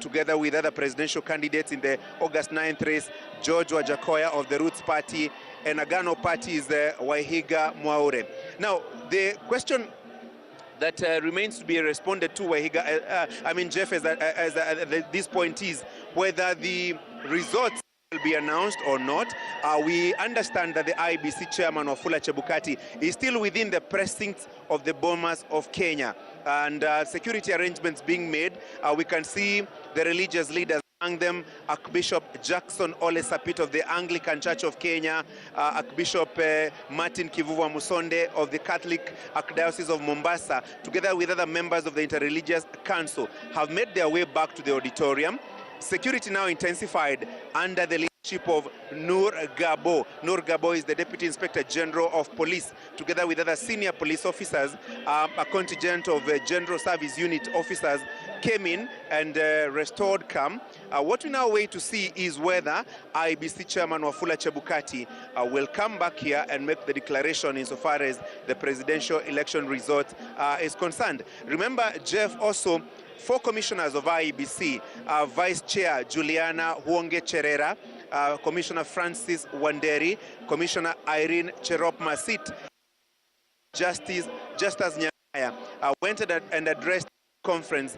together with other presidential candidates in the August 9th race, George Wajakoya of the Roots Party, and Agano Party is Wahiga Mwaure. Now, the question that remains to be responded to, Wahiga, Jeff, at this point is whether the results will be announced or not. We understand that the IEBC chairman, Wafula Chebukati, is still within the precincts of the Bomas of Kenya, and security arrangements being made. We can see the religious leaders, among them Archbishop Jackson Ole Sapit of the Anglican Church of Kenya, Archbishop Martin Kivuva Musonde of the Catholic Archdiocese of Mombasa, together with other members of the Interreligious Council, have made their way back to the auditorium. Security now intensified under the leadership of Nur Gabo. Nur Gabo is the Deputy Inspector General of Police, together with other senior police officers. A contingent of General Service Unit officers came in and restored calm. What we now wait to see is whether IEBC Chairman Wafula Chebukati will come back here and make the declaration insofar as the presidential election result is concerned. Remember, Jeff, also 4 commissioners of IEBC, Vice Chair Juliana Huonge Cherera, Commissioner Francis Wanderi, Commissioner Irene Cherop Masit, Justice Nyaya, went and addressed the conference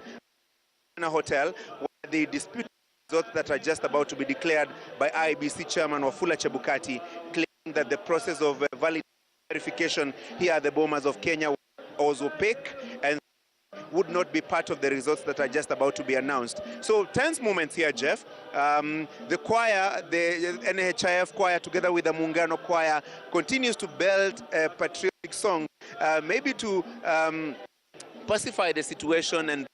in a hotel where the disputed results that are just about to be declared by IEBC Chairman Wafula Chebukati, claiming that the process of valid verification here at the Bomas of Kenya was opaque and would not be part of the results that are just about to be announced. So tense moments here, Jeff. The choir, the NHIF choir, together with the Muungano choir, continues to belt a patriotic song, maybe to pacify the situation and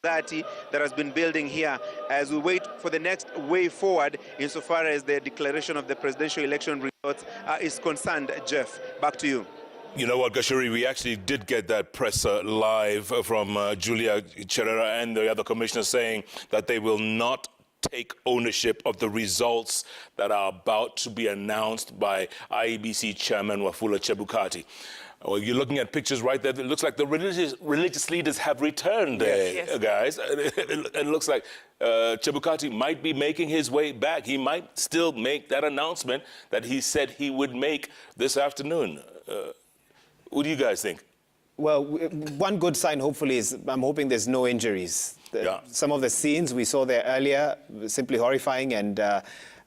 that has been building here as we wait for the next way forward insofar as the declaration of the presidential election results is concerned. Jeff, back to you. You know what, Gashuri, we actually did get that press live from Julia Cherera and the other commissioners saying that they will not take ownership of the results that are about to be announced by IEBC Chairman Wafula Chebukati. Well, you're looking at pictures right there. It looks like the religious leaders have returned, guys. It looks like Chebukati might be making his way back. He might still make that announcement that he said he would make this afternoon. What do you guys think? Well, one good sign, hopefully, is I'm hoping there's no injuries. Some of the scenes we saw there earlier were simply horrifying, and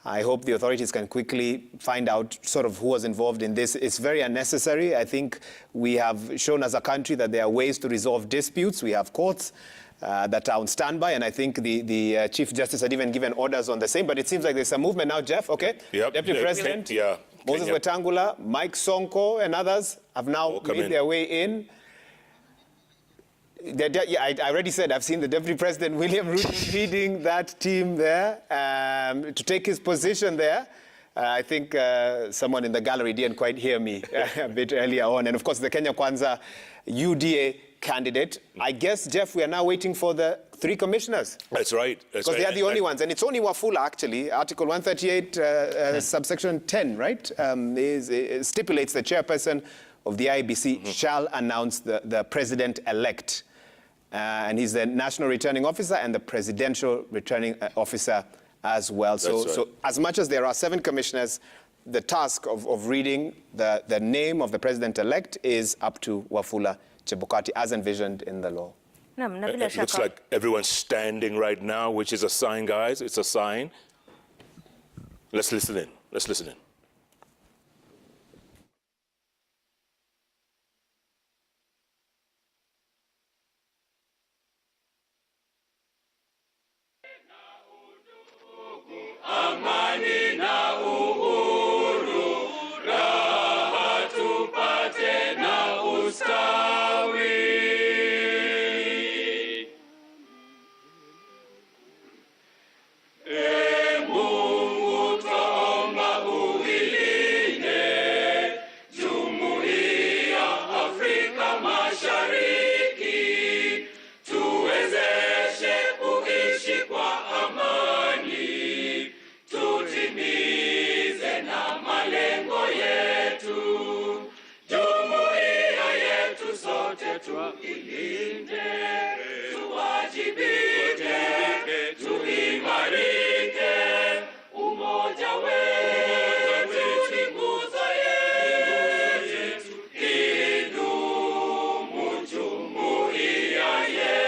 I hope the authorities can quickly find out sort of who was involved in this. It's very unnecessary. I think we have shown as a country that there are ways to resolve disputes. We have courts that are on standby, and I think the Chief Justice had even given orders on the same. But it seems like there's a movement now, Jeff, okay? Yep. President, Moses Wetangula, Mike Sonko, and others have now made their way in. I already said I've seen the Deputy President, William Ruto, leading that team there to take his position there. I think someone in the gallery didn't quite hear me a bit earlier on. And of course, the Kenya Kwanza UDA candidate. I guess, Jeff, we are now waiting for the 3 commissioners. That's right. Because they are the only ones. And it's only Wafula, actually. Article 138, subsection 10, right? Stipulates the chairperson of the IEBC shall announce the president-elect. And he's the national returning officer and the presidential returning officer as well. So as much as there are 7 commissioners, the task of reading the name of the president-elect is up to Wafula Chebukati as envisioned in the law. It looks like everyone's standing right now, which is a sign, guys. It's a sign. Let's listen in. Let's listen in. Amani na uhuru, raha tupate na ustawi. Mungu twaomba uilinde Jumuiya Afrika Mashariki, tuwezeshe kuishi kwa amani, tutimize na malengo yetu. Jumuiya yetu sote tuilinde, tuwajibike, tuimarike. Umoja wetu ni nguzo yetu, idumu jumuiya yetu.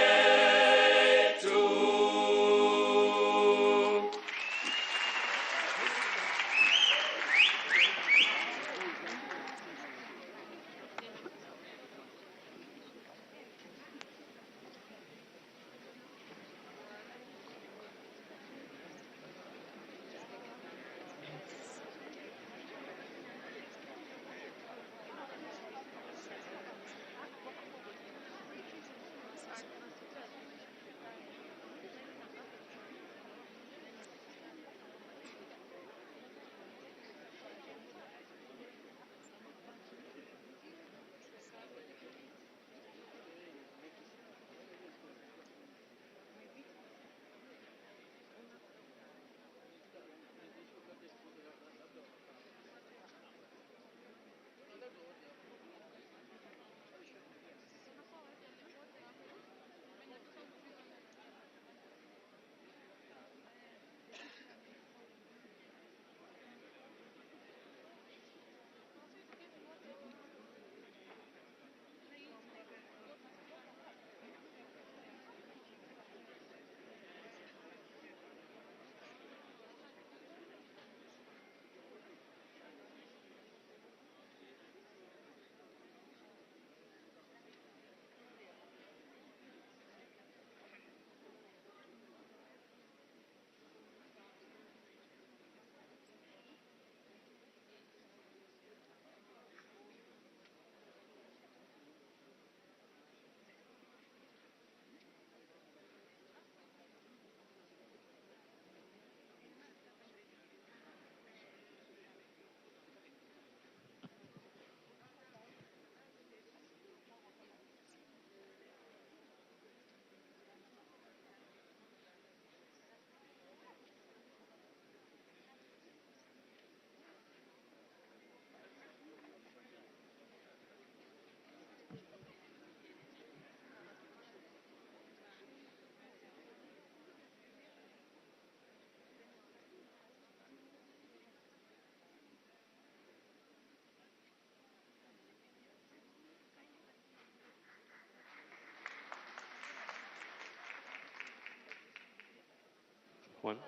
One.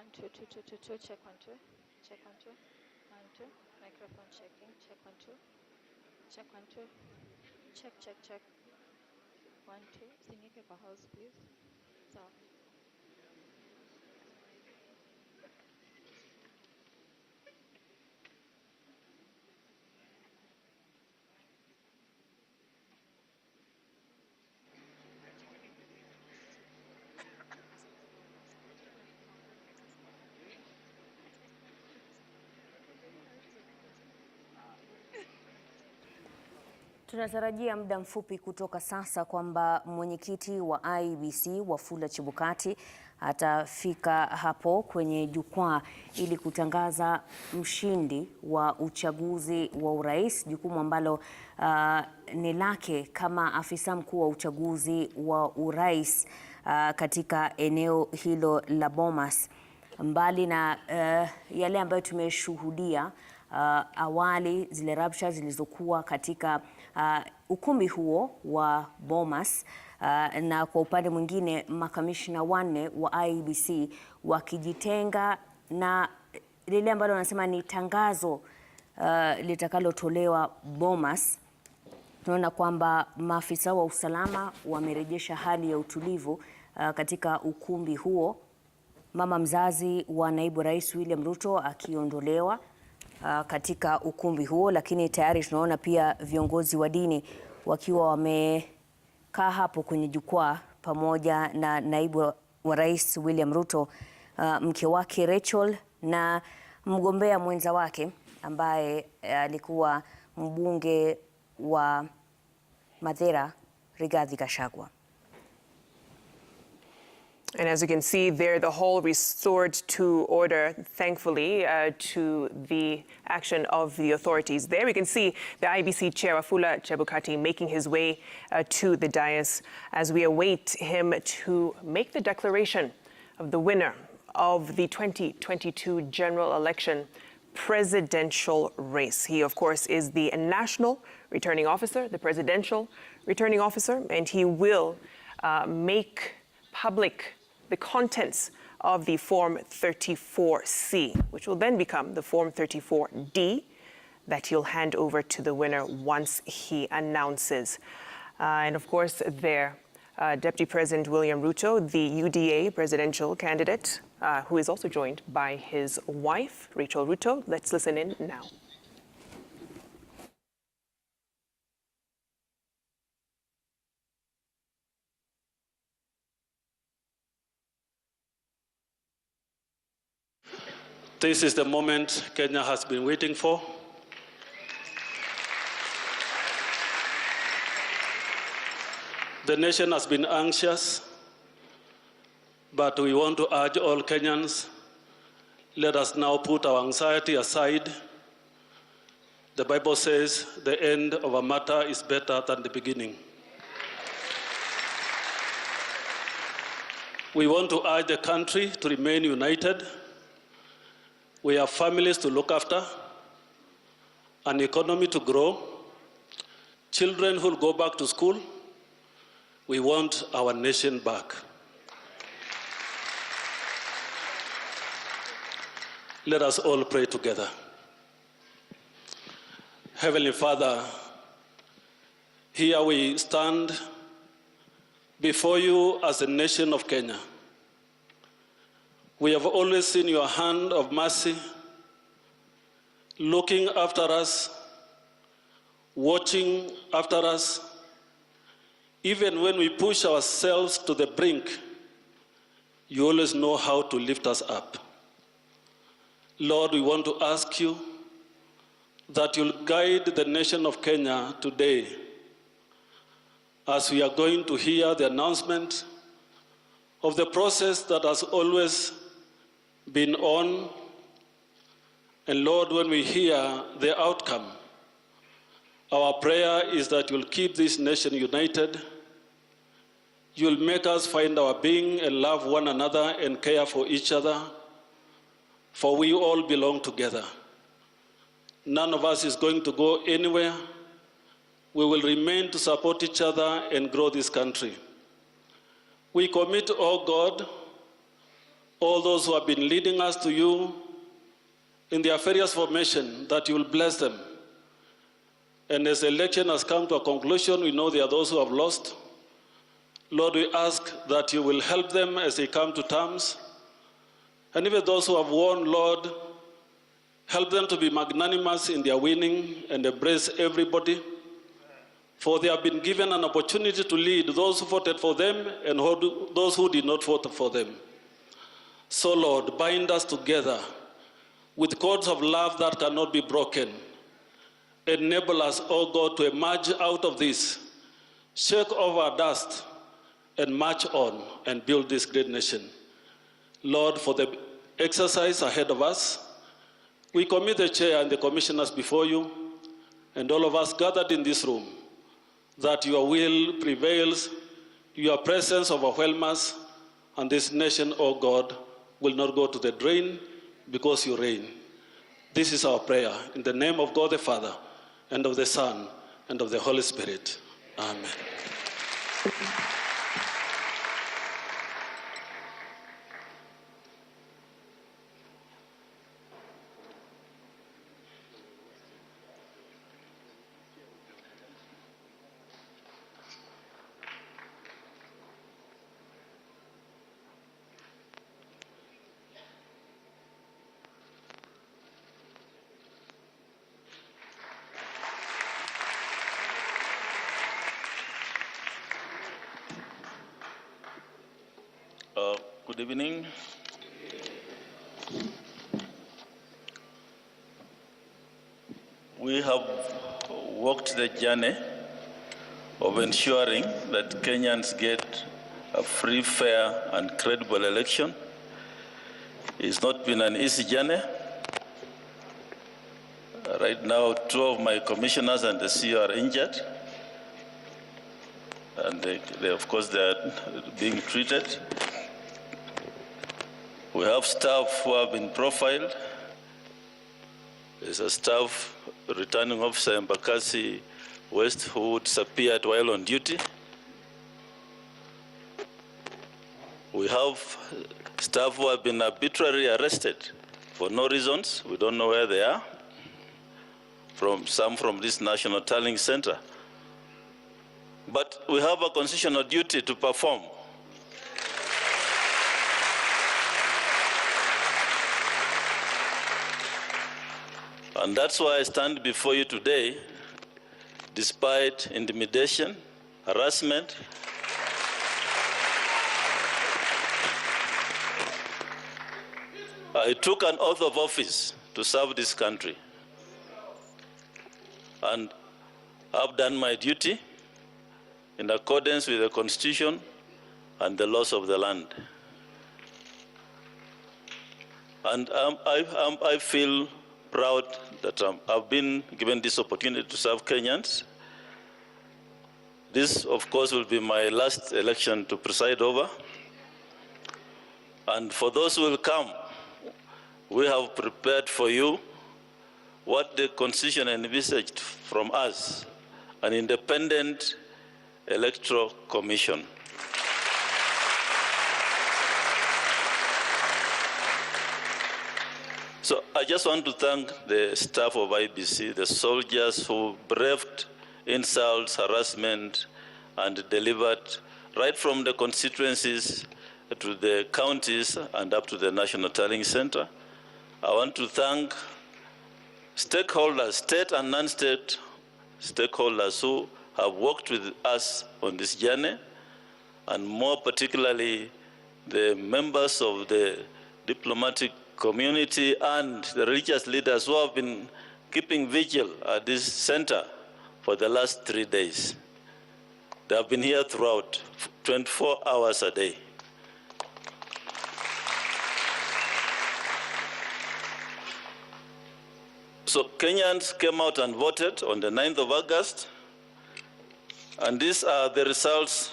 1 2 2 2 2 2 check 1 2 check 1 2 1 2 microphone checking check 1 2 check 1 2 check check check 1 2 usinieke kwa house please sawa. Tunatarajia muda mfupi kutoka sasa kwamba mwenyekiti wa IEBC Wafula Chebukati atafika hapo kwenye jukwaa ili kutangaza mshindi wa uchaguzi wa urais, jukumu ambalo ni lake kama afisa mkuu wa uchaguzi wa urais katika eneo hilo la Bomas. Mbali na yale ambayo tumeshuhudia awali, zile rabsha zilizokuwa katika ukumbi huo wa Bomas, na kwa upande mwingine makamishna wanne wa IEBC wakijitenga na lile ambalo wanasema ni tangazo litakalotolewa Bomas. Tunaona kwamba maafisa wa usalama wamerejesha hali ya utulivu katika ukumbi huo, mama mzazi wa naibu rais William Ruto akiondolewa katika ukumbi huo, lakini tayari tunaona pia viongozi wa dini wakiwa wamekaa hapo kwenye jukwaa pamoja na naibu wa rais William Ruto, mke wake Rachel na mgombea mwenza wake ambaye alikuwa mbunge wa Mathira Rigathi Gachagua. And as you can see there, the hall restored to order, thankfully, to the action of the authorities. There we can see the IEBC chair, Wafula Chebukati, making his way to the dais as we await him to make the declaration of the winner of the 2022 general election presidential race. He, of course, is the national returning officer, the presidential returning officer, and he will make public the contents of the Form 34C, which will then become the Form 34D that he'll hand over to the winner once he announces. And of course, there, Deputy President William Ruto, the UDA presidential candidate, who is also joined by his wife, Rachel Ruto. Let's listen in now. This is the moment Kenya has been waiting for. The nation has been anxious, but we want to urge all Kenyans, let us now put our anxiety aside. The Bible says the end of a matter is better than the beginning. We want to urge the country to remain united. We have families to look after, an economy to grow, children who will go back to school. We want our nation back. Let us all pray together. Heavenly Father, here we stand before you as a nation of Kenya. We have always seen your hand of mercy, looking after us, watching after us. Even when we push ourselves to the brink, you always know how to lift us up. Lord, we want to ask you that you'll guide the nation of Kenya today as we are going to hear the announcement of the process that has always been on. And Lord, when we hear the outcome, our prayer is that you'll keep this nation united. You'll make us find our being and love one another and care for each other, for we all belong together. None of us is going to go anywhere. We will remain to support each other and grow this country. We commit, oh God, all those who have been leading us to you in their various formation, that you will bless them. And as the election has come to a conclusion, we know there are those who have lost. Lord, we ask that you will help them as they come to terms. And even those who have won, Lord, help them to be magnanimous in their winning and embrace everybody. For they have been given an opportunity to lead those who voted for them and those who did not vote for them. So, Lord, bind us together with cords of love that cannot be broken. Enable us, oh God, to emerge out of this, shake off our dust, and march on and build this great nation. Lord, for the exercise ahead of us, we commit the chair and the commissioners before you, and all of us gathered in this room, that your will prevails, your presence overwhelms us, and this nation, oh God, will not go to the drain because you reign. This is our prayer in the name of God the Father, and of the Son, and of the Holy Spirit. Amen. Good evening. We have walked the journey of ensuring that Kenyans get a free, fair, and credible election. It's not been an easy journey. Right now, 2 of my commissioners and the CEO are injured. And of course, they are being treated. We have staff who have been profiled. There's a staff returning officer in Bakassi West who disappeared while on duty. We have staff who have been arbitrarily arrested for no reasons. We don't know where they are. Some from this National Tallying Center. But we have a constitutional duty to perform. And that's why I stand before you today, despite intimidation, harassment, I took an oath of office to serve this country. And I've done my duty in accordance with the Constitution and the laws of the land. And I feel proud that I've been given this opportunity to serve Kenyans. This, of course, will be my last election to preside over. And for those who will come, we have prepared for you what the Constitution envisaged from us, an independent electoral commission. So I just want to thank the staff of IBC, the soldiers who braved insults, harassment, and delivered right from the constituencies to the counties and up to the National Tallying Center. I want to thank stakeholders, state and non-state stakeholders who have worked with us on this journey, and more particularly the members of the diplomatic community and the religious leaders who have been keeping vigil at this center for the last 3 days. They have been here throughout, 24 hours a day. So Kenyans came out and voted on the 9th of August, and these are the results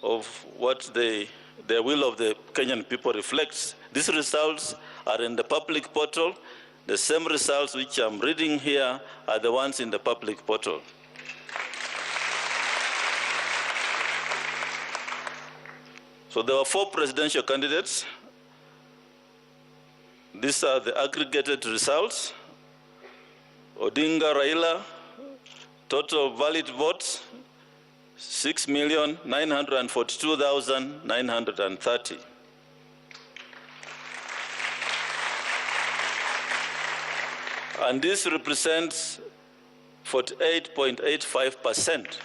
of what the will of the Kenyan people reflects. These results are in the public portal. The same results which I'm reading here are the ones in the public portal. So there were 4 presidential candidates. These are the aggregated results. Odinga Raila, total valid votes, 6,942,930. And this represents 48.85%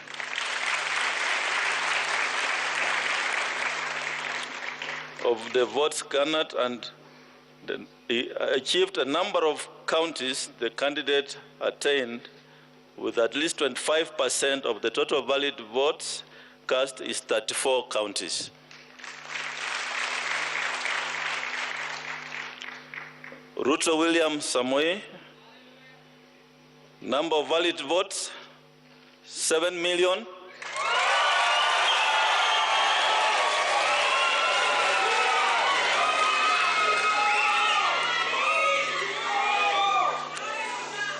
of the votes garnered, and he achieved a number of counties the candidate attained with at least 25% of the total valid votes cast is 34 counties. Ruto William Samoei, number of valid votes, 7 million.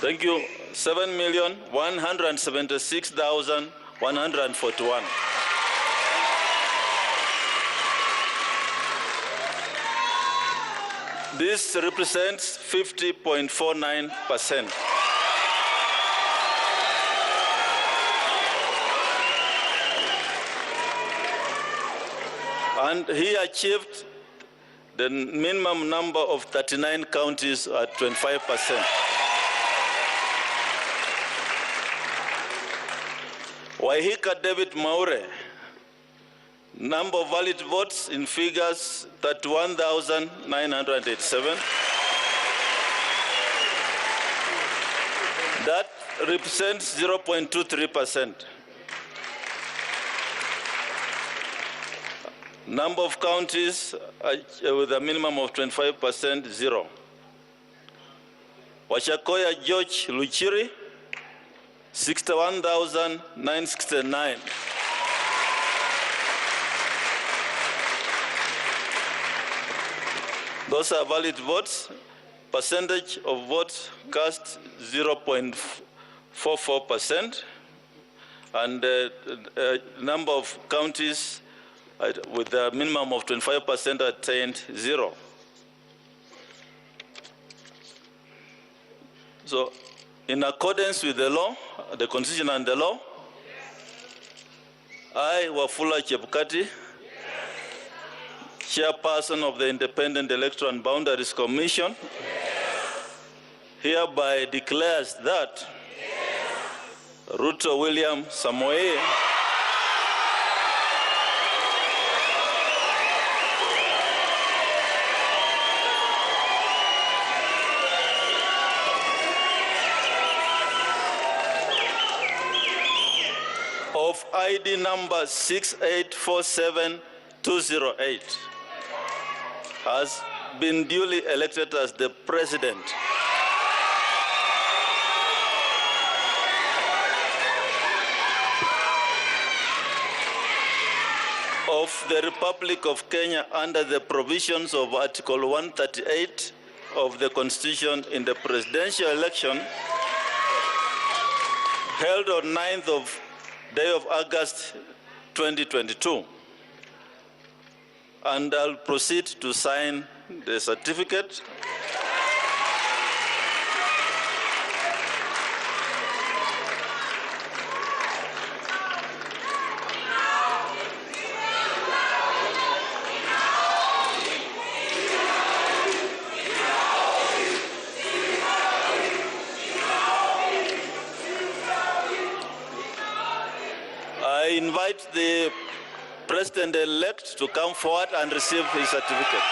Thank you. 7,176,141. This represents 50.49%. And he achieved the minimum number of 39 counties at 25%. Waihika David Maure, number of valid votes in figures 31,987. That represents 0.23%. Number of counties with a minimum of 25%, 0. Washakoya George Luchiri, 61,969. Those are valid votes. Percentage of votes cast 0.44%, and number of counties with a minimum of 25% attained, 0. So, in accordance with the law, the Constitution and the law, I, Wafula Chebukati, Chairperson of the Independent Electoral and Boundaries Commission, hereby declares that Ruto William Samoei of ID number 6847208 has been duly elected as the President of the Republic of Kenya under the provisions of Article 138 of the Constitution in the presidential election held on 9th of day of August 2022. And I'll proceed to sign the certificate. I invite the President-elect to come forward and receive his certificate.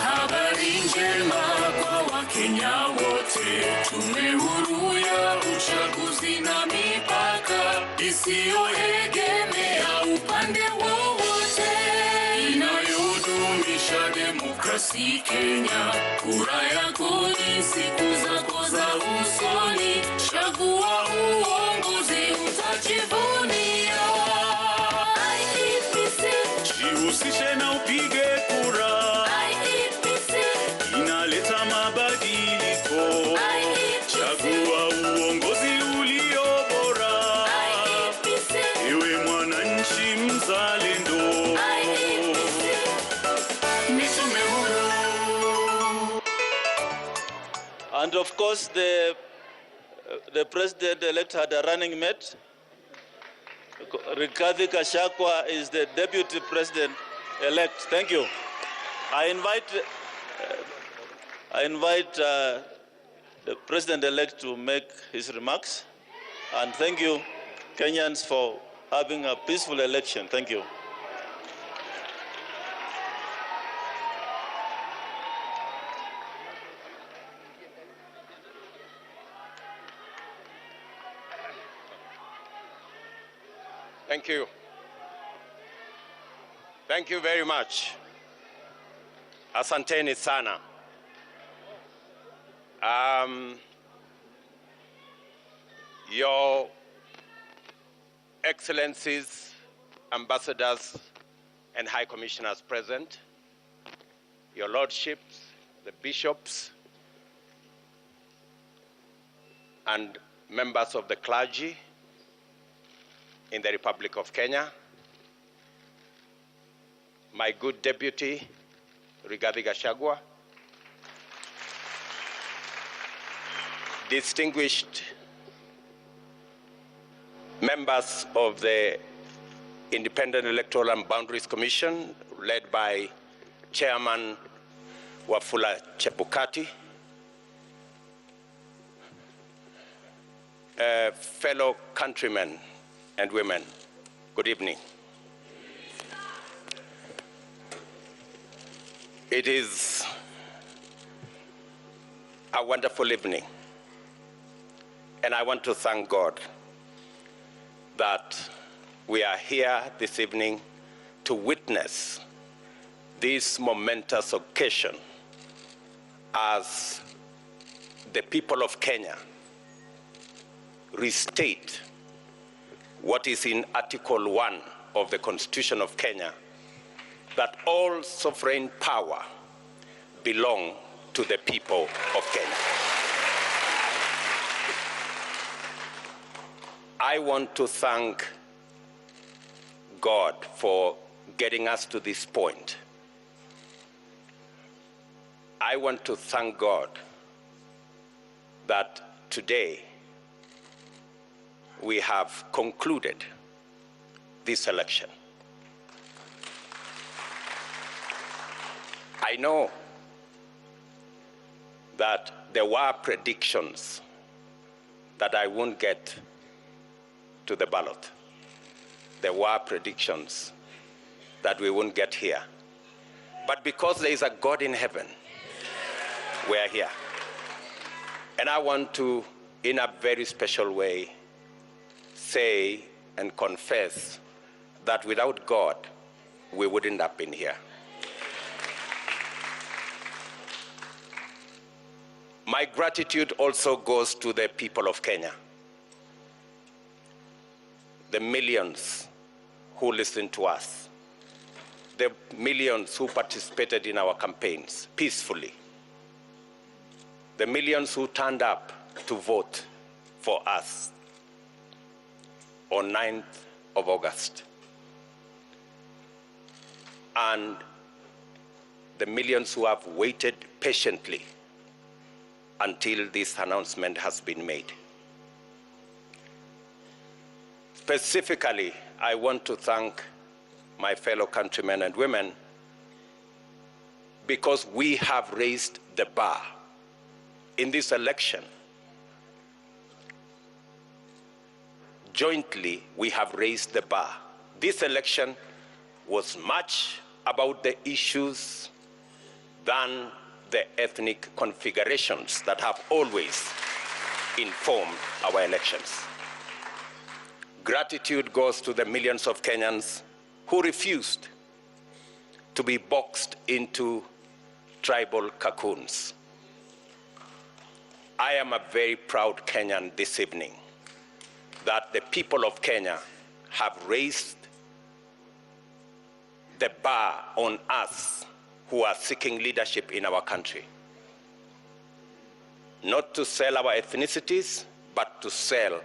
Habari njema kwa Wakenya wote, tume huru ya uchaguzi na mipaka isiyoegemea upande wowote, inayodumisha demokrasi Kenya. Kura yako ni siku zako za usoni, chagua uongozi utajivunia. IEBC, jihusishe na upige kura. IEBC, And of course, the president-elect had a running mate. Rigathi Gachagua is the deputy president-elect. Thank you. I invite the president-elect to make his remarks. And thank you, Kenyans, for having a peaceful election. Thank you. Thank you. Thank you very much. Asanteni sana. Your Excellencies, Ambassadors, and High Commissioners present, Your Lordships, the Bishops, and members of the clergy in the Republic of Kenya, my good Deputy, Rigathi Gachagua, distinguished members of the Independent Electoral and Boundaries Commission, led by Chairman Wafula Chebukati, fellow countrymen and women, good evening. It is a wonderful evening, and I want to thank God that we are here this evening to witness this momentous occasion as the people of Kenya restate what is in Article 1 of the Constitution of Kenya, that all sovereign power belong to the people of Kenya. I want to thank God for getting us to this point. I want to thank God that today we have concluded this election. I know that there were predictions that I won't get to the ballot. There were predictions that we won't get here. But because there is a God in heaven, we are here. And I want to, in a very special way, say and confess that without God, we wouldn't have been here. My gratitude also goes to the people of Kenya, the millions who listened to us, the millions who participated in our campaigns peacefully, the millions who turned up to vote for us on 9th of August, and the millions who have waited patiently until this announcement has been made. Specifically, I want to thank my fellow countrymen and women because we have raised the bar in this election. Jointly, we have raised the bar. This election was much about the issues than the ethnic configurations that have always informed our elections. Gratitude goes to the millions of Kenyans who refused to be boxed into tribal cocoons. I am a very proud Kenyan this evening that the people of Kenya have raised the bar on us who are seeking leadership in our country. Not to sell our ethnicities, but to sell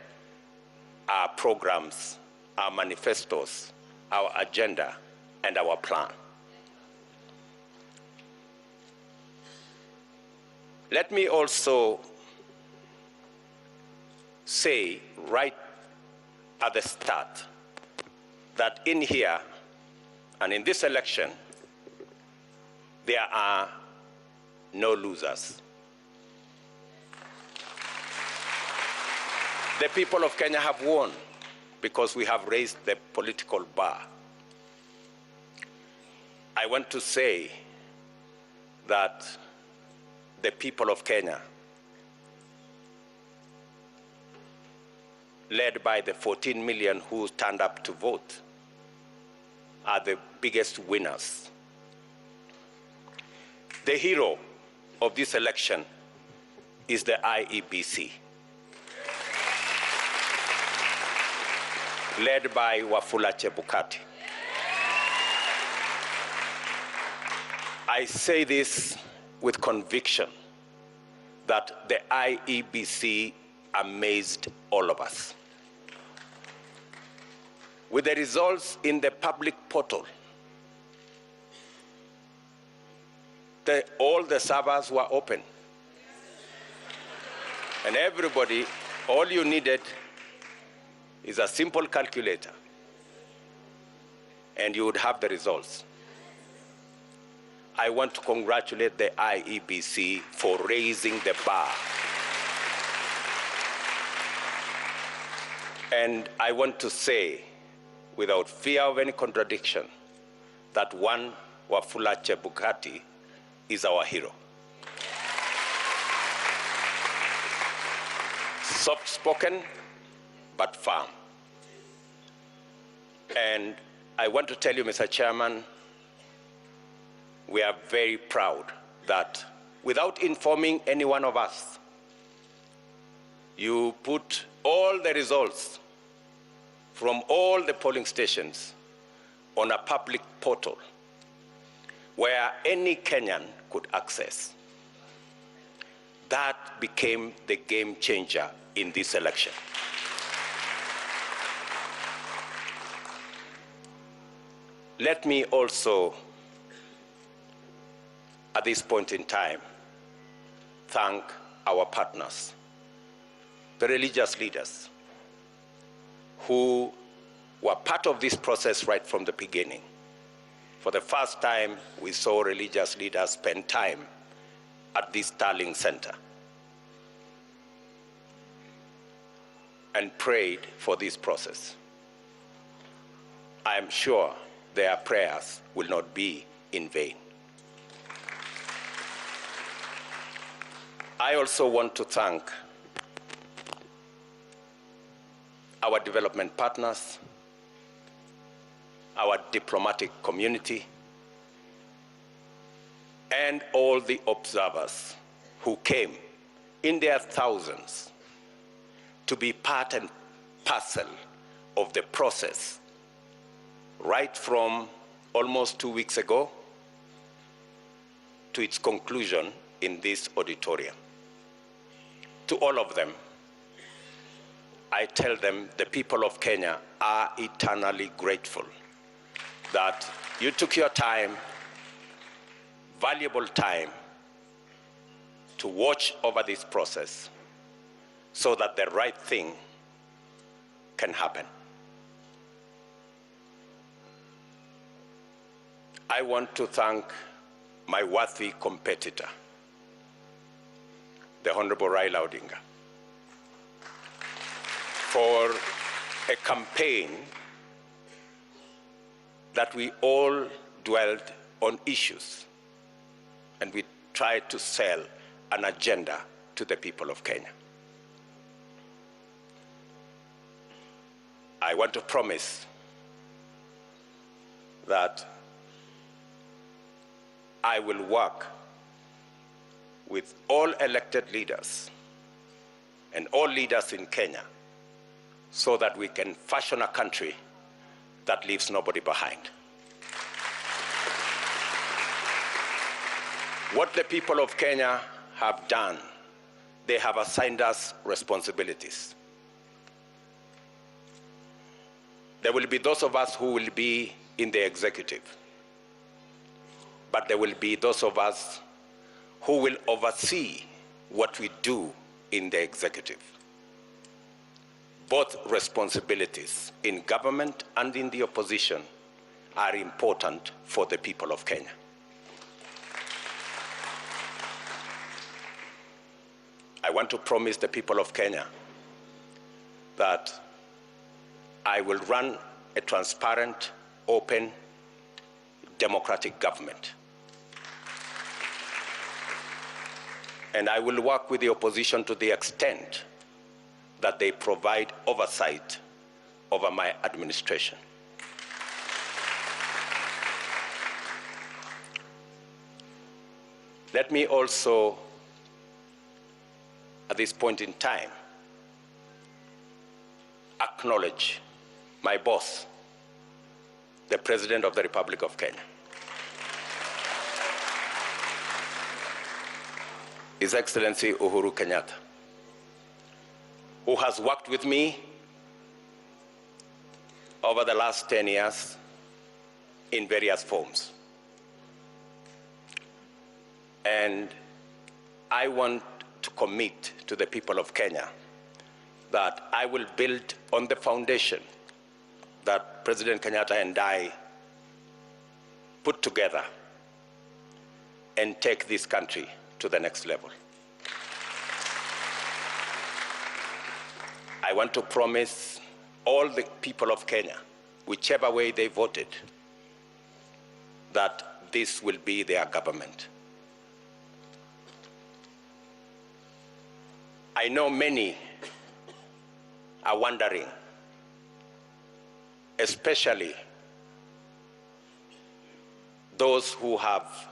our programs, our manifestos, our agenda, and our plan. Let me also say right at the start that in here and in this election, there are no losers. The people of Kenya have won because we have raised the political bar. I want to say that the people of Kenya, led by the 14 million who turned up to vote, are the biggest winners. The hero of this election is the IEBC, led by Wafula Chebukati. I say this with conviction that the IEBC amazed all of us. With the results in the public portal, all the servers were open. And everybody, all you needed is a simple calculator, and you would have the results. I want to congratulate the IEBC for raising the bar. And I want to say, without fear of any contradiction, that one Wafula Chebukati is our hero. Soft-spoken, but firm. And I want to tell you, Mr. Chairman, we are very proud that without informing any one of us, you put all the results from all the polling stations on a public portal where any Kenyan could access. That became the game changer in this election. Let me also, at this point in time, thank our partners, the religious leaders, who were part of this process right from the beginning. For the first time, we saw religious leaders spend time at this Starling Center and prayed for this process. I am sure their prayers will not be in vain. I also want to thank our development partners, our diplomatic community, and all the observers who came in their thousands to be part and parcel of the process right from almost 2 weeks ago to its conclusion in this auditorium. To all of them, I tell them the people of Kenya are eternally grateful that you took your time, valuable time, to watch over this process so that the right thing can happen. I want to thank my worthy competitor, the Honorable Raila Odinga, for a campaign that we all dwelled on issues and we tried to sell an agenda to the people of Kenya. I want to promise that I will work with all elected leaders and all leaders in Kenya so that we can fashion a country that leaves nobody behind. What the people of Kenya have done, they have assigned us responsibilities. There will be those of us who will be in the executive, but there will be those of us who will oversee what we do in the executive. Both responsibilities in government and in the opposition are important for the people of Kenya. I want to promise the people of Kenya that I will run a transparent, open, democratic government. And I will work with the opposition to the extent that they provide oversight over my administration. Let me also, at this point in time, acknowledge my boss, the President of the Republic of Kenya. His Excellency Uhuru Kenyatta, who has worked with me over the last 10 years in various forms. And I want to commit to the people of Kenya that I will build on the foundation that President Kenyatta and I put together and take this country to the next level. I want to promise all the people of Kenya, whichever way they voted, that this will be their government. I know many are wondering, especially those who have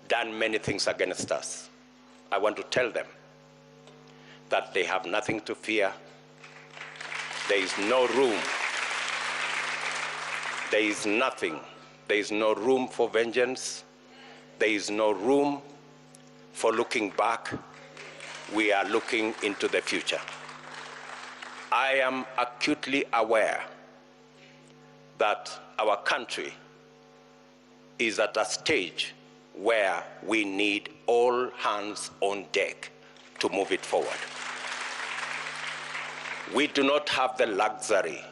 done many things against us. I want to tell them that they have nothing to fear. There is no room. There is nothing. There is no room for vengeance. There is no room for looking back. We are looking into the future. I am acutely aware that our country is at a stage where we need all hands on deck to move it forward. We do not have the luxury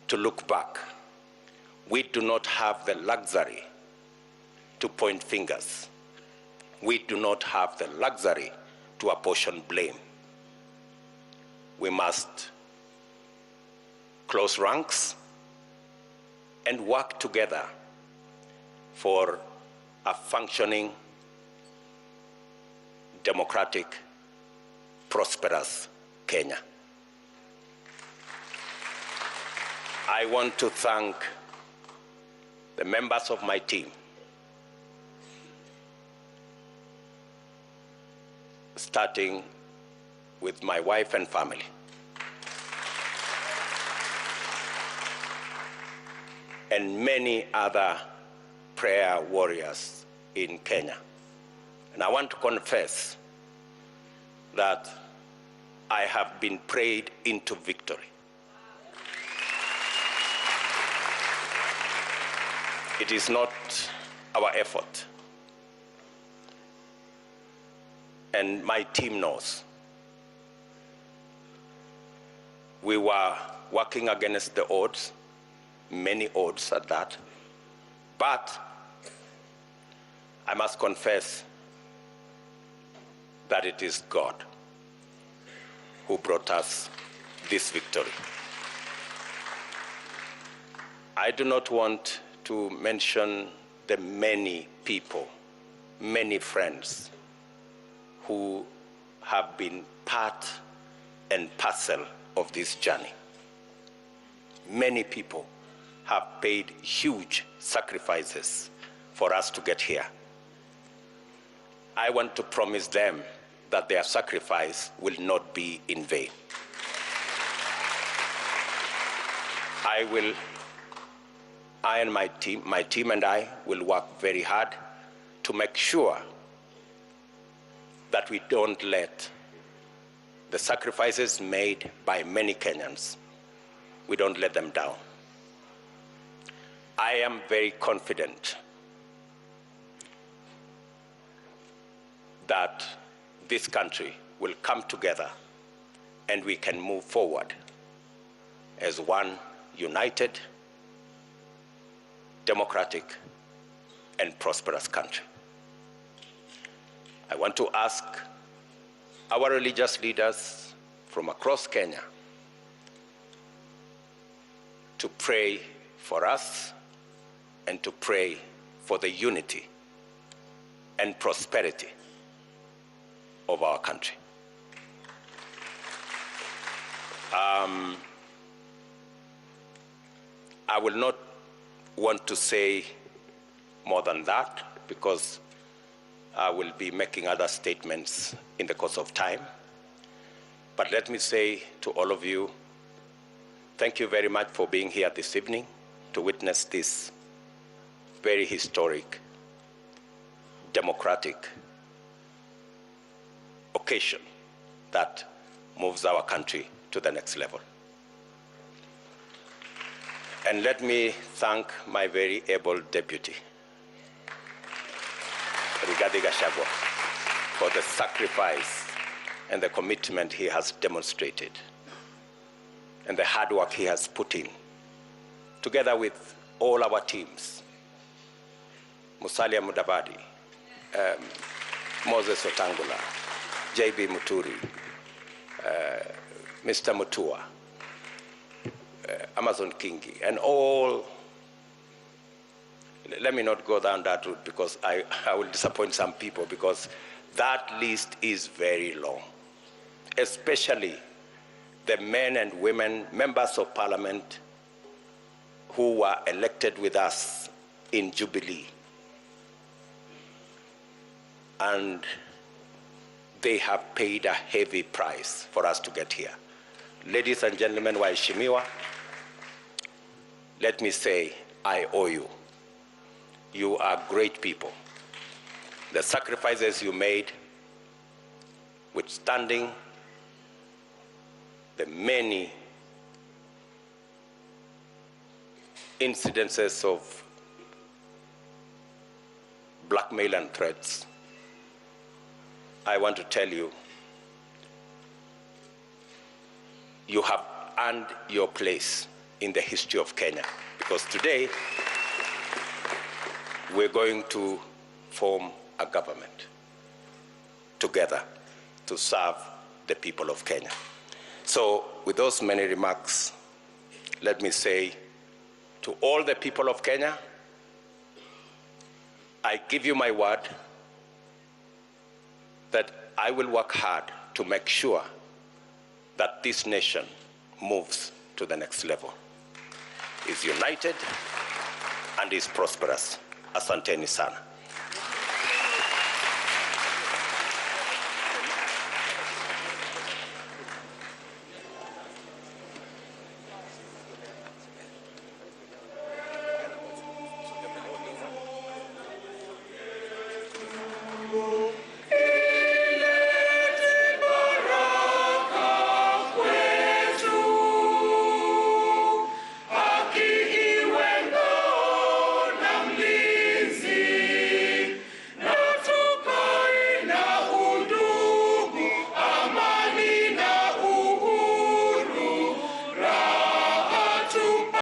to look back. We do not have the luxury to point fingers. We do not have the luxury to apportion blame. We must close ranks and work together for a functioning, democratic, prosperous Kenya. I want to thank the members of my team, starting with my wife and family. And many other prayer warriors in Kenya. And I want to confess that I have been prayed into victory. It is not our effort. And my team knows. We were working against the odds, many odds at that, but I must confess that it is God who brought us this victory. I do not want to mention the many people, many friends who have been part and parcel of this journey. Many people have paid huge sacrifices for us to get here. I want to promise them that their sacrifice will not be in vain. I and my team and I will work very hard to make sure that we don't let the sacrifices made by many Kenyans, we don't let them down. I am very confident that this country will come together and we can move forward as one united, democratic, and prosperous country. I want to ask our religious leaders from across Kenya to pray for us and to pray for the unity and prosperity of our country. I will not want to say more than that because I will be making other statements in the course of time. But let me say to all of you, thank you very much for being here this evening to witness this very historic, democratic occasion that moves our country to the next level. And let me thank my very able deputy, Rigathi Gachagua, for the sacrifice and the commitment he has demonstrated and the hard work he has put in, together with all our teams, Musalia Mudavadi, Moses Otangula, J.B. Muturi, Mr. Mutua, Amazon Kingi, and all. Let me not go down that route because I will disappoint some people because that list is very long, especially the men and women, members of parliament who were elected with us in Jubilee. And they have paid a heavy price for us to get here. Ladies and gentlemen, waheshimiwa, let me say, I owe you. You are great people. The sacrifices you made, withstanding the many incidences of blackmail and threats, I want to tell you, you have earned your place in the history of Kenya, because today we're going to form a government together to serve the people of Kenya. So with those many remarks, let me say to all the people of Kenya, I give you my word that I will work hard to make sure that this nation moves to the next level, is united and is prosperous. Asanteni sana.